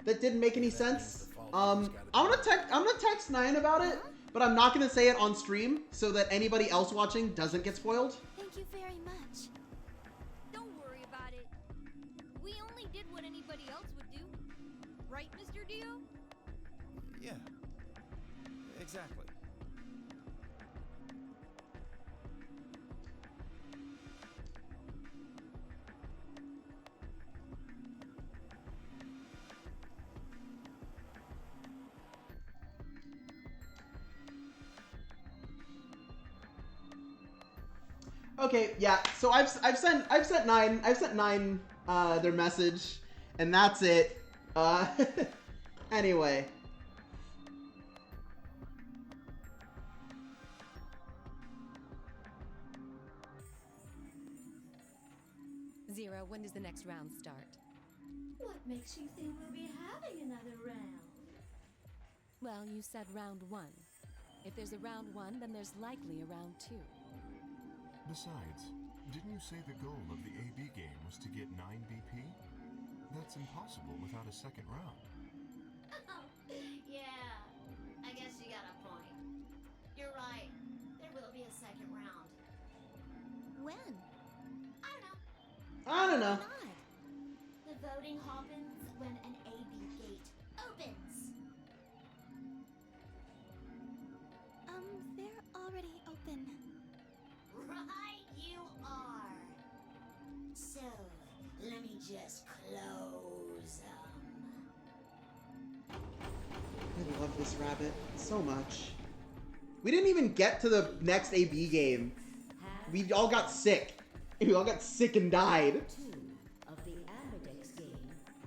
that didn't make any sense. I'm gonna text Nyan about it, but I'm not gonna say it on stream so that anybody else watching doesn't get spoiled. Thank you very much. Don't worry about it. We only did what anybody else would do. Right, Mr. Dio? Yeah. Exactly. Okay, yeah. So I've sent nine their message, and that's it. Anyway. Zero, when does the next round start? What makes you think we'll be having another round? Well, you said round one. If there's a round one, then there's likely a round two. Besides, didn't you say the goal of the AB game was to get 9 BP? That's impossible without a second round. Yeah, I guess you got a point. You're right. There will be a second round. When? I don't know. Why not? The voting happens when an AB gate opens. They're already open. Right, you are. So, let just close them. I love this rabbit so much. We didn't even get to the next AB game. We all got sick. We all got sick and died. 2 of the Ambidex game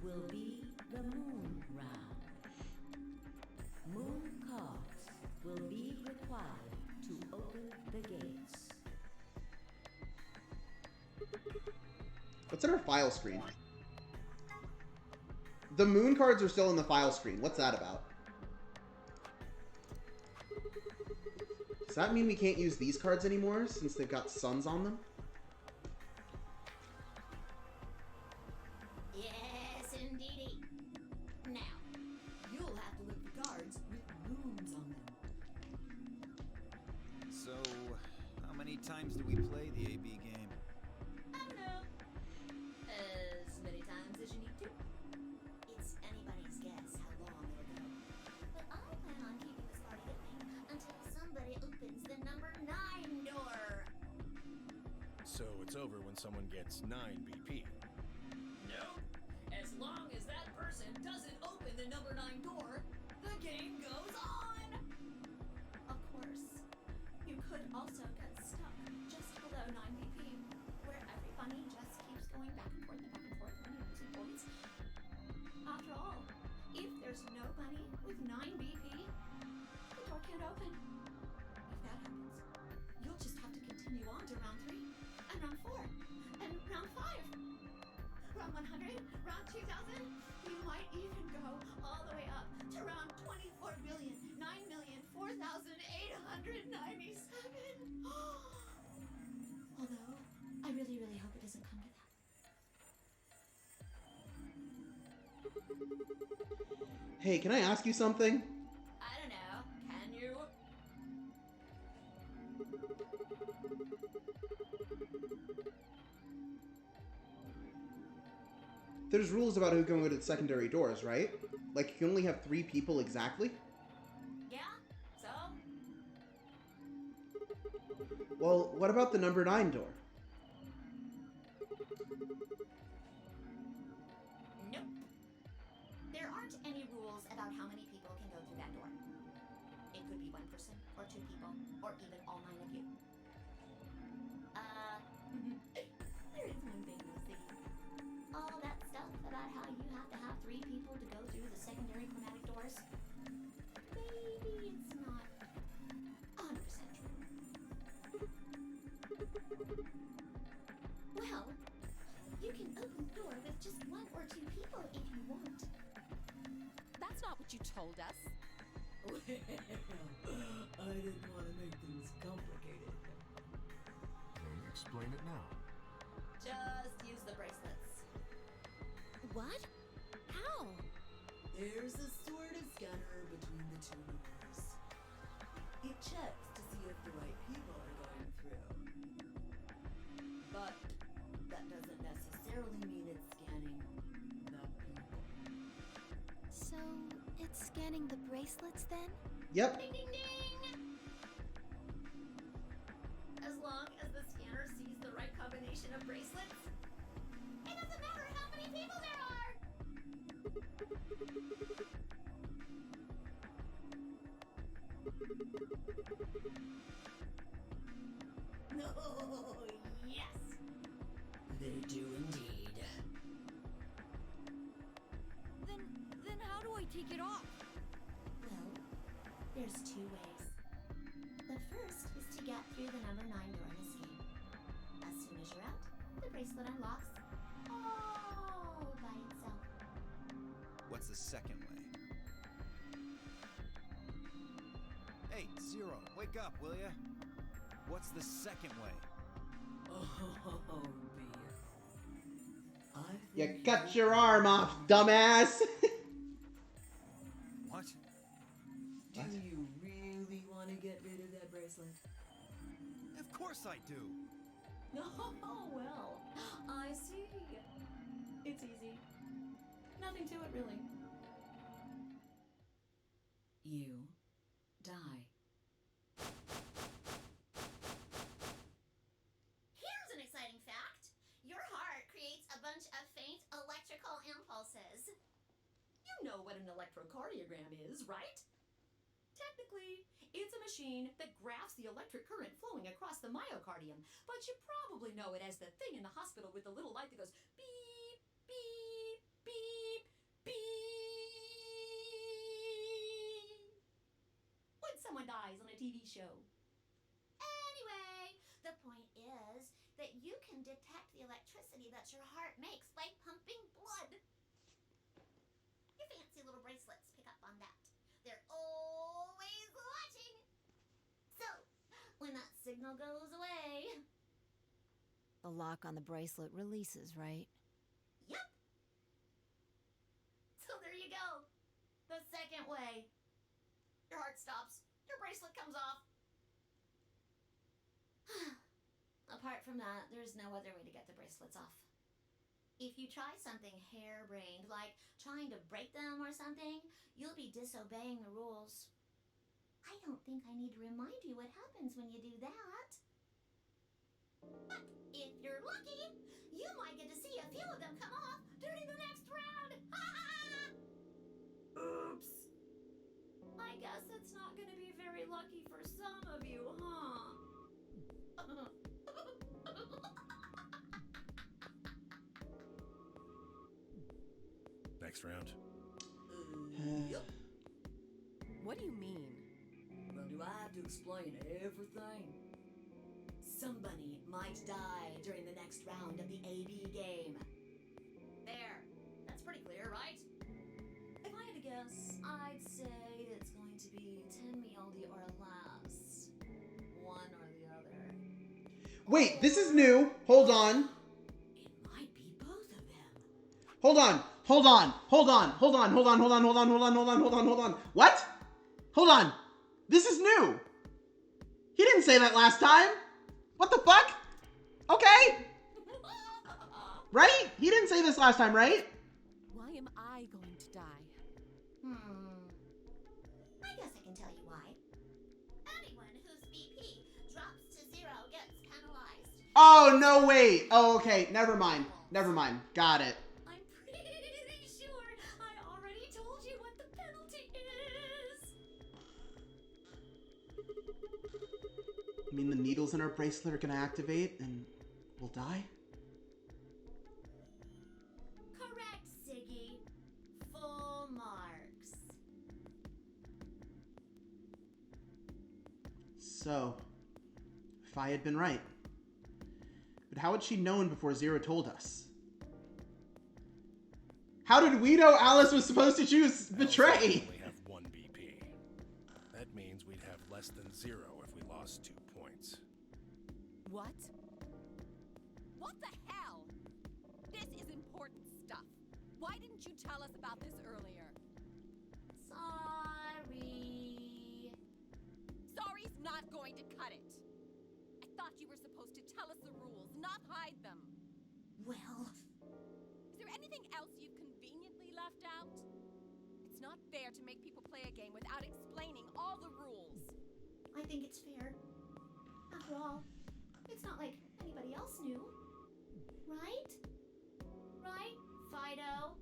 will be the Moon Round. Moon cards will be required to open the gates. What's in our file screen? The moon cards are still in the file screen. What's that about? Does that mean we can't use these cards anymore since they've got suns on them? Yes, indeedy. Now, You'll have to look for cards with moons on them. So, how many times do we play the AB game? I don't know. As many times as you need to. It's anybody's guess how long it'll go. But I plan on keeping this party going until somebody opens the number 9 door. So it's over when someone gets 9 BP. No. As long as that person doesn't open the number 9 door, the game goes on. Of course, you could also get stuck just below 9 BP, where every bunny just keeps going back and forth when you're losing points. After all, if there's no bunny with 9 BP, the door can't open. If that happens, you'll just have to continue on to round 3, and round 4, and round 5. Round 100, round 2000, you might even go all the way up to round 24,009,004,897. Although, I really, really hope it doesn't come to that. Hey, can I ask you something? I don't know. Can you? There's rules about who can go to the secondary doors, right? Like, you can only have 3 people exactly? Yeah? So? Well, what about the number 9 door? Nope. There aren't any rules about how many people can go through that door. It could be 1 person, or 2 people, or even all 9 of you. There is one thing, Lucy. All that stuff about how you have to have 3 people to go through the secondary chromatic doors, maybe it's not 100% true. Well, you can open the door with just 1 or 2 people if you want. That's not what you told us. Well, I didn't want to make things complicated. Then explain it now. Just use the bracelets. What? How? There's a sort of scanner between the 2 doors. It checks to see if the right people are going through. But that doesn't necessarily mean it's scanning the people. So, it's scanning the bracelets then? Yep. Ding ding ding! As long as the scanner sees the right combination of bracelets, it doesn't matter how many people there are! No, yes! They do indeed. Then how do I take it off? Well, there's 2 ways. The first is to get through the number 9 door in this game. As soon as you're out, the bracelet unlocks all by itself. What's the second way? Hey, Zero, wake up, will ya? What's the second way? Oh, dear. You cut your arm off, dumbass! What? Do you really want to get rid of that bracelet? Of course I do. Oh, well, I see. It's easy. Nothing to it, really. You die. Here's an exciting fact. Your heart creates a bunch of faint know what an electrocardiogram is, right? Technically, it's a machine that graphs the electric current flowing across the myocardium, but you probably know it as the thing in the hospital with the little light that goes beep, beep, beep, beep when someone dies on a TV show. Anyway, the point is that you can detect the electricity that your heart makes by pumping blood. Your fancy little bracelets pick up on that. They're always watching. So, when that signal goes away... The lock on the bracelet releases, right? Yep. So there you go. The second way. Your heart stops. Your bracelet comes off. Apart from that, there's no other way to get the bracelets off. If you try something harebrained, like trying to break them or something, you'll be disobeying the rules. I don't think I need to remind you what happens when you do that. But if you're lucky, you might get to see a few of them come off during the next round. Oops. I guess it's not going to be very lucky for some of you, huh? Next round. Yep. What do you mean? Well, do I have to explain everything? Somebody might die during the next round of the AB game. There. That's pretty clear, right? If I had to guess, I'd say it's going to be 10 Mealdi or less. One or the other. Wait, this is new. Hold on. It might be both of them. Hold on. What? Hold on. This is new. He didn't say that last time. What the fuck? Okay. Right? He didn't say this last time, right? Why am I going to die? I guess I can tell you why. Anyone whose BP drops to 0 gets penalized. Oh, no, wait. Oh, okay. Never mind. Got it. I'm pretty sure I already told you what the penalty is. You mean the needles in our bracelet are gonna activate and we'll die? Correct, Siggy. Full marks. So, if I had been right. But how had she known before Zero told us? How did we know Alice was supposed to choose Betray? We only have 1 BP. That means we'd have less than 0 if we lost 2 points. What? What the hell? This is important stuff. Why didn't you tell us about this earlier? Sorry. Sorry's not going to cut it. I thought you were supposed to tell us the rules, not hide them. Well, is there anything else you've conveniently left out? It's not fair to make people play a game without explaining all the rules. I think it's fair. After all, it's not like anybody else knew. Right? Right, Fido?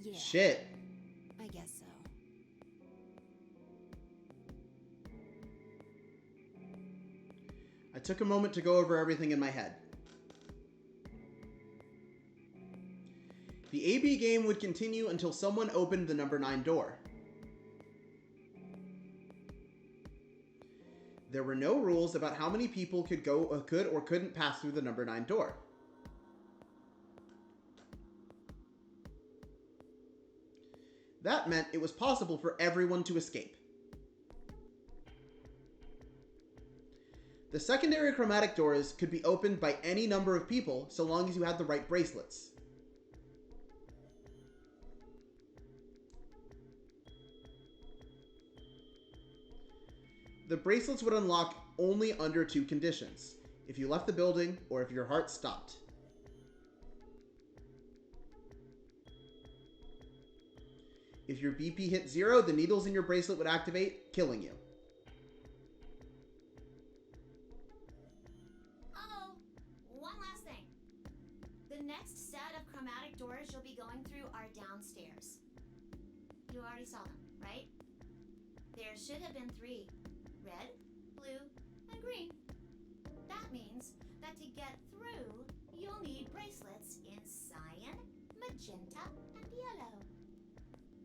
Yeah. Shit. I guess so. I took a moment to go over everything in my head. The AB game would continue until someone opened the number 9 door. There were no rules about how many people could or couldn't pass through the number 9 door. That meant it was possible for everyone to escape. The secondary chromatic doors could be opened by any number of people so long as you had the right bracelets. The bracelets would unlock only under 2 conditions: if you left the building or if your heart stopped. If your BP hit 0, the needles in your bracelet would activate, killing you. Oh, one last thing. The next set of chromatic doors you'll be going through are downstairs. You already saw them, right? There should have been 3. Red, blue, and green. That means that to get through, you'll need bracelets in cyan, magenta, and yellow.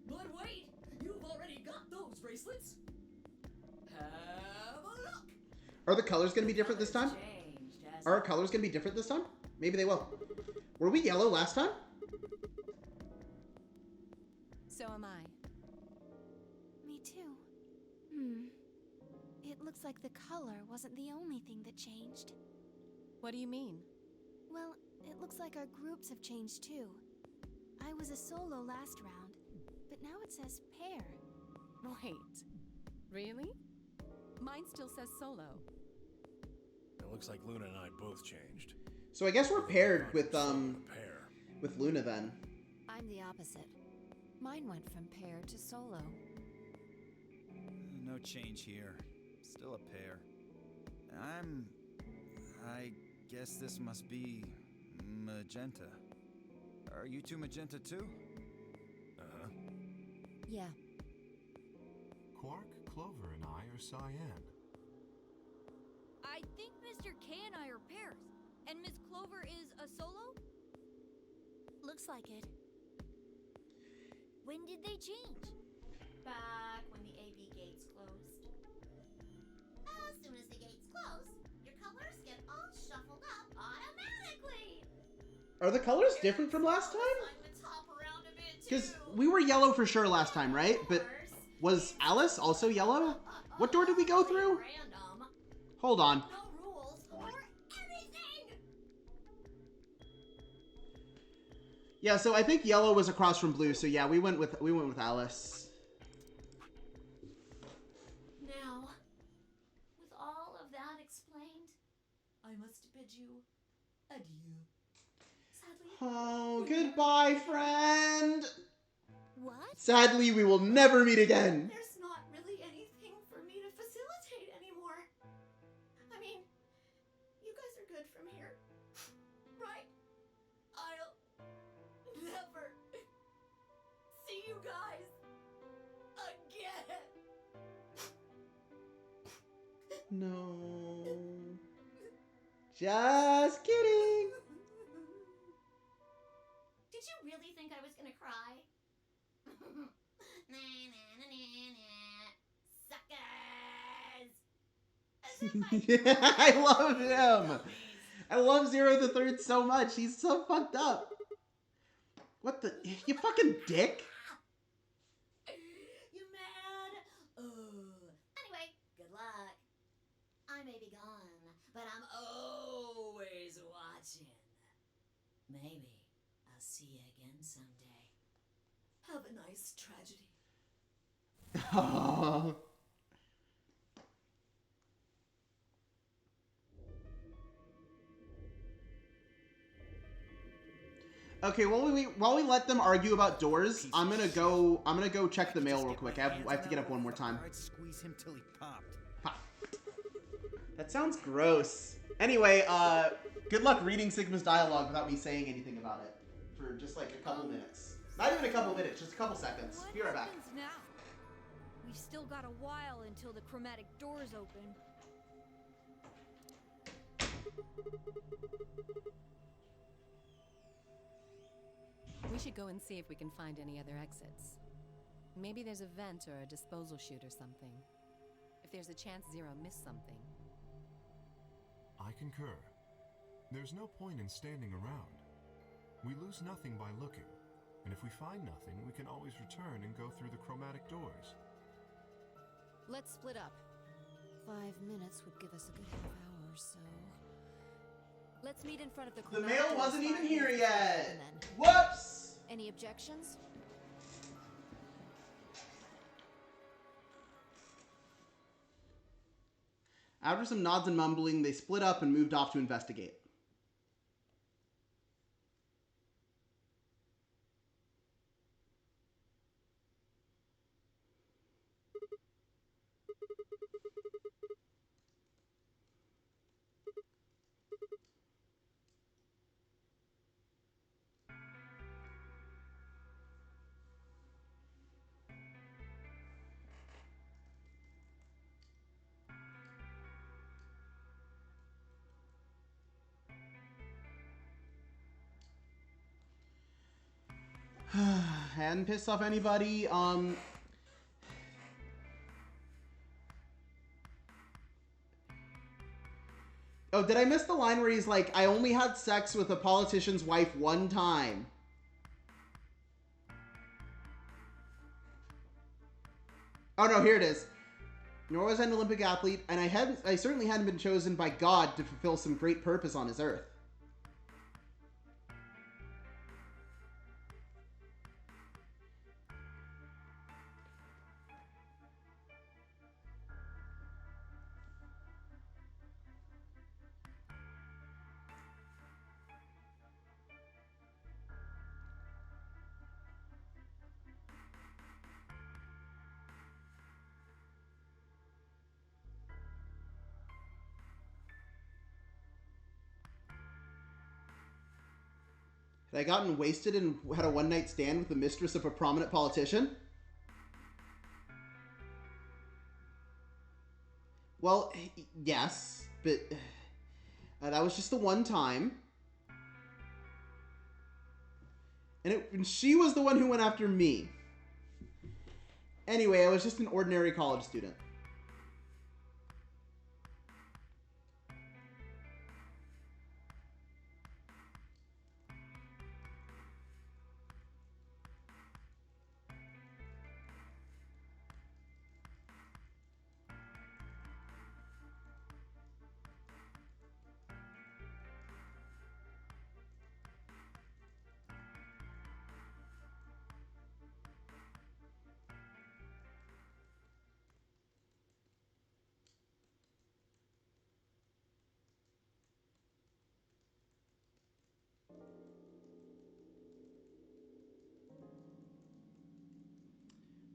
But wait! You've already got those bracelets! Have a look! Are the colors going to be different this time? Changed, hasn't Are our colors going to be different this time? Maybe they will. Were we yellow last time? So am I. Me too. It looks like the color wasn't the only thing that changed. What do you mean? Well, it looks like our groups have changed too. I was a solo last round, but now it says pair. Wait. Really? Mine still says solo. It looks like Luna and I both changed. So I guess we're paired with Pair. with Luna then. I'm the opposite. Mine went from pair to solo. No change here. Still a pair. I guess this must be magenta. Are you two magenta too? Uh-huh. Yeah. Quark, Clover, and I are cyan. I think Mr. K and I are pairs. And Miss Clover is a solo? Looks like it. When did they change? Back when the AB gates closed. As soon as the gates close, your colors get all shuffled up automatically. Are the colors different from last time? Assignments hop around a bit Because too. we were yellow for sure last time, right? But was Alice also yellow? What door did we go through? Random. Hold on. No rules or anything. Yeah, so I think yellow was across from blue. So yeah, we went with Alice. Now, with all of that explained, I must bid you adieu. Sadly. Oh, goodbye, friend. What? Sadly, we will never meet again. There's not really anything for me to facilitate anymore. I mean, you guys are good from here, right? I'll never see you guys again. No. Just kidding. Did you really think I was gonna cry? Nah, nah, nah, nah, nah. Suckers! As if I love him. I love Zero the Third so much. He's so fucked up. What the? You fucking dick. You mad? Anyway, good luck. I may be gone, but I'm always watching. Maybe I'll see you again someday. Have a nice tragedy. Aww. Okay, while we let them argue about doors, I'm gonna go check the mail real quick. I have to get up one more time. I'd squeeze him till he popped. Ha. That sounds gross. Anyway, good luck reading Sigma's dialogue without me saying anything about it for just like a couple minutes. Not even a couple minutes, just a couple seconds. What Be right back. happens now? We've still got a while until the chromatic doors open. We should go and see if we can find any other exits. Maybe there's a vent or a disposal chute or something. If there's a chance Zero missed something. I concur. There's no point in standing around. We lose nothing by looking, and if we find nothing, we can always return and go through the chromatic doors. Let's split up. 5 minutes would give us a good half hour, so... Let's meet in front of the The chromatic mail doors wasn't 5 even here minutes yet. and then- Whoops! Any objections? After some nods and mumbling, they split up and moved off to investigate. Hadn't pissed off anybody. Oh, did I miss the line where he's like, I only had sex with a politician's wife one time? Oh no, here it is. Nor was I an Olympic athlete, and I certainly hadn't been chosen by God to fulfill some great purpose on his earth. Had I gotten wasted and had a one-night stand with the mistress of a prominent politician? Well, yes, but that was just the one time. And she was the one who went after me. Anyway, I was just an ordinary college student.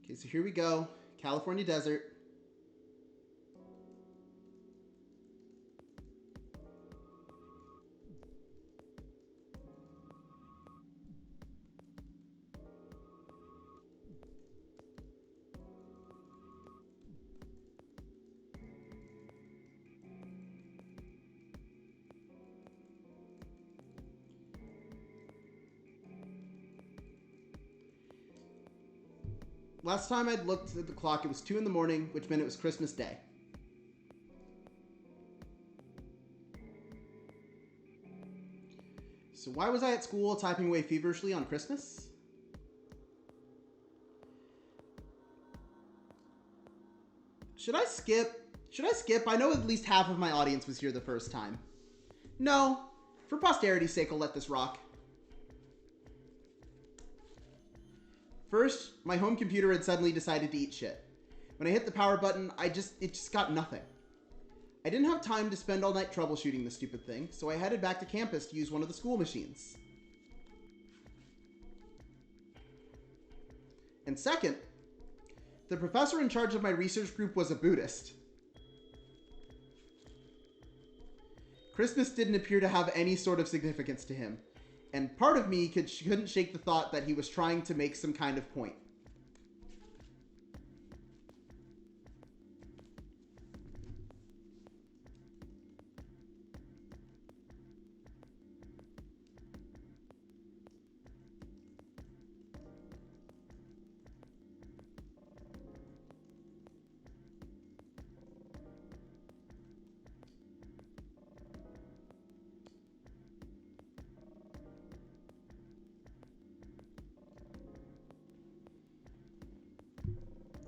Okay, so here we go. California desert. Last time I'd looked at the clock, it was 2 in the morning, which meant it was Christmas Day. So why was I at school typing away feverishly on Christmas? Should I skip? Should I skip? I know at least half of my audience was here the first time. No. For posterity's sake, I'll let this rock. First, my home computer had suddenly decided to eat shit. When I hit the power button, it just got nothing. I didn't have time to spend all night troubleshooting the stupid thing, so I headed back to campus to use one of the school machines. And second, the professor in charge of my research group was a Buddhist. Christmas didn't appear to have any sort of significance to him. And part of me couldn't shake the thought that he was trying to make some kind of point.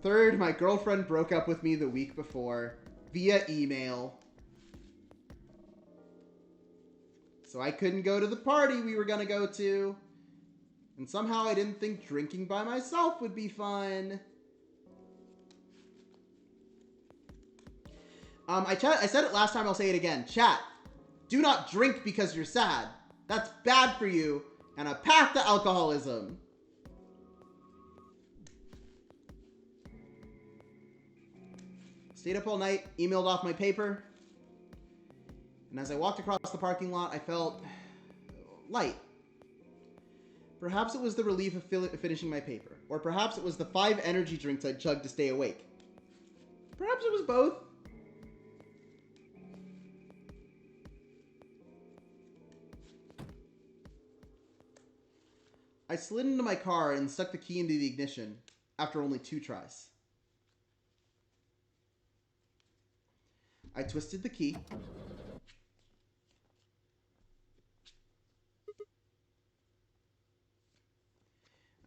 Third, my girlfriend broke up with me the week before via email. So I couldn't go to the party we were gonna go to. And somehow I didn't think drinking by myself would be fun. I said it last time, I'll say it again. Chat, do not drink because you're sad. That's bad for you and a path to alcoholism. Stayed up all night, emailed off my paper, and as I walked across the parking lot, I felt light. Perhaps it was the relief of finishing my paper, or perhaps it was the 5 energy drinks I chugged to stay awake. Perhaps it was both. I I slid into my car and stuck the key into the ignition after only 2 tries. I twisted the key.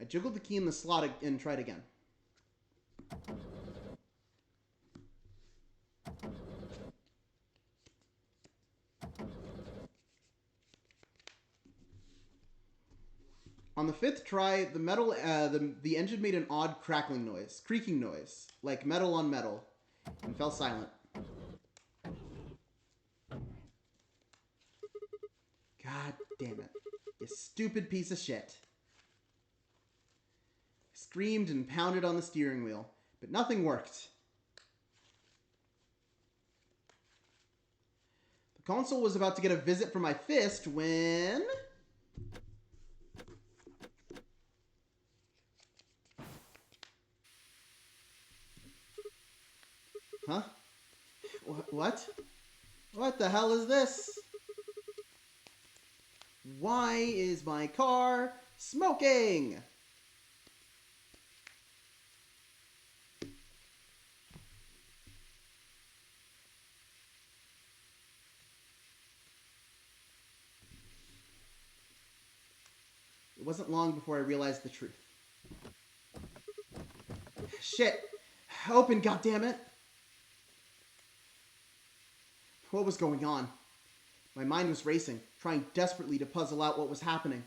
I jiggled the key in the slot and tried again. On the 5th try, the metal, the engine made an odd creaking noise, like metal on metal, and fell silent. God damn it. You stupid piece of shit. I screamed and pounded on the steering wheel, but nothing worked. The console was about to get a visit from my fist when... Huh? What? What the hell is this? Why is my car smoking? It wasn't long before I realized the truth. Shit! Open, goddammit! What was going on? My mind was racing, trying desperately to puzzle out what was happening.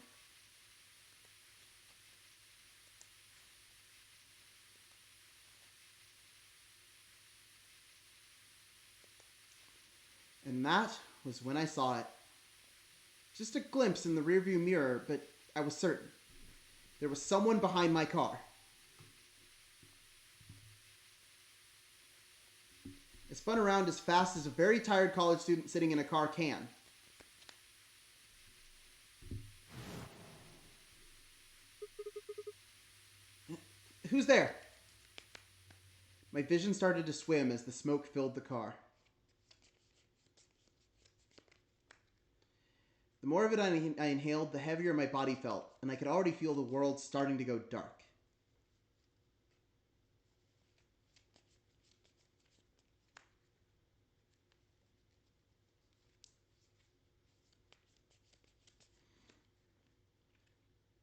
And that was when I saw it. Just a glimpse in the rearview mirror, but I was certain. There was someone behind my car. It spun around as fast as a very tired college student sitting in a car can. Who's there? My vision started to swim as the smoke filled the car. The more of it I inhaled, the heavier my body felt, and I could already feel the world starting to go dark.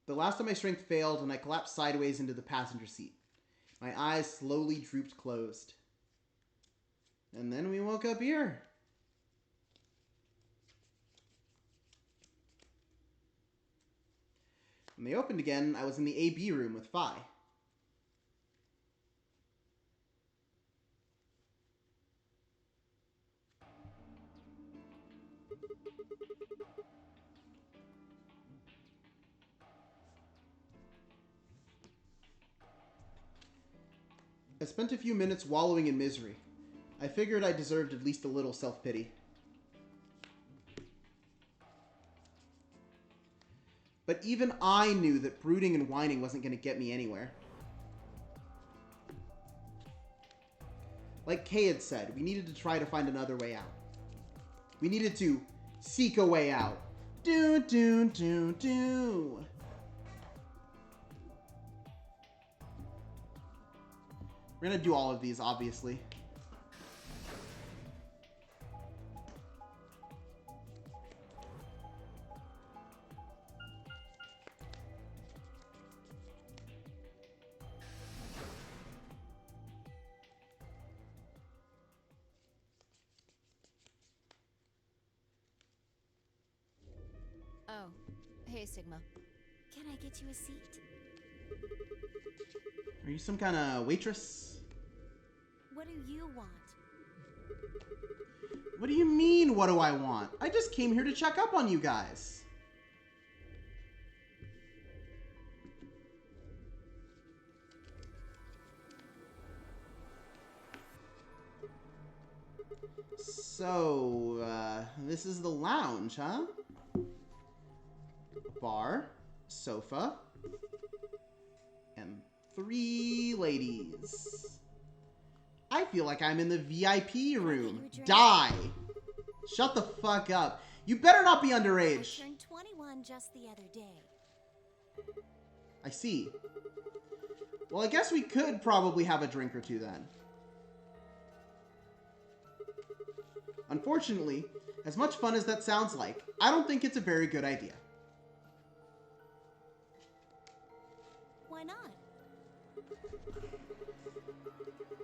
The last of my strength failed, and I collapsed sideways into the passenger seat. My eyes slowly drooped closed. And then we woke up here. When they opened again, I was in the AB room with Phi. I spent a few minutes wallowing in misery. I figured I deserved at least a little self-pity. But even I knew that brooding and whining wasn't going to get me anywhere. Like Kay had said, we needed to try to find another way out. We needed to seek a way out. Do, do, do, do. We're gonna do all of these, obviously. Oh, hey, Sigma. Can I get you a seat? Are you some kind of waitress? What do you want? What do you mean, what do I want? I just came here to check up on you guys. So, this is the lounge, huh? Bar, sofa, and 3 ladies. I feel like I'm in the VIP room. Die! Shut the fuck up. You better not be underage. I turned 21 just the other day. I see. Well, I guess we could probably have a drink or two then. Unfortunately, as much fun as that sounds like, I don't think it's a very good idea. Why not?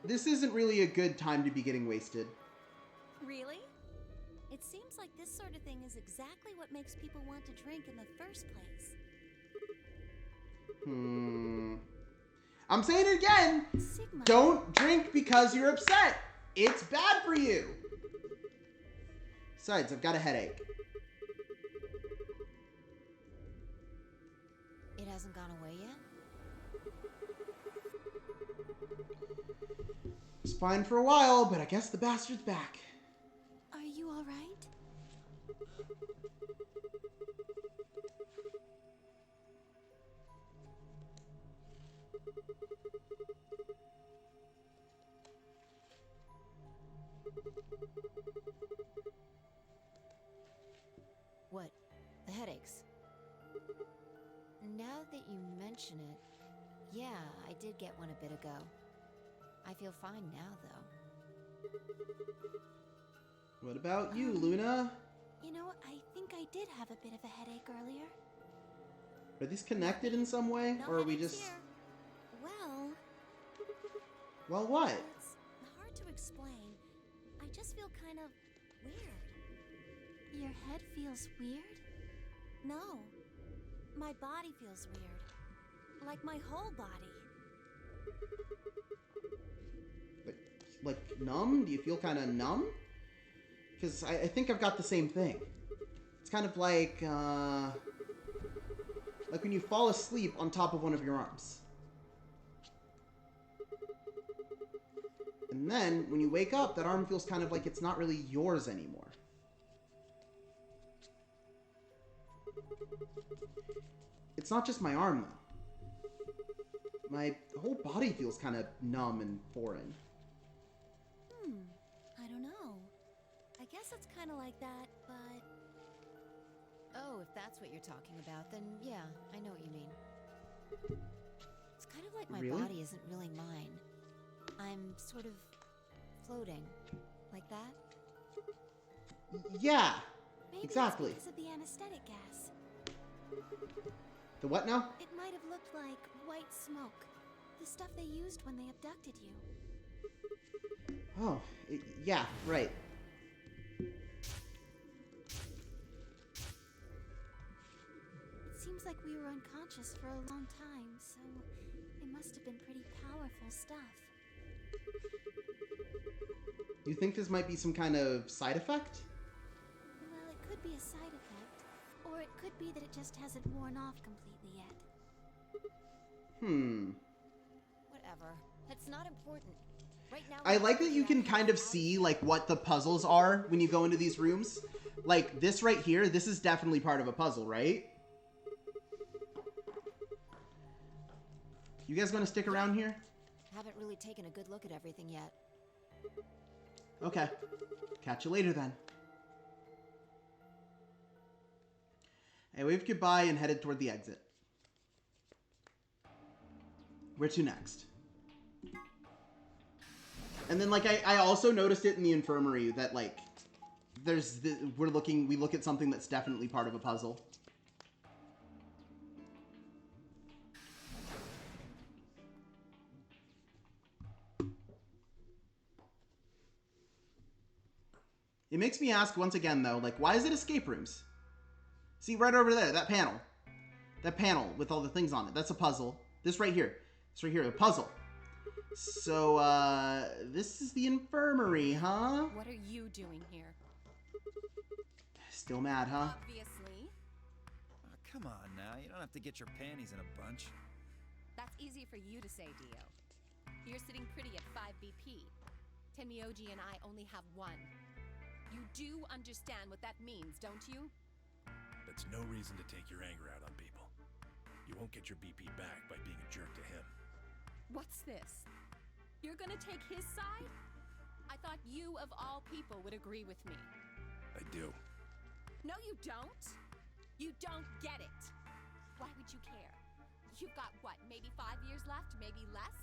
This isn't really a good time to be getting wasted. Really? It seems like this sort of thing is exactly what makes people want to drink in the first place. I'm saying it again! Sigma. Don't drink because you're upset! It's bad for you! Besides, I've got a headache. It hasn't gone away yet? It's fine for a while, but I guess the bastard's back. Are you all right? What? The headaches? Now that you mention it, yeah, I did get one a bit ago. I feel fine now, though. What about you, Luna? You know, I think I did have a bit of a headache earlier. Are these connected in some way? No Or are we headaches just... here. Well, Well, what? it's hard to explain. I just feel kind of weird. Your head feels weird? No. My body feels weird. Like my whole body. Like numb? Do you feel kind of numb? Because I think I've got the same thing. It's kind of like when you fall asleep on top of one of your arms. And then, when you wake up, that arm feels kind of like it's not really yours anymore. It's not just my arm, though. My whole body feels kind of numb and foreign. I don't know. I guess it's kind of like that, but... Oh, if that's what you're talking about, then yeah, I know what you mean. It's kind of like my Really? body isn't really mine. I'm sort of floating. Like that? Yeah, Maybe exactly. it's because of the anesthetic gas. The what now? It might have looked like white smoke. The stuff they used when they abducted you. Oh, yeah, right. It seems like we were unconscious for a long time, so it must have been pretty powerful stuff. You think this might be some kind of side effect? Well, it could be a side effect, or it could be that it just hasn't worn off completely yet. Whatever. That's not important. Right now, I like that you can kind of see, like, what the puzzles are when you go into these rooms. Like, this right here, this is definitely part of a puzzle, right? You guys gonna stick around here? Haven't really taken a good look at everything yet. Okay. Catch you later, then. I waved goodbye and headed toward the exit. Where to next? And then, like, I also noticed it in the infirmary that, like, we look at something that's definitely part of a puzzle. It makes me ask once again, though, like, why is it escape rooms? See, right over there, that panel. That panel with all the things on it. That's a puzzle. This right here. This right here, a puzzle. So, this is the infirmary, huh? What are you doing here? Still mad, huh? Obviously. Oh, come on now, you don't have to get your panties in a bunch. That's easy for you to say, Dio. You're sitting pretty at 5 BP. Tenmyoji and I only have 1. You do understand what that means, don't you? That's no reason to take your anger out on people. You won't get your BP back by being a jerk to him. What's this? You're gonna take his side? I thought you, of all people, would agree with me. I do. No, you don't. You don't get it. Why would you care? You've got what, maybe 5 years left, maybe less?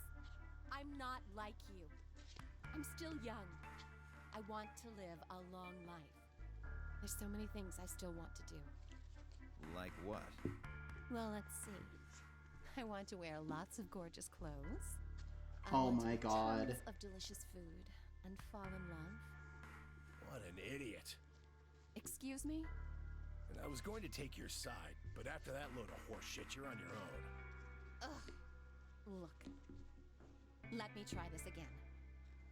I'm not like you. I'm still young. I want to live a long life. There's so many things I still want to do. Like what? Well, let's see. I want to wear lots of gorgeous clothes. I Oh want to my eat God. tons of delicious food and fall in love. What an idiot. Excuse me? And I was going to take your side, but after that load of horse shit, you're on your own. Ugh. Look. Let me try this again.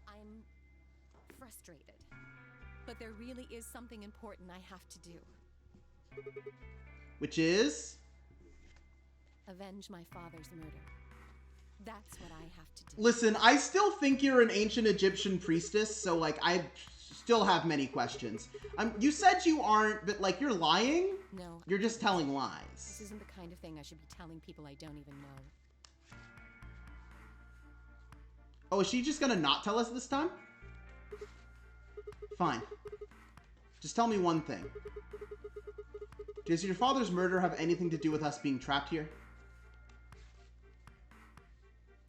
I'm frustrated. But there really is something important I have to do. Which is? Avenge my father's murder. That's what I have to do. Listen, I still think you're an ancient Egyptian priestess, so, like, I still have many questions. You said you aren't, but, like, you're lying? No. You're just telling lies. This isn't the kind of thing I should be telling people I don't even know. Oh, is she just gonna not tell us this time? Fine. Just tell me one thing. Does your father's murder have anything to do with us being trapped here?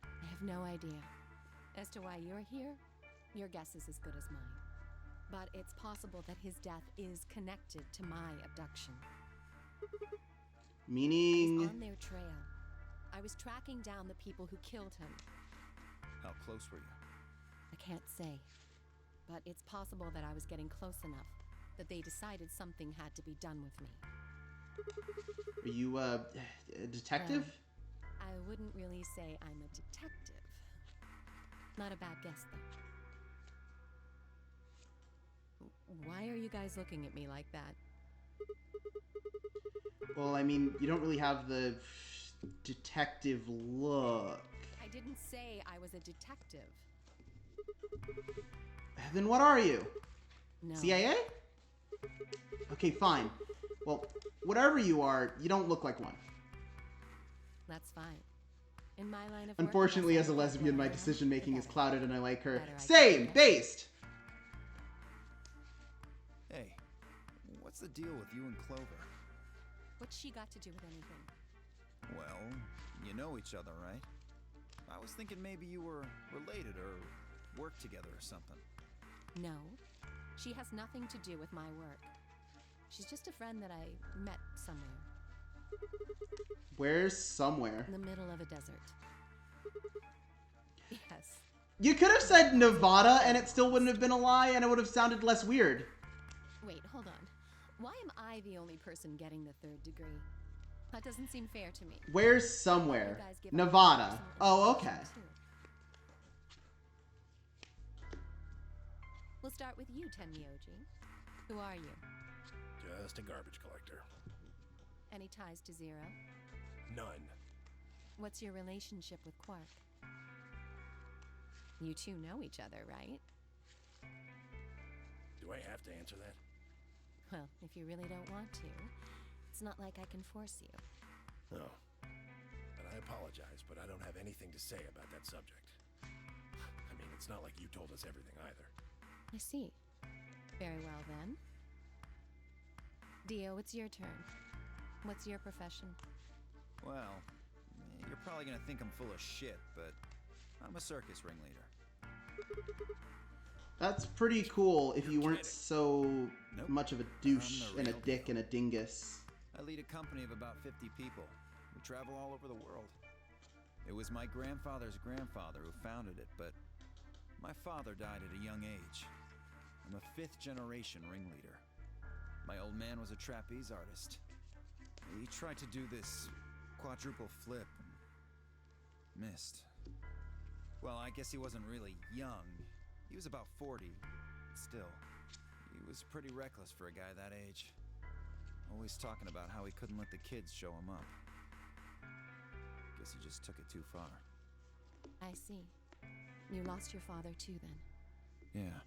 I have no idea. As to why you're here, your guess is as good as mine. But it's possible that his death is connected to my abduction. Meaning? I was on their trail. I was tracking down the people who killed him. How close were you? I can't say. But it's possible that I was getting close enough that they decided something had to be done with me. Are you, a detective? I wouldn't really say I'm a detective. Not a bad guess, though. Why are you guys looking at me like that? Well, I mean, you don't really have the detective look. I didn't say I was a detective. Then what are you? No. CIA? Okay, fine. Well, whatever you are, you don't look like one. That's fine. In my line of work, Unfortunately, the as a less I look lesbian, my like I am, decision-making the is better. clouded and I like her. Better I Same! get. Based! Hey, what's the deal with you and Clover? What's she got to do with anything? Well, you know each other, right? I was thinking maybe you were related or worked together or something. No. She has nothing to do with my work. She's just a friend that I met somewhere. Where's somewhere? In the middle of a desert. Yes. You could have said Nevada and it still wouldn't have been a lie and it would have sounded less weird. Wait, hold on. Why am I the only person getting the 3rd degree? That doesn't seem fair to me. Where's somewhere? You guys give Nevada. up personal Oh, okay. information, too. We'll start with you, Tenmyoji. Who are you? Just a garbage collector. Any ties to Zero? None. What's your relationship with Quark? You two know each other, right? Do I have to answer that? Well, if you really don't want to, it's not like I can force you. No. And I apologize, but I don't have anything to say about that subject. I mean, it's not like you told us everything either. I see. Very well, then. Dio, it's your turn. What's your profession? Well, you're probably gonna think I'm full of shit, but I'm a circus ringleader. That's pretty cool if you weren't so Nope. much of a douche I'm the and a real dick deal. and a dingus. I lead a company of about 50 people. We travel all over the world. It was my grandfather's grandfather who founded it, but my father died at a young age. I'm a 5th generation ringleader. My old man was a trapeze artist. He tried to do this quadruple flip and missed. Well, I guess he wasn't really young. He was about 40. Still, he was pretty reckless for a guy that age. Always talking about how he couldn't let the kids show him up. Guess he just took it too far. I see. You lost your father too, then. Yeah.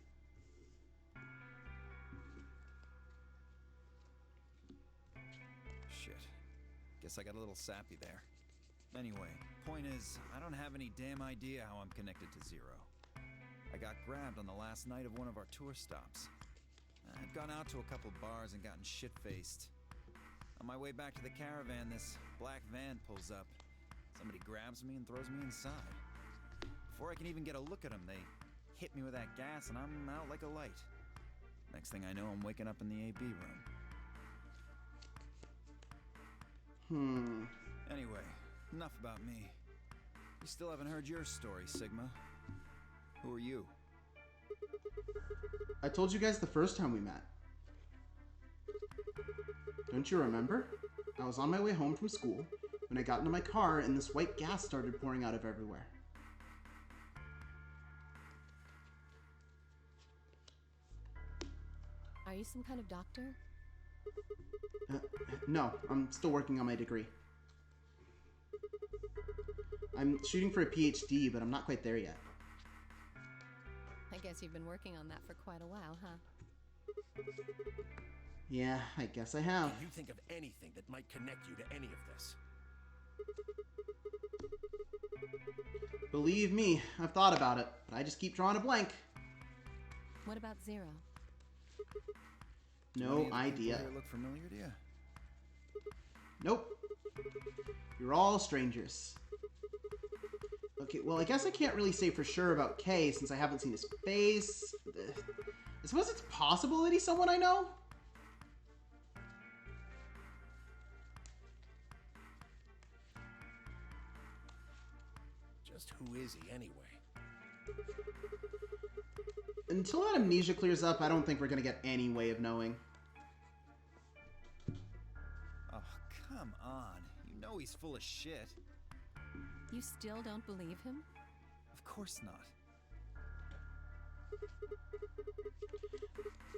Shit. Guess I got a little sappy there. Anyway, point is, I don't have any damn idea how I'm connected to Zero. I got grabbed on the last night of one of our tour stops. I'd gone out to a couple bars and gotten shit-faced. On my way back to the caravan, this black van pulls up. Somebody grabs me and throws me inside. Before I can even get a look at them, they hit me with that gas and I'm out like a light. Next thing I know, I'm waking up in the AB room. Anyway, enough about me. You still haven't heard your story, Sigma. Who are you? I told you guys the first time we met. Don't you remember? I was on my way home from school when I got into my car and this white gas started pouring out of everywhere. Are you some kind of doctor? No, I'm still working on my degree. I'm shooting for a PhD, but I'm not quite there yet. I guess you've been working on that for quite a while, huh? Yeah, I guess I have. Can you think of anything that might connect you to any of this? Believe me, I've thought about it, but I just keep drawing a blank. What about Zero? No idea. Here look familiar to you? Nope. You're all strangers. Okay, well, I guess I can't really say for sure about Kay since I haven't seen his face. I suppose it's possible that he's someone I know? Just who is he anyway? Until that amnesia clears up, I don't think we're gonna get any way of knowing. Oh, come on. You know he's full of shit. You still don't believe him? Of course not.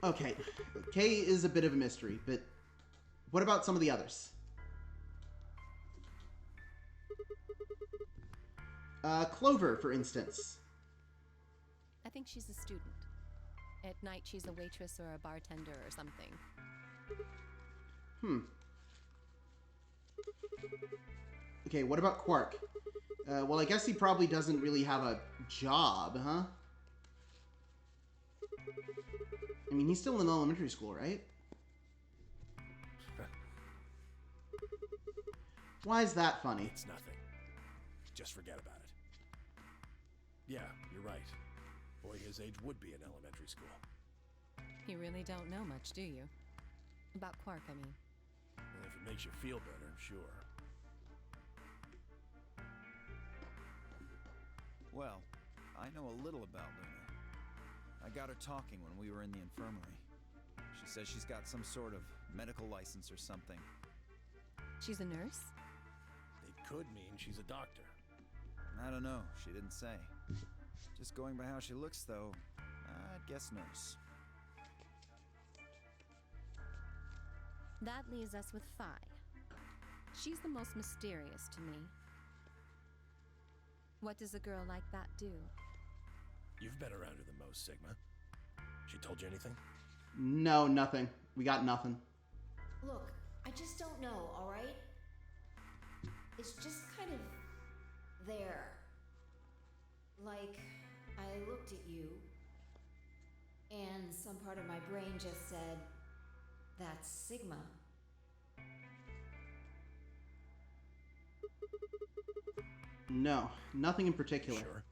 Okay, Kay is a bit of a mystery, but what about some of the others? Clover, for instance. I think she's a student. At night, she's a waitress or a bartender or something. Okay, what about Quark? Well, I guess he probably doesn't really have a job, huh? I mean, he's still in elementary school, right? Why is that funny? It's nothing. Just forget about it. Yeah, you're right. Boy his age would be in elementary school. You really don't know much, do you? About Quark, I mean. Well, if it makes you feel better, sure. Well, I know a little about Luna. I got her talking when we were in the infirmary. She says she's got some sort of medical license or something. She's a nurse? It could mean she's a doctor. I don't know. She didn't say. Just going by how she looks, though, I'd guess nurse. That leaves us with Phi. She's the most mysterious to me. What does a girl like that do? You've been around her the most, Sigma. She told you anything? No, nothing. We got nothing. Look, I just don't know, alright? It's just kind of there. Like, I looked at you, and some part of my brain just said, that's Sigma. No, nothing in particular. Sure.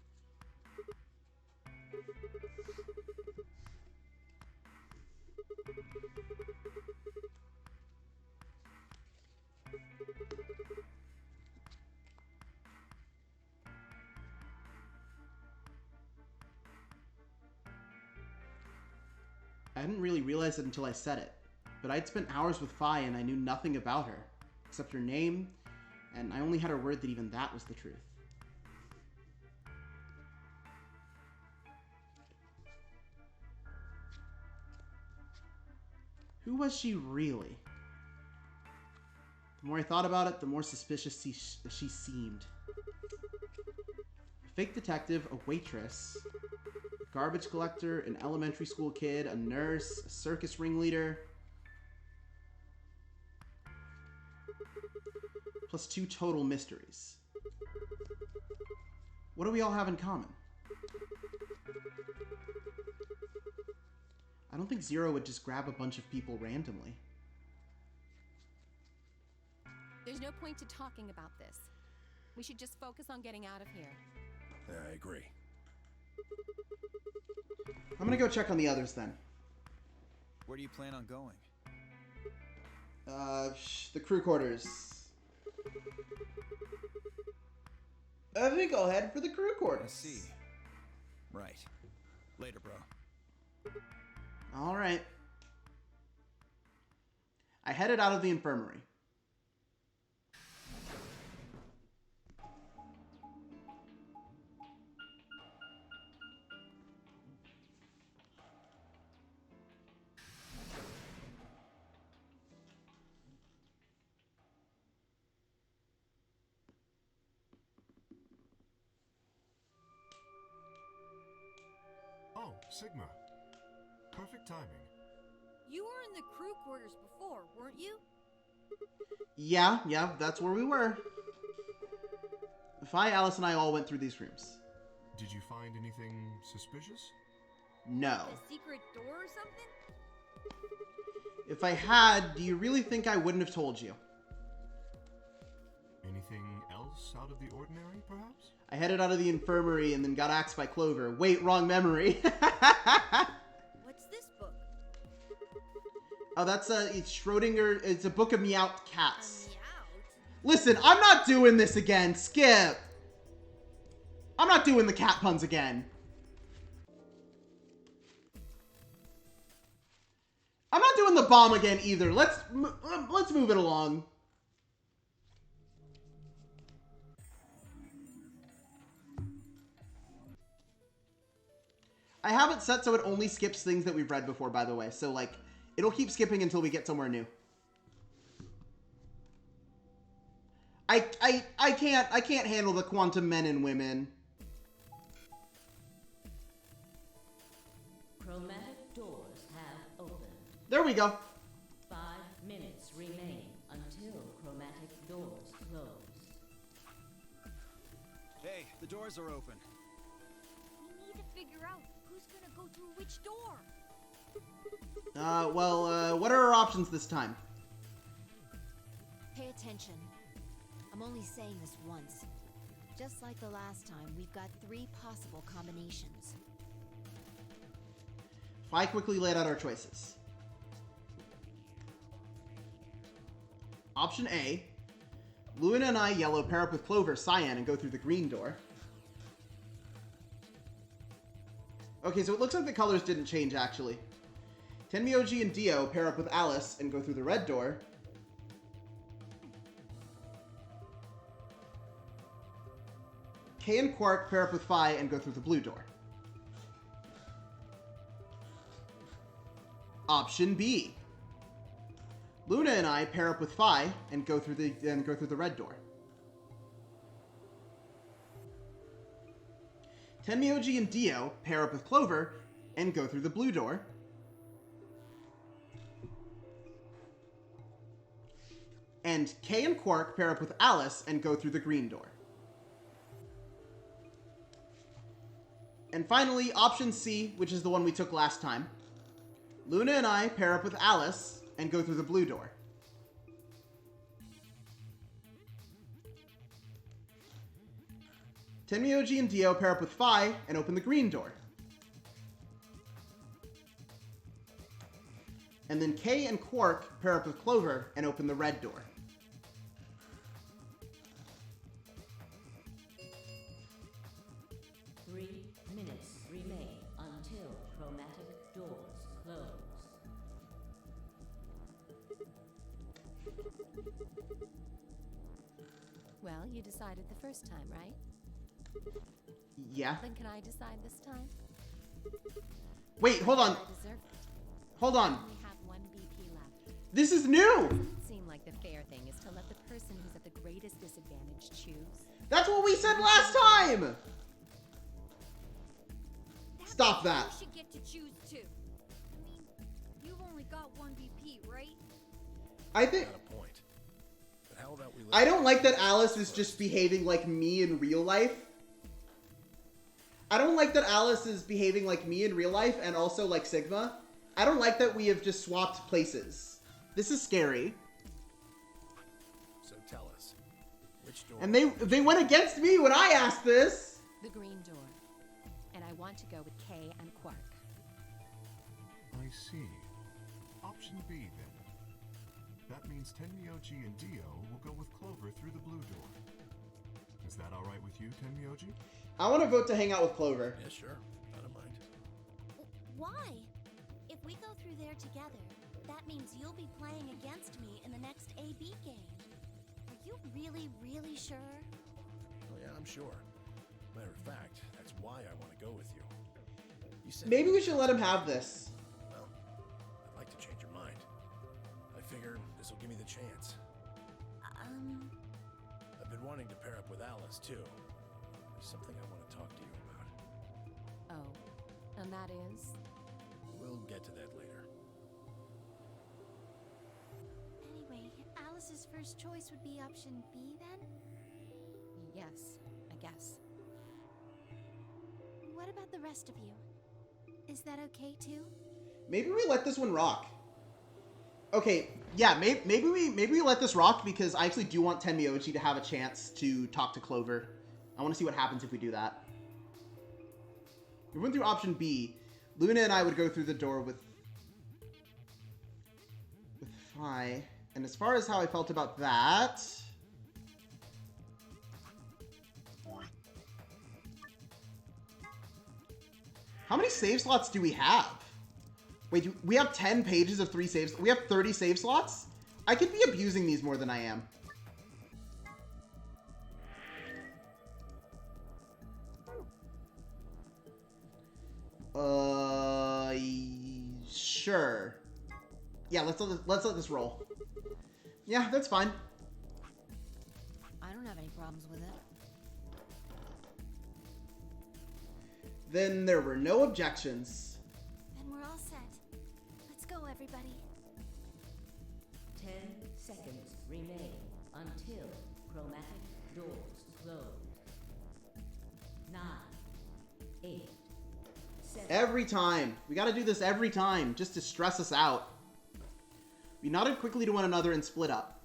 I didn't really realize it until I said it, but I'd spent hours with Phi and I knew nothing about her, except her name, and I only had her word that even that was the truth. Who was she really? The more I thought about it, the more suspicious she seemed. A fake detective, a waitress, a garbage collector, an elementary school kid, a nurse, a circus ringleader. Plus 2 total mysteries. What do we all have in common? I don't think Zero would just grab a bunch of people randomly. There's no point to talking about this. We should just focus on getting out of here. I agree. I'm gonna go check on the others then. Where do you plan on going? The crew quarters. I think I'll head for the crew quarters. I see. Right. Later, bro. All right. I headed out of the infirmary. Oh, Sigma. Perfect timing. You were in the crew quarters before, weren't you? Yeah, that's where we were. Vi, Alice, and I all went through these rooms. Did you find anything suspicious? No. A secret door or something? If I had, do you really think I wouldn't have told you? Anything else out of the ordinary, perhaps? I headed out of the infirmary and then got axed by Clover. Wait, wrong memory. What's this book? Oh, that's it's Schrodinger. It's a book of meowed cats. Meowed? Listen, I'm not doing this again. Skip. I'm not doing the cat puns again. I'm not doing the bomb again either. Let's move it along. I have it set so it only skips things that we've read before, by the way. So, like, it'll keep skipping until we get somewhere new. I can't handle the quantum men and women. Chromatic doors have opened. There we go. 5 minutes remain until chromatic doors close. Hey, the doors are open. We need to figure out who's gonna go through which door. What are our options this time? Pay attention. I'm only saying this once. Just like the last time, we've got 3 possible combinations. I quickly laid out our choices. Option A. Luna and I, yellow, pair up with Clover, cyan, and go through the green door. Okay, so it looks like the colors didn't change, actually. Tenmyoji and Dio pair up with Alice and go through the red door. Kay and Quark pair up with Phi and go through the blue door. Option B. Luna and I pair up with Phi and go through the red door. Tenmyoji and Dio pair up with Clover and go through the blue door. And Kay and Quark pair up with Alice and go through the green door. And finally, option C, which is the one we took last time. Luna and I pair up with Alice and go through the blue door. Tenmyoji and Dio pair up with Phi and open the green door. And then Kay and Quark pair up with Clover and open the red door. Remain until chromatic doors close. Well, you decided the first time, right? Yeah. Then can I decide this time? Wait, hold on. I deserve it. Hold on. I only have 1 BP left. This is new! Doesn't it seem like the fair thing is to let the person who's at the greatest disadvantage choose? That's what we said last time! Stop that. You should get to choose too. I mean, you've only got 1 BP, right? I think... Got a point. But how about we... I don't like that Alice is just behaving like me in real life. I don't like that Alice is behaving like me in real life and also like Sigma. I don't like that we have just swapped places. This is scary. So tell us, which Which door? And they went against me when I asked this. The green door. And I want to go with Kay and Quark. I see. Option B, then. That means Tenmyoji and Dio will go with Clover through the blue door. Is that all right with you, Tenmyoji? I want to vote to hang out with Clover. Yeah, sure. I don't mind. Why? If we go through there together, that means you'll be playing against me in the next AB game. Are you really, really sure? Oh, yeah, I'm sure. Matter of fact, that's why I want to go with you. You said Maybe we should let him have this. Well, I'd like to change your mind. I figure this will give me the chance. I've been wanting to pair up with Alice, too. There's something I want to talk to you about. Oh, and that is? We'll get to that later. Anyway, Alice's first choice would be option B, then? Yes, I guess. What about the rest of you? Is that okay, too? Maybe we let this one rock. Okay, yeah, maybe we let this rock because I actually do want Tenmyoji to have a chance to talk to Clover. I want to see what happens if we do that. We went through option B. Luna and I would go through the door with Phi. And as far as how I felt about that... How many save slots do we have? Wait, we have 10 pages of 3 saves. We have 30 save slots? I could be abusing these more than I am. Sure. Yeah, let's let this roll. Yeah, that's fine. I don't have any problems with it. Then there were no objections. Then we're all set. Let's go, everybody. 10 seconds remain until chromatic doors close. 9, 8, 7. Every time. We gotta do this every time, just to stress us out. We nodded quickly to one another and split up.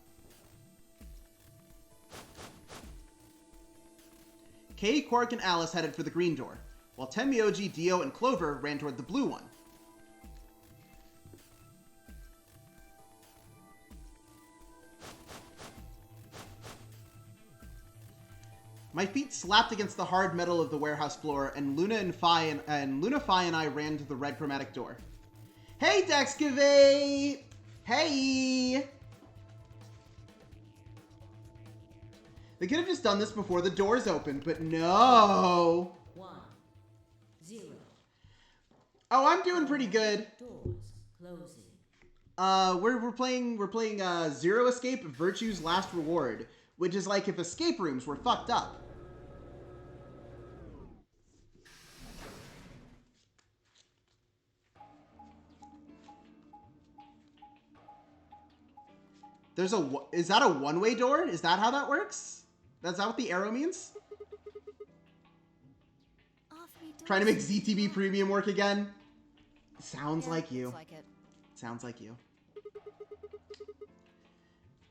Kay, Quark, and Alice headed for the green door, while Tenmyoji, Dio, and Clover ran toward the blue one. My feet slapped against the hard metal of the warehouse floor, and Luna, Phi, and I ran to the red chromatic door. Hey, Dexcavate! Hey! They could have just done this before the doors opened, but no! 1, 0. Oh, I'm doing pretty good. Doors closing. We're playing Zero Escape Virtue's Last Reward, which is like if escape rooms were fucked up. Is that a one-way door? Is that how that works? That's that what the arrow means? Trying to make ZTV Premium work again? Sounds like you. Like it. Sounds like you.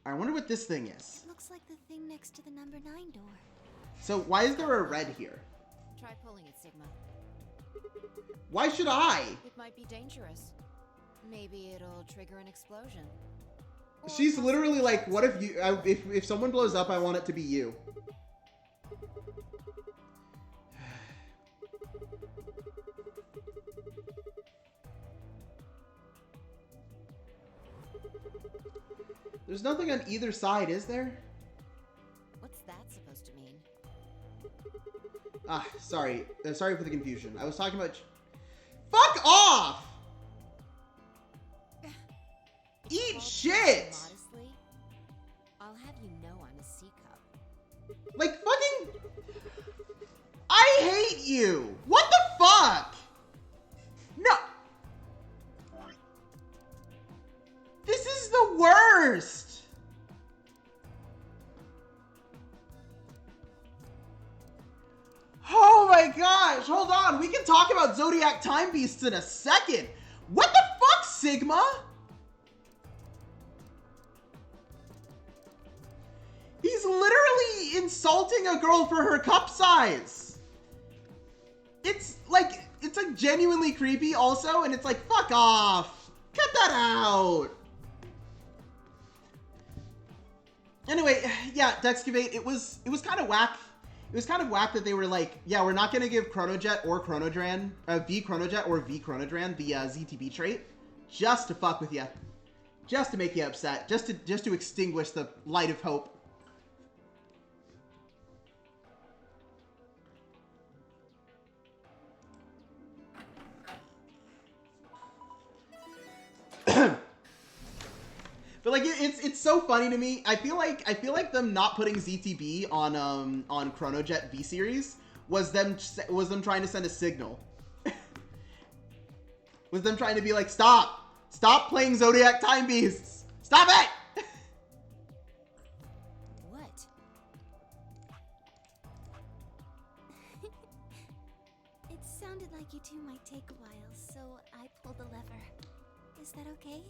I wonder what this thing is. Looks like the thing next to the number 9 door. So why is there a red here? Try pulling it, Sigma. Why should I? It might be dangerous. Maybe it'll trigger an explosion. She's literally like, what if you, if someone blows up, I want it to be you. There's nothing on either side, is there? What's that supposed to mean? Ah, sorry. Sorry for the confusion. I was talking about... Fuck off! Eat shit! Modestly, I'll have you know I'm a C-cup. Like, fucking... I hate you! What the fuck? No! This is the worst! Oh my gosh, hold on. We can talk about Zodiac Time Beasts in a second. What the fuck, Sigma? He's literally insulting a girl for her cup size. It's like genuinely creepy also, and it's like, fuck off. Cut that out. Anyway, yeah, Dexcavate, it was kind of whack. It was kind of whack that they were like, yeah, we're not going to give Chronojet or Chronodran, V Chronojet or V Chronodran the ZTB trait, just to fuck with you. Just to make you upset. Just to extinguish the light of hope. But like it's so funny to me. I feel like them not putting ZTB on Chronojet V series was them trying to send a signal. Was them trying to be like, stop playing Zodiac Time Beasts. Stop it. What? It sounded like you two might take a while, so I pulled the lever. Is that okay?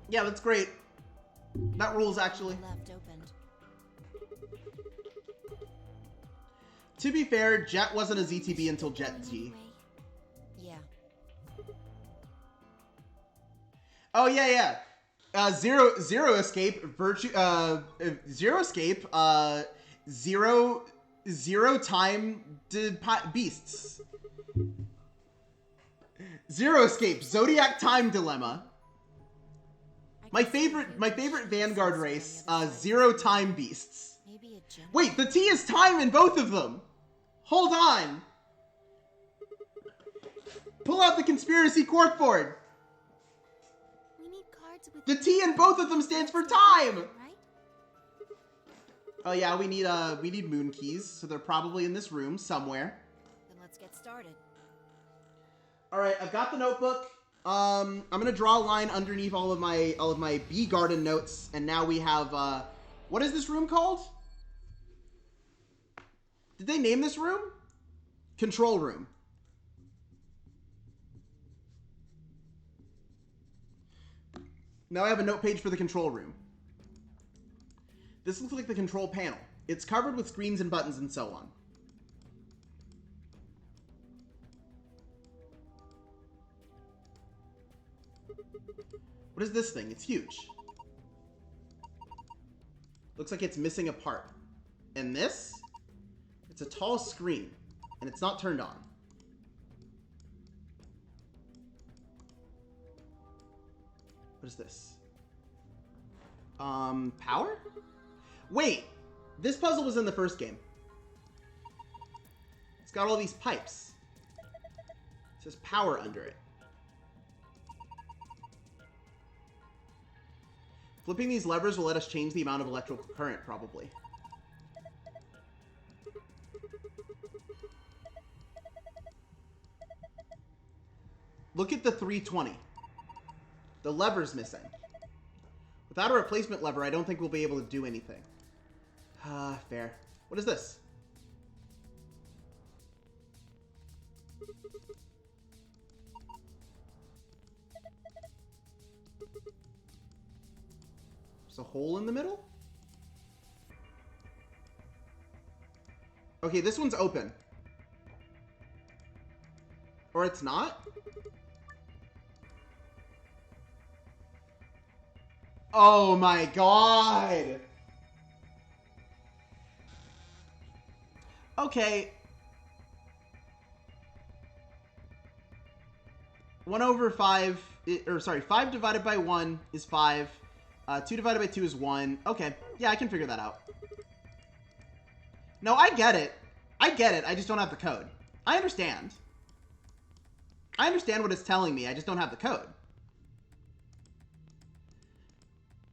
Yeah, that's great. That rules, actually. Left opened. To be fair, Jet wasn't a ZTB until Jet G. Yeah. Oh yeah. Zero escape, zero escape, zero time beasts. Zero escape, Zodiac Time Dilemma. My favorite Vanguard race, Zero Time Beasts. Wait, the T is time in both of them. Hold on. Pull out the conspiracy corkboard. We need cards with the T in both of them stands for time. Right? Oh yeah, we need moon keys, so they're probably in this room somewhere. Then let's get started. All right, I've got the notebook. I'm gonna draw a line underneath all of my bee garden notes, and now we have what is this room called? Did they name this room? Control room. Now I have a note page for the control room. This looks like the control panel. It's covered with screens and buttons and so on. What is this thing? It's huge. Looks like it's missing a part. And this? It's a tall screen, and it's not turned on. What is this? Power? Wait! This puzzle was in the first game. It's got all these pipes. It says power under it. Flipping these levers will let us change the amount of electrical current, probably. Look at the 320. The lever's missing. Without a replacement lever, I don't think we'll be able to do anything. Fair. What is this? There's a hole in the middle? Okay, this one's open. Or it's not? Oh my god! Okay. 1/5, or sorry, 5 divided by 1 is 5. 2 divided by 2 is 1. Okay, yeah, I can figure that out. No, I get it. I get it, I just don't have the code. I understand. I understand what it's telling me, I just don't have the code.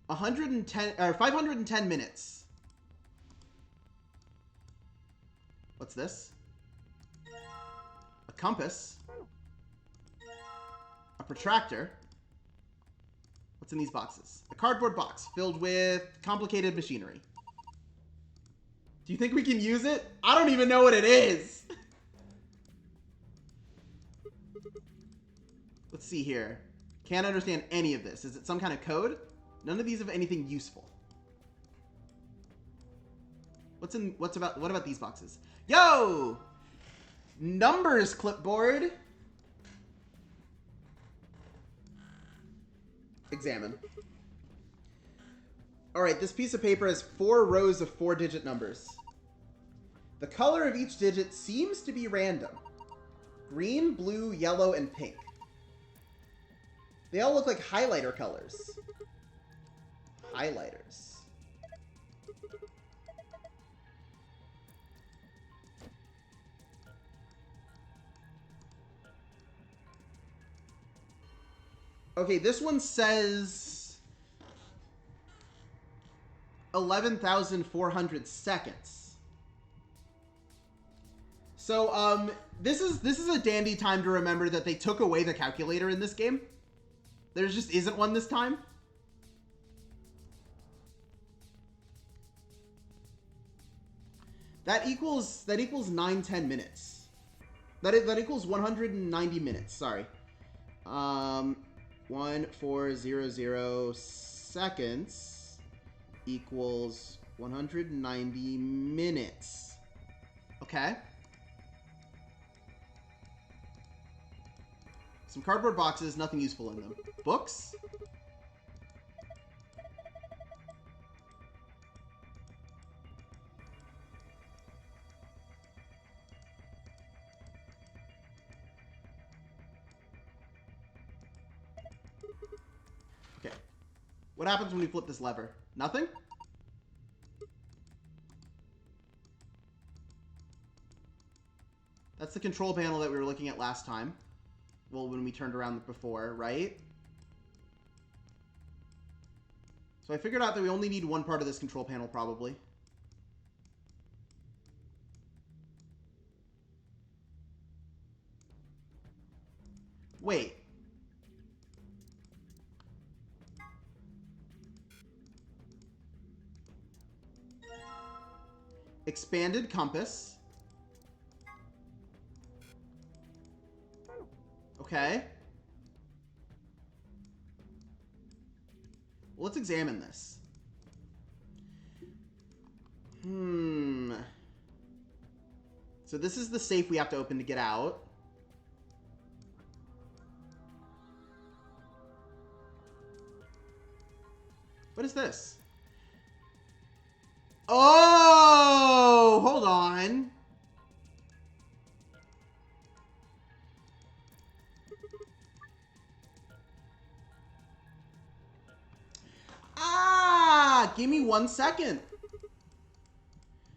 110, or 510 minutes. What's this? A compass. A protractor. What's in these boxes? A cardboard box filled with complicated machinery. Do you think we can use it? I don't even know what it is. Let's see here. Can't understand any of this. Is it some kind of code? None of these have anything useful. What about these boxes? Yo! Numbers clipboard. Examine. Alright, this piece of paper has 4 rows of 4-digit numbers. The color of each digit seems to be random. Green, blue, yellow, and pink. They all look like highlighter colors. Highlighters. Okay, this one says 11,400 seconds. So, this is a dandy time to remember that they took away the calculator in this game. There just isn't one this time. That equals 9-10 minutes. That equals 190 minutes. Sorry. 1400 seconds equals 190 minutes. Okay. Some cardboard boxes, nothing useful in them. Books? Okay. What happens when we flip this lever? Nothing? That's the control panel that we were looking at last time. Well, when we turned around before, right? So I figured out that we only need one part of this control panel, probably. Wait. Expanded compass. Okay. Well, let's examine this. So this is the safe we have to open to get out. What is this? Oh, hold on. Ah, give me 1 second.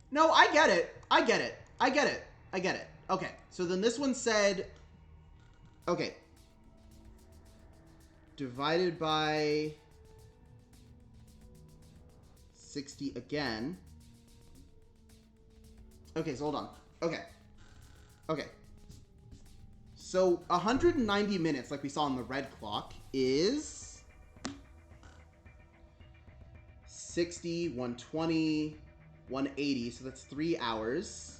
No, I get it. I get it. I get it. I get it. Okay, so then this one said, okay, divided by 60 again. Okay, so hold on. Okay. Okay. So 190 minutes, like we saw on the red clock, is 60, 120, 180. So that's 3 hours.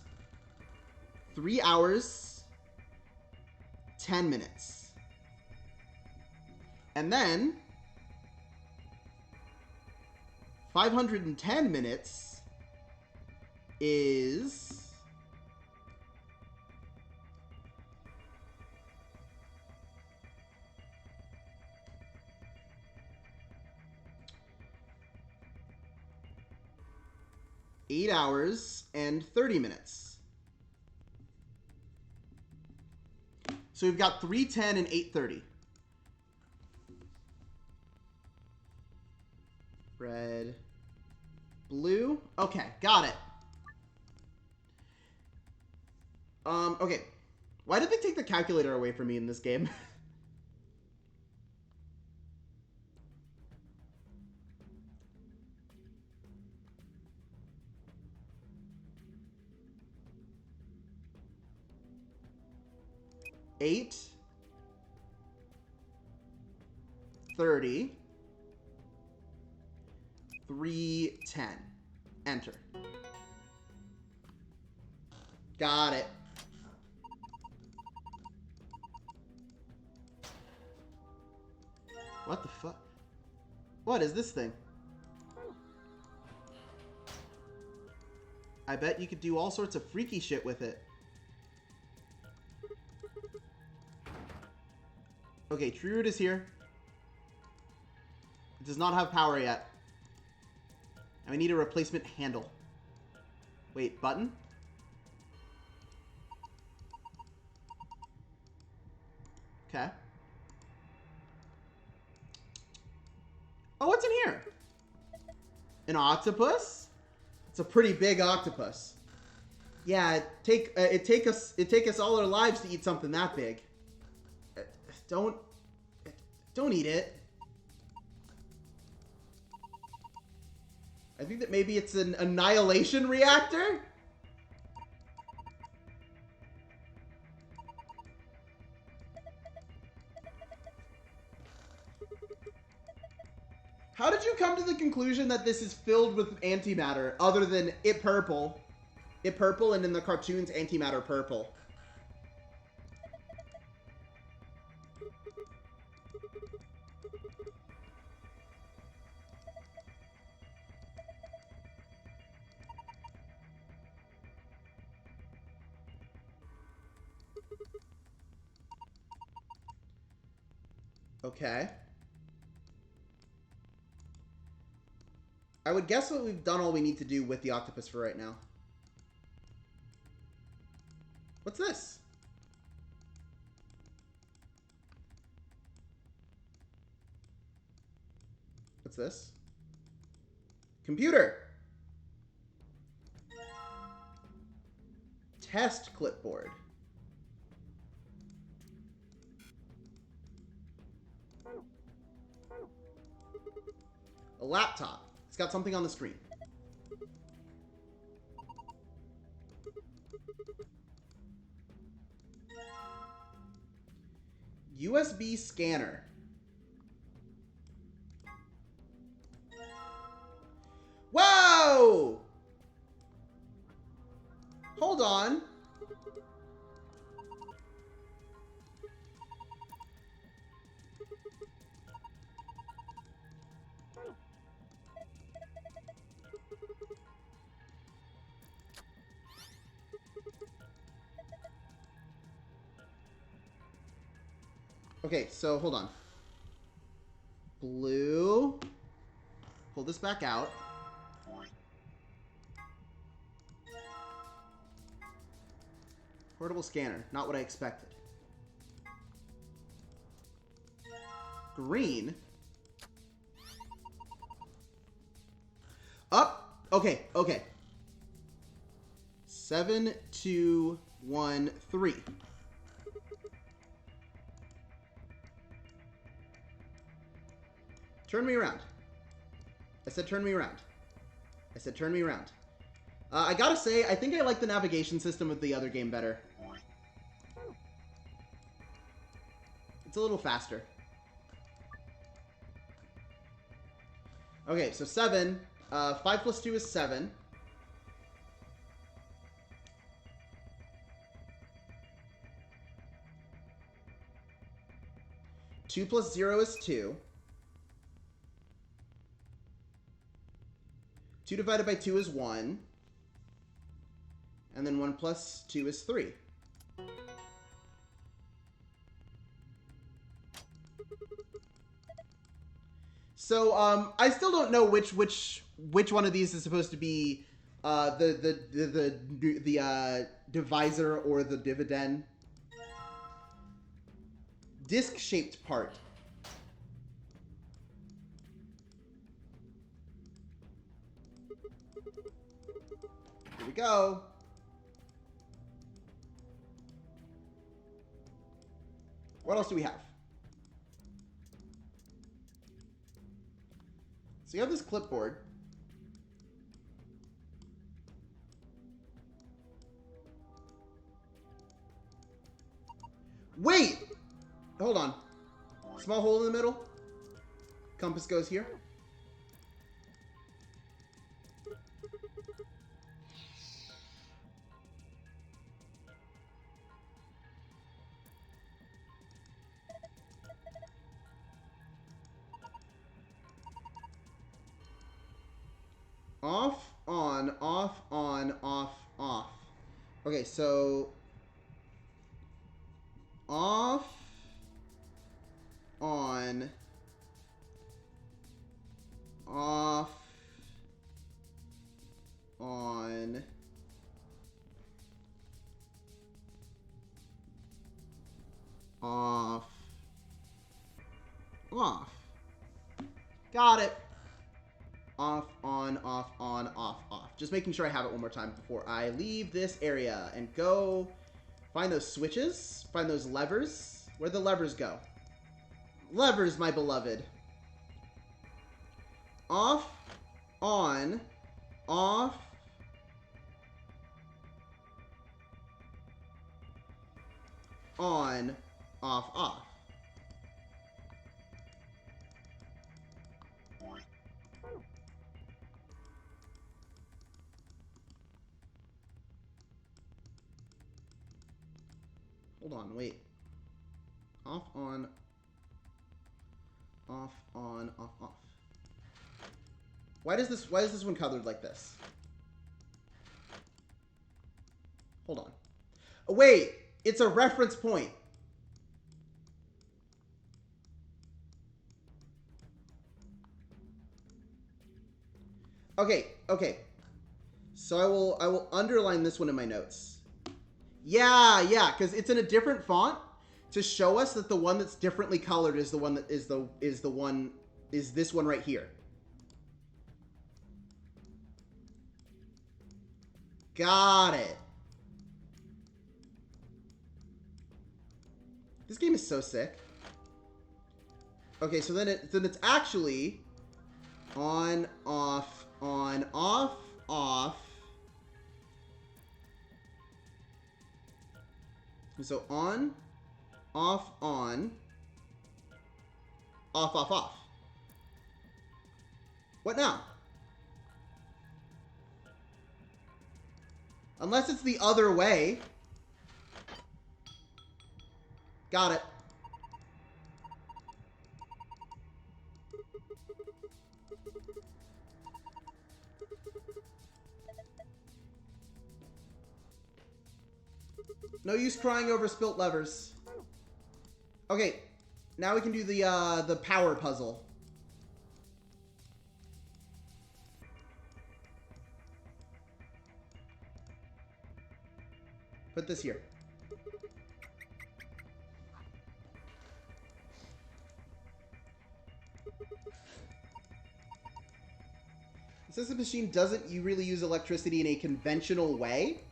3 hours, 10 minutes. And then 510 minutes is 8 hours and 30 minutes. So we've got 3:10 and 8:30. Red, blue. Okay, got it. Okay. Why did they take the calculator away from me in this game? Eight, 30, 3:10. Enter. Got it. What the fuck? What is this thing? I bet you could do all sorts of freaky shit with it. Okay, Tree Root is here. It does not have power yet. And we need a replacement handle. Wait, button? Okay. Oh, what's in here? An octopus? It's a pretty big octopus. Yeah, it take us all our lives to eat something that big. Don't eat it. I think that maybe it's an annihilation reactor? How did you come to the conclusion that this is filled with antimatter, other than it purple? It purple, and in the cartoons, antimatter purple. Okay. I would guess that we've done all we need to do with the octopus for right now. What's this? What's this? Computer! Test clipboard. A laptop. It's got something on the screen. USB scanner. Whoa! Hold on. Okay, so hold on. Blue. Pull this back out. Portable scanner. Not what I expected. Green. Up. Okay, okay. 7, 2, 1, 3. Turn me around. I said turn me around. I said turn me around. I gotta say, I think I like the navigation system of the other game better. It's a little faster. Okay, so 7. 5 plus 2 is 7. Two plus 0 is 2. 2 divided by 2 is 1. And then 1 plus 2 is 3. So, I still don't know which one of these is supposed to be the divisor or the dividend. Disc-shaped part. Here we go. What else do we have? So you have this clipboard. Wait! Hold on. Small hole in the middle. Compass goes here. Off, on, on, off, off. Okay, so off, on, off, on, off, off. Got it. Off, on, off, on, off, off. Just making sure I have it one more time before I leave this area and go find those switches, find those levers. Where'd the levers go? Levers, my beloved. Off, on, off, on, off, off. Hold on, wait. Off, on, off, on, off, off. Why is this one colored like this? Hold on. Oh, wait, it's a reference point. Okay. So I will underline this one in my notes. Yeah, because it's in a different font to show us that the one that's differently colored is the one that is this one right here. Got it. This game is so sick. Okay, so then it's actually on, off, off. So on, off, on, off, off, off. What now? Unless it's the other way. Got it. No use crying over spilt levers. Okay, now we can do the power puzzle. Put this here. Since the machine doesn't really use electricity in a conventional way,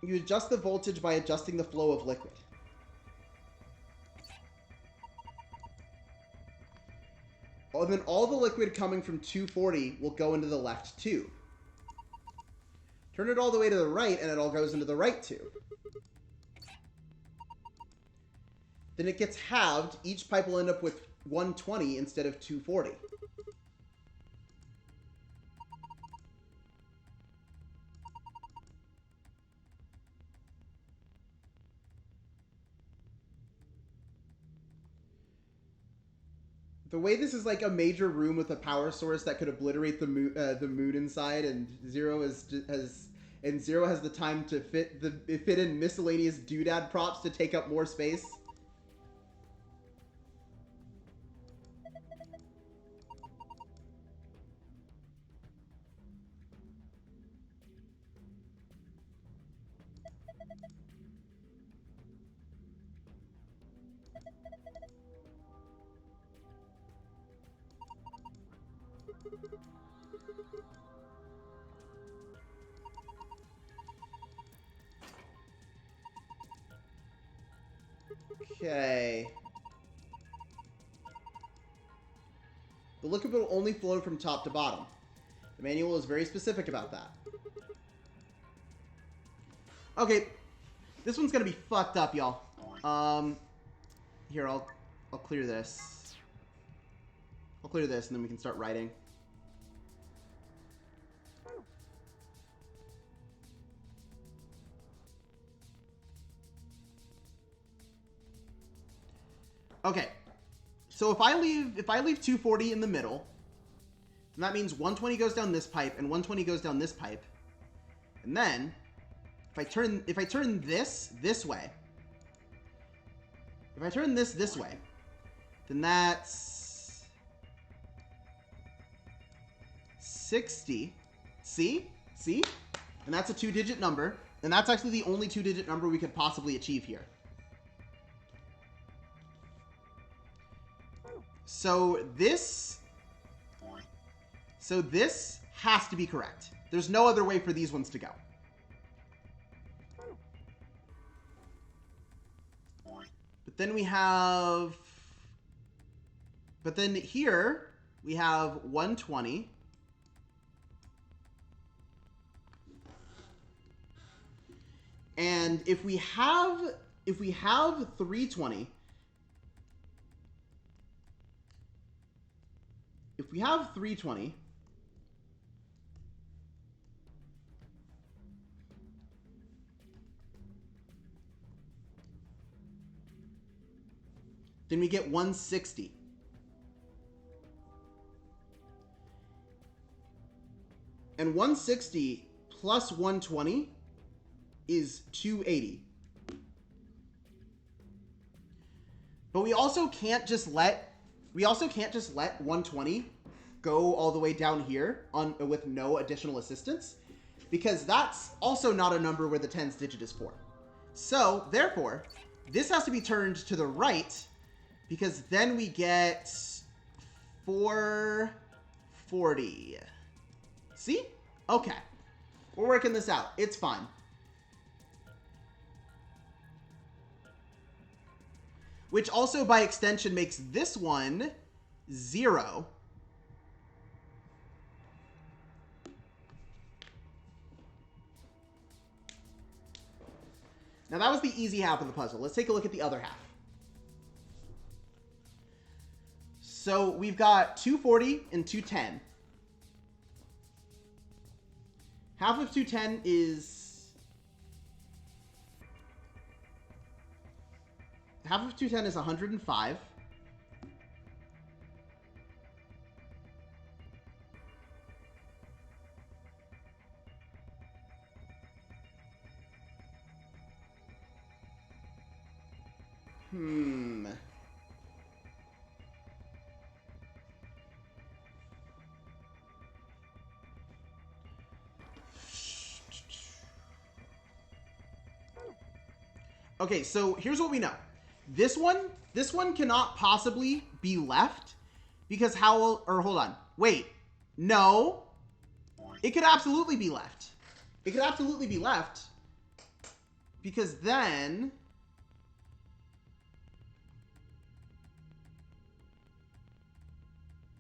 you adjust the voltage by adjusting the flow of liquid. And then all the liquid coming from 240 will go into the left tube. Turn it all the way to the right, and it all goes into the right tube. Then it gets halved. Each pipe will end up with 120 instead of 240. The way this is like a major room with a power source that could obliterate the moon inside, and Zero has the time to fit in miscellaneous doodad props to take up more space. Okay. The liquid will only flow from top to bottom. The manual is very specific about that. Okay. This one's gonna be fucked up, y'all. Here, I'll clear this. I'll clear this, and then we can start writing. Okay, so if I leave 240 in the middle, And that means 120 goes down this pipe and 120 goes down this pipe. And then if I turn this way, if I turn this way, then that's 60. See? And that's a 2-digit number. And that's actually the only 2-digit number we could possibly achieve here. So this has to be correct. There's no other way for these ones to go. But then here we have 120. And if we have 320, then we get 160. And 160 plus 120 is 280. But we also can't just let 120 go all the way down here with no additional assistance, because that's also not a number where the tens digit is 4. So therefore, this has to be turned to the right, because then we get 440. See? Okay. We're working this out. It's fine. Which also, by extension, makes this one 0. Now, that was the easy half of the puzzle. Let's take a look at the other half. So, we've got 240 and 210. Half of 210 is... Half of 210 is 105. Okay, so here's what we know. This one cannot possibly be left because hold on. Wait. No. It could absolutely be left. It could absolutely be left because then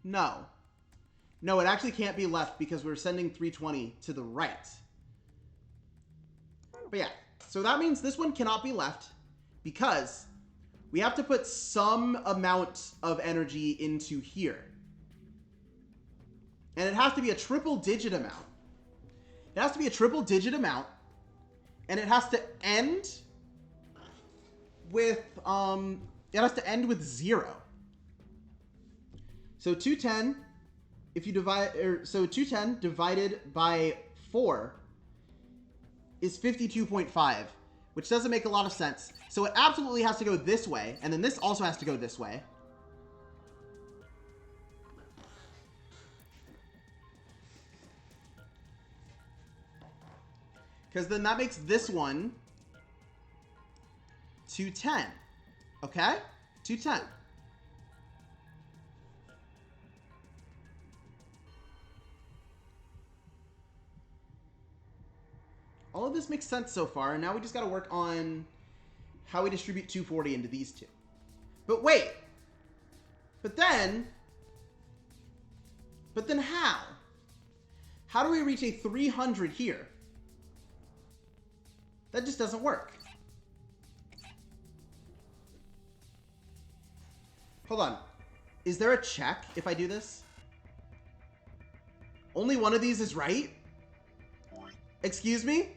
No, it actually can't be left because we're sending 320 to the right. But yeah, so that means this one cannot be left because we have to put some amount of energy into here. And it has to be a triple-digit amount. It has to be a triple-digit amount, and it has to end with 0. So 210, if you so 210 divided by 4 is 52.5, which doesn't make a lot of sense. So it absolutely has to go this way, and then this also has to go this way. Because then that makes this one 210. Okay? 210. All of this makes sense so far, and now we just got to work on how we distribute 240 into these two. But wait! But then how? How do we reach a 300 here? That just doesn't work. Hold on. Is there a check if I do this? Only one of these is right? Excuse me?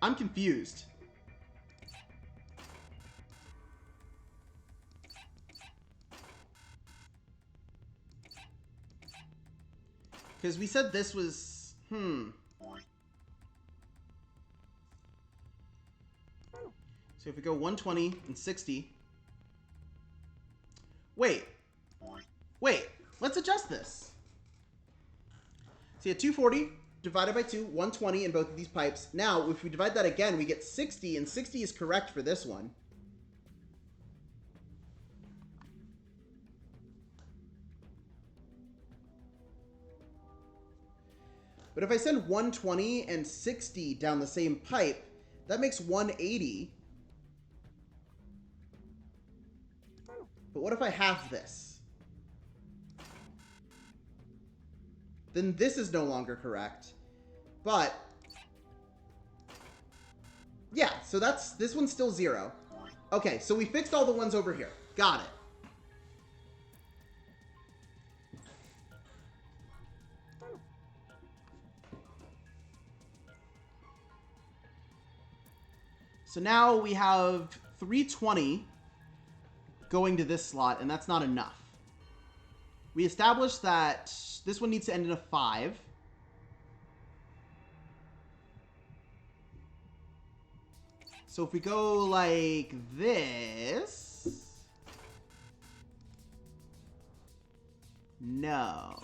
I'm confused. Because we said this was... So if we go 120 and 60... Wait, let's adjust this. So you have 240 divided by 2, 120 in both of these pipes. Now, if we divide that again, we get 60, and 60 is correct for this one. But if I send 120 and 60 down the same pipe, that makes 180. But what if I halve this? Then this is no longer correct. But yeah, so this one's still 0. Okay, so we fixed all the ones over here. Got it. So now we have 320 going to this slot, and that's not enough. We established that this one needs to end in a 5. So if we go like this... No.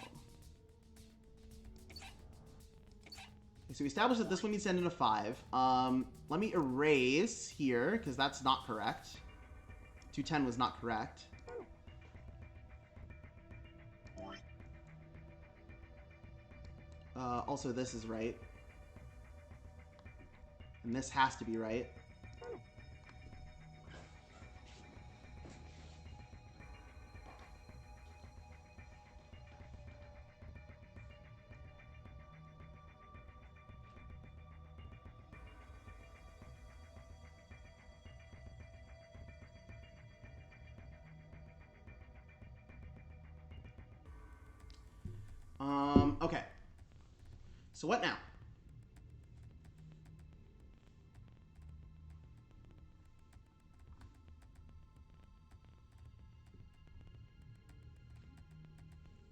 Okay, so we established that this one needs to end in a 5. Let me erase here, because that's not correct. 210 was not correct. Also, this is right. And this has to be right. Okay. So what now?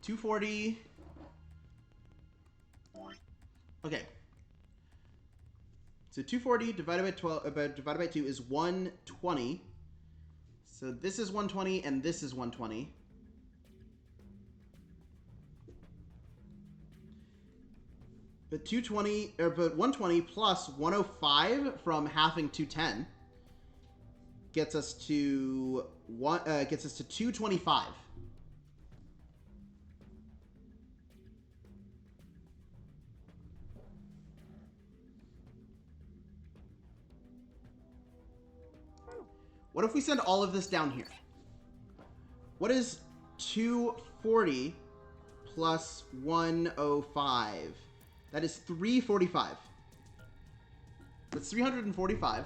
$240. Okay. So 240 divided by 12 divided by 2 is 120. So this is 120 and this is 120. But 120 plus 105 from halving 210 gets us to 225. What if we send all of this down here? What is 240 plus 105? That is 345. That's 345.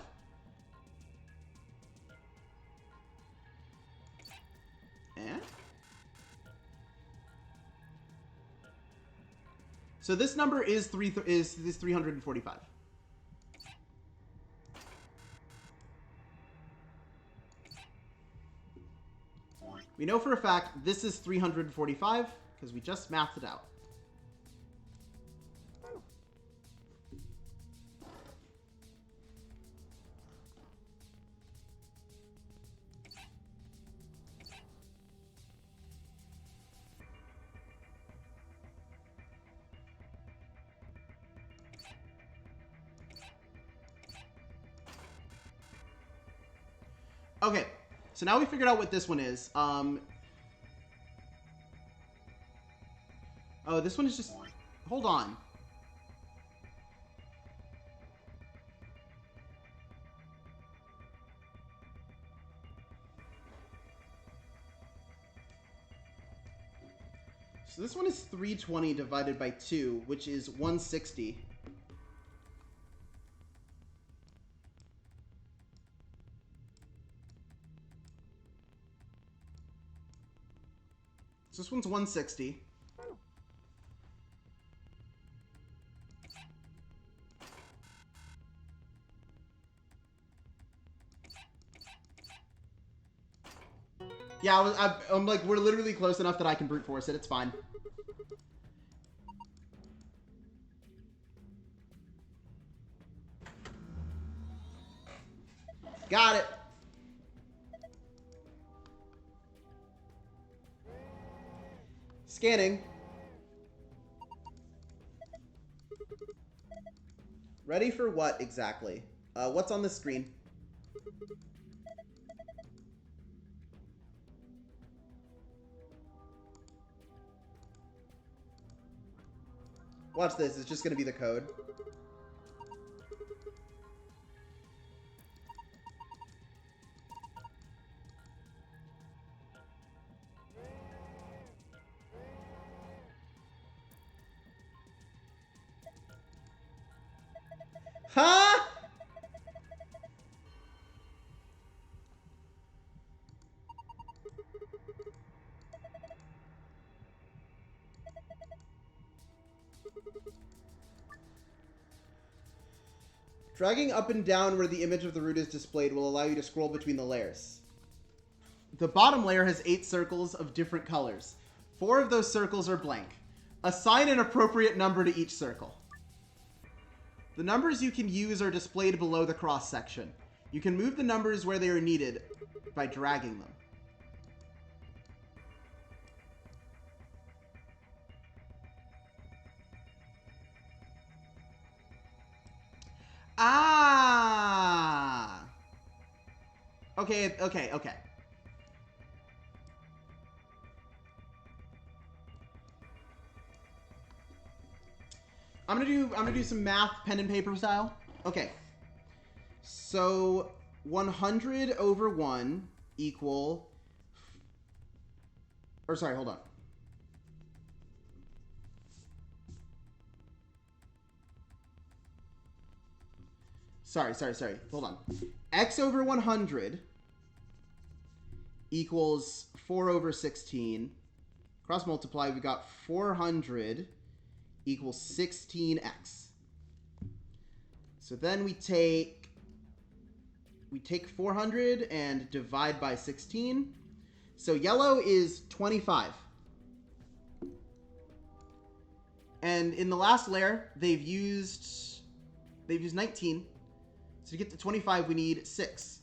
And? So this number is 345. We know for a fact this is 345 because we just mathed it out. Okay, so now we figured out what this one is. Oh, this one is just... Hold on. So this one is 320 divided by 2, which is 160. So this one's 160. Yeah, I'm like, we're literally close enough that I can brute force it. It's fine. Got it. Scanning. Ready for what exactly? What's on the screen? Watch this. It's just going to be the code. Huh? Dragging up and down where the image of the root is displayed will allow you to scroll between the layers. The bottom layer has 8 circles of different colors. 4 of those circles are blank. Assign an appropriate number to each circle. The numbers you can use are displayed below the cross section. You can move the numbers where they are needed by dragging them. Ah! Okay. I'm gonna do some math, pen and paper style. Okay. So 100 over 1 equal, or sorry, hold on. Sorry. Hold on. X over 100 equals 4 over 16. Cross multiply, we got 400 equals 16x. So then we take 400 and divide by 16. So yellow is 25. And in the last layer, they've used 19. So to get to 25, we need 6.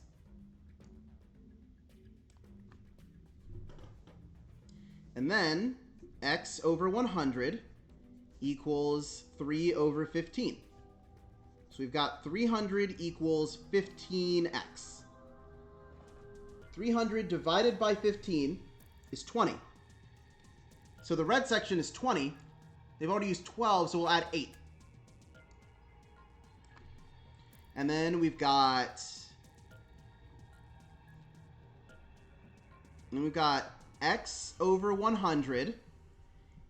And then x over 100 equals 3 over 15. So we've got 300 equals 15x. 300 divided by 15 is 20. So the red section is 20. They've already used 12, so we'll add 8. And then we've got x over 100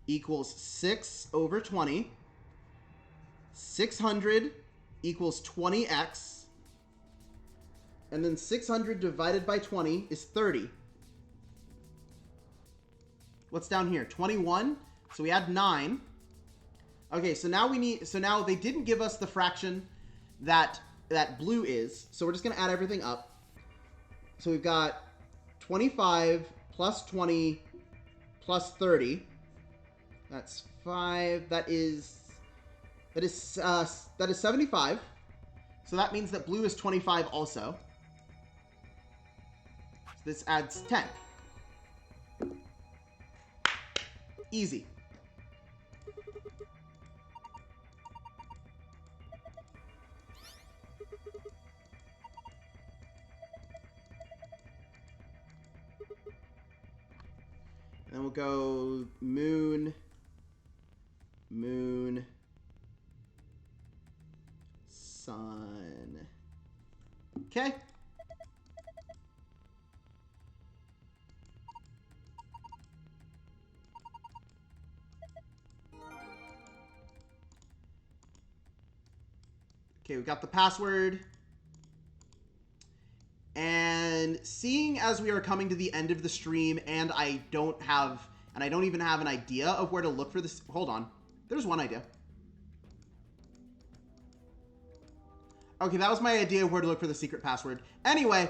equals 6 over 20. 600 equals 20x. And then 600 divided by 20 is 30. What's down here? 21. So we add 9. Okay, so now they didn't give us the fraction that blue is. So we're just going to add everything up. So we've got 25 plus 20 plus 30. That's 5. That is 75. So that means that blue is 25 also. So this adds 10. Easy. And then we'll go moon, sun. Okay. Okay, we got the password. And seeing as we are coming to the end of the stream and I don't even have an idea of where to look for this. Hold on. There's one idea. Okay, that was my idea of where to look for the secret password. Anyway,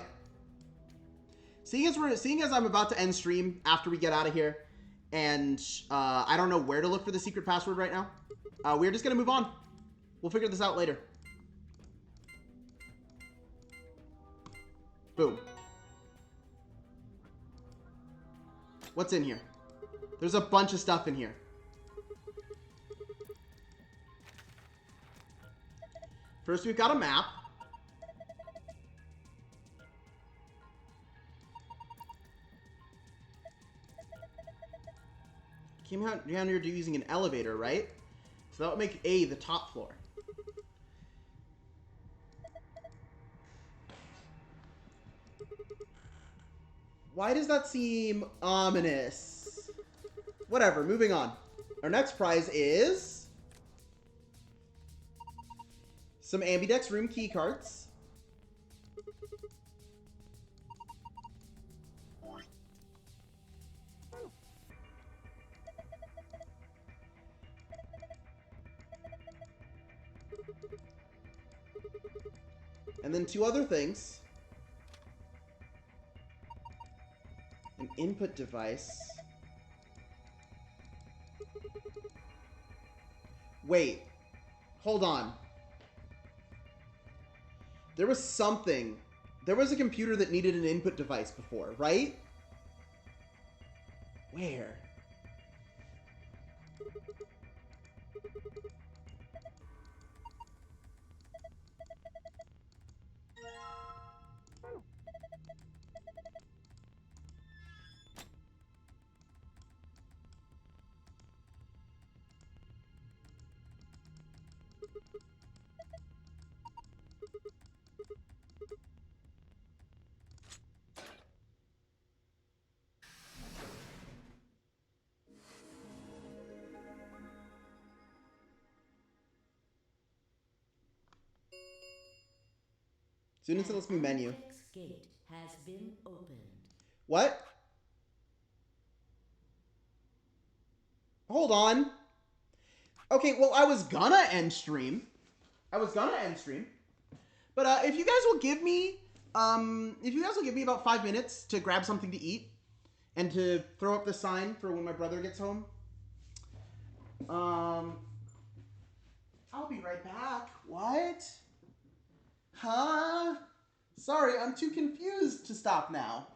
seeing as I'm about to end stream after we get out of here, and I don't know where to look for the secret password right now. We're just gonna move on. We'll figure this out later. Boom. What's in here? There's a bunch of stuff in here. First, we've got a map. Came out down here using an elevator, right? So that would make A the top floor. Why does that seem ominous? Whatever, moving on. Our next prize is some Ambidex room key cards. And then two other things. An input device. Wait. Hold on. There was something. There was a computer that needed an input device before, right? Where? Students that lets me menu. Gate has been opened. What? Hold on. Okay, well, I was gonna end stream. But if you guys will give me about 5 minutes to grab something to eat and to throw up the sign for when my brother gets home, I'll be right back. What? Huh? Sorry, I'm too confused to stop now.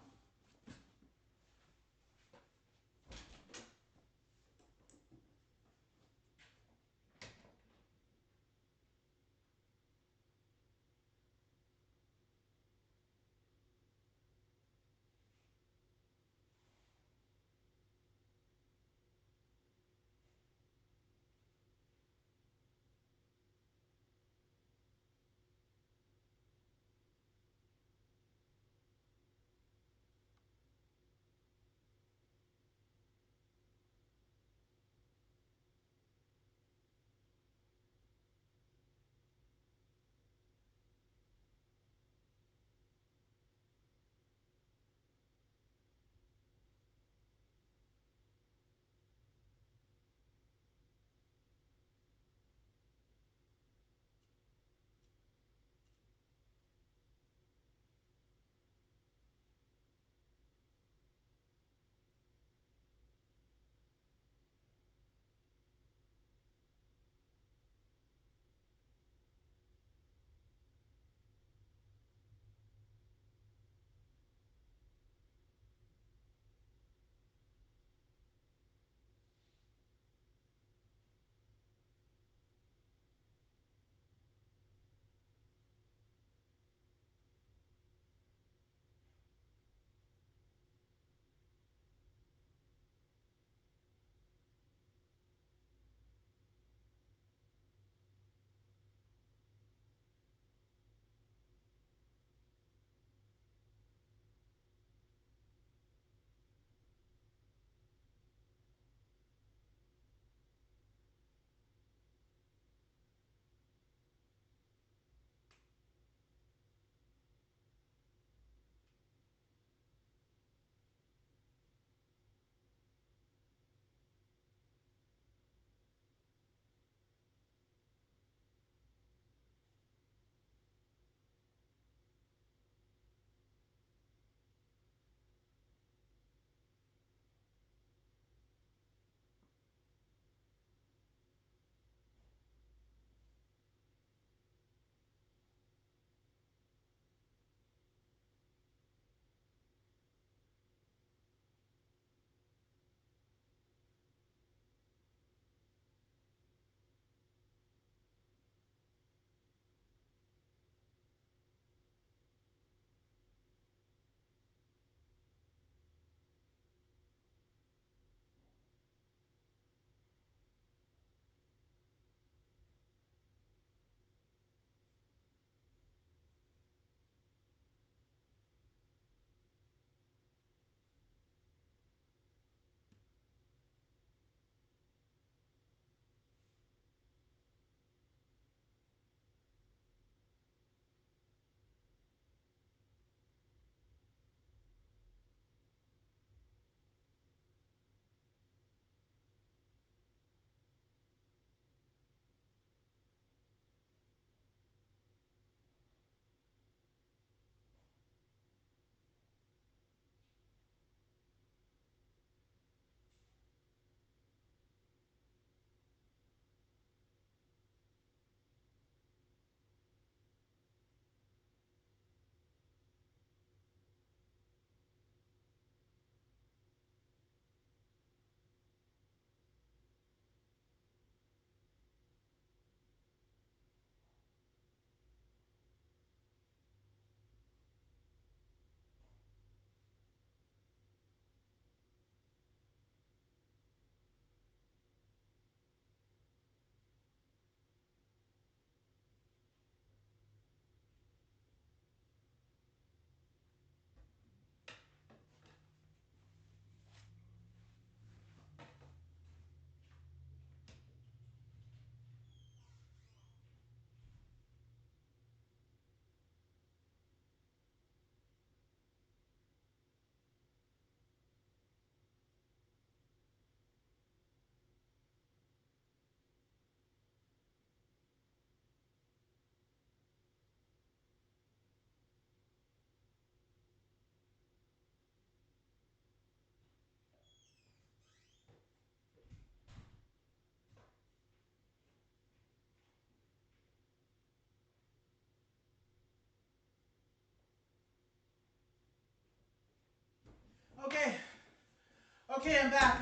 Okay, I'm back.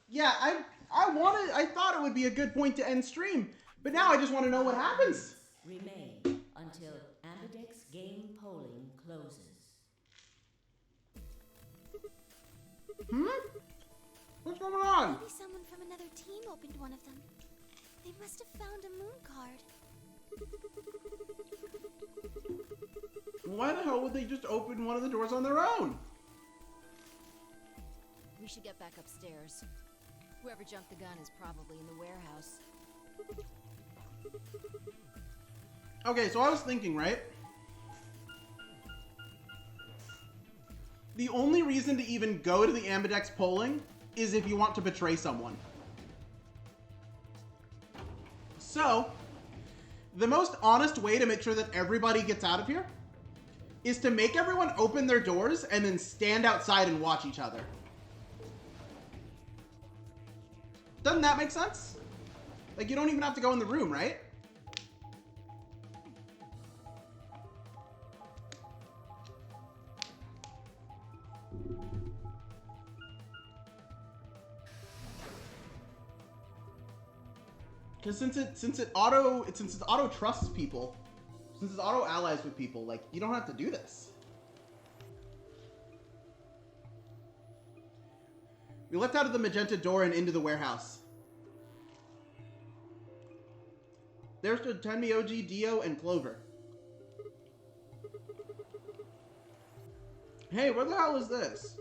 Yeah, I thought it would be a good point to end stream, but now I just want to know what happens. Remain until Ambidex game polling closes. What's going on? Maybe someone from another team opened one of them. They must have found a moon card. Why the hell would they just open one of the doors on their own? We should get back upstairs. Whoever jumped the gun is probably in the warehouse. Okay, so I was thinking, right? The only reason to even go to the Ambidex polling is if you want to betray someone. So, the most honest way to make sure that everybody gets out of here is to make everyone open their doors and then stand outside and watch each other. Doesn't that make sense? Like, you don't even have to go in the room, right? Because since it auto trusts people, since it's auto allies with people, like, you don't have to do this. We left out of the magenta door and into the warehouse. There stood Tenmyoji, Dio, and Clover. Hey, where the hell is this?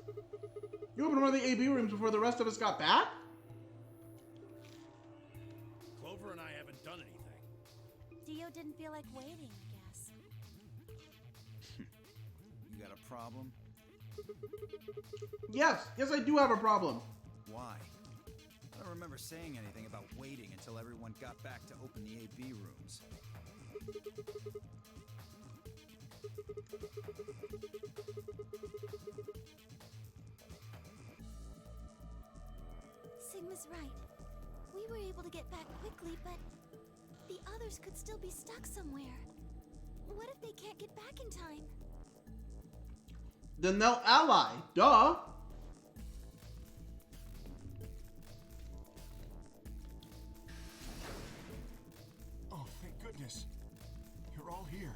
You opened one of the AB rooms before the rest of us got back? Clover and I haven't done anything. Dio didn't feel like waiting, I guess. You got a problem? Yes, I do have a problem. Why? I don't remember saying anything about waiting until everyone got back to open the AB rooms. Sigma's right. We were able to get back quickly, but the others could still be stuck somewhere. What if they can't get back in time? Then they'll ally. Duh. Oh, thank goodness. You're all here.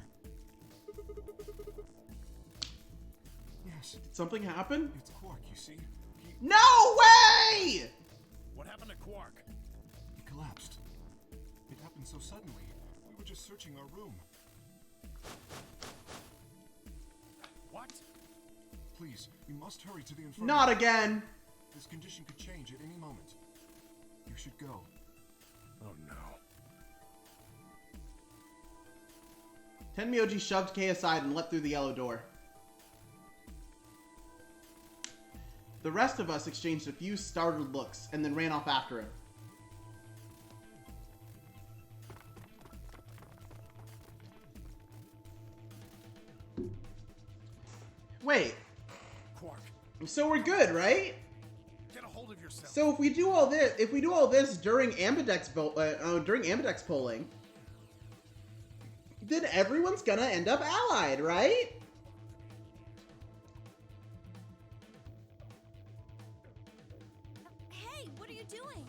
Yes. Did something happen? It's Quark, you see? No way! What happened to Quark? He collapsed. It happened so suddenly. We were just searching our room. What? Please, we must hurry to the infirmary. Not again. This condition could change at any moment. You should go. Oh no. Tenmyoji shoved Kay aside and leapt through the yellow door. The rest of us exchanged a few startled looks and then ran off after him. Wait. Quark, So we're good, right? get a hold of yourself. So if we do all this during Ambidex polling, then everyone's gonna end up allied, right? Hey, what are you doing?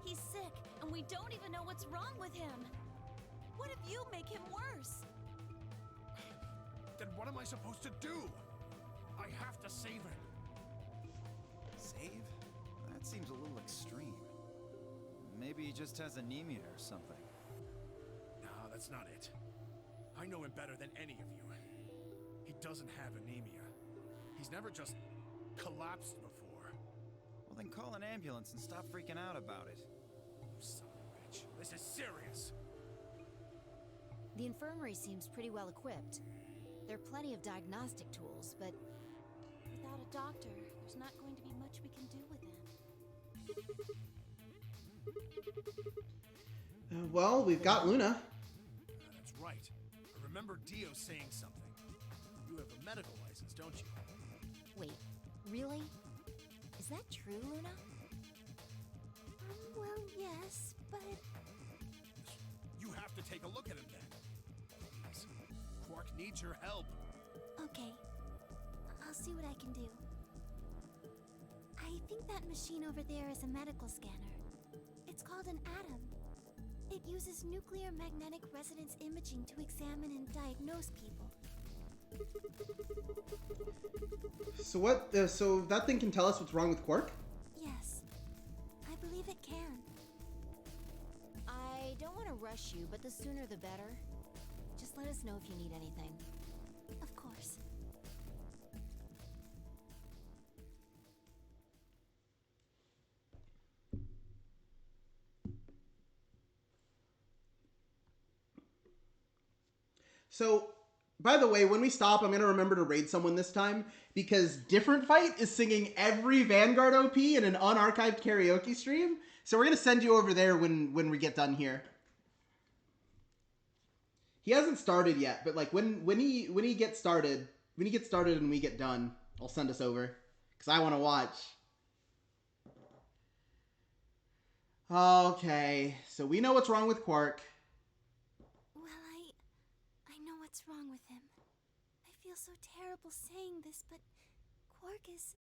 He's sick, and we don't even know what's wrong with him. What if you make him worse? Then what am I supposed to do? I have to save him. Save? That seems a little extreme. Maybe he just has anemia or something. No, that's not it. I know him better than any of you. He doesn't have anemia. He's never just collapsed before. Well, then call an ambulance and stop freaking out about it. Son of a bitch. This is serious. The infirmary seems pretty well equipped. There are plenty of diagnostic tools, but Without a doctor, there's not going to be much we can do with him. Well, we've got Luna. That's right. I remember Dio saying something. You have a medical license, don't you? wait, really? Is that true, Luna? Well, yes, but... You have to take a look at him then. Please. Quark needs your help. Okay. I'll see what I can do. think that machine over there is a medical scanner. It's called an ATOM. It uses nuclear magnetic resonance imaging to examine and diagnose people. So what? So that thing can tell us what's wrong with Quark? Yes, I believe it can. I don't want to rush you, but the sooner the better. Just let us know if you need anything. Of course. So, by the way, when we stop, I'm going to remember to raid someone this time, because Different Fight is singing every Vanguard OP in an unarchived karaoke stream. So we're going to send you over there when we get done here. He hasn't started yet, but like when he gets started and we get done, I'll send us over, because I want to watch. Okay, so we know what's wrong with Quark. Well, I know what's wrong with him. I feel so terrible saying this, but Quark is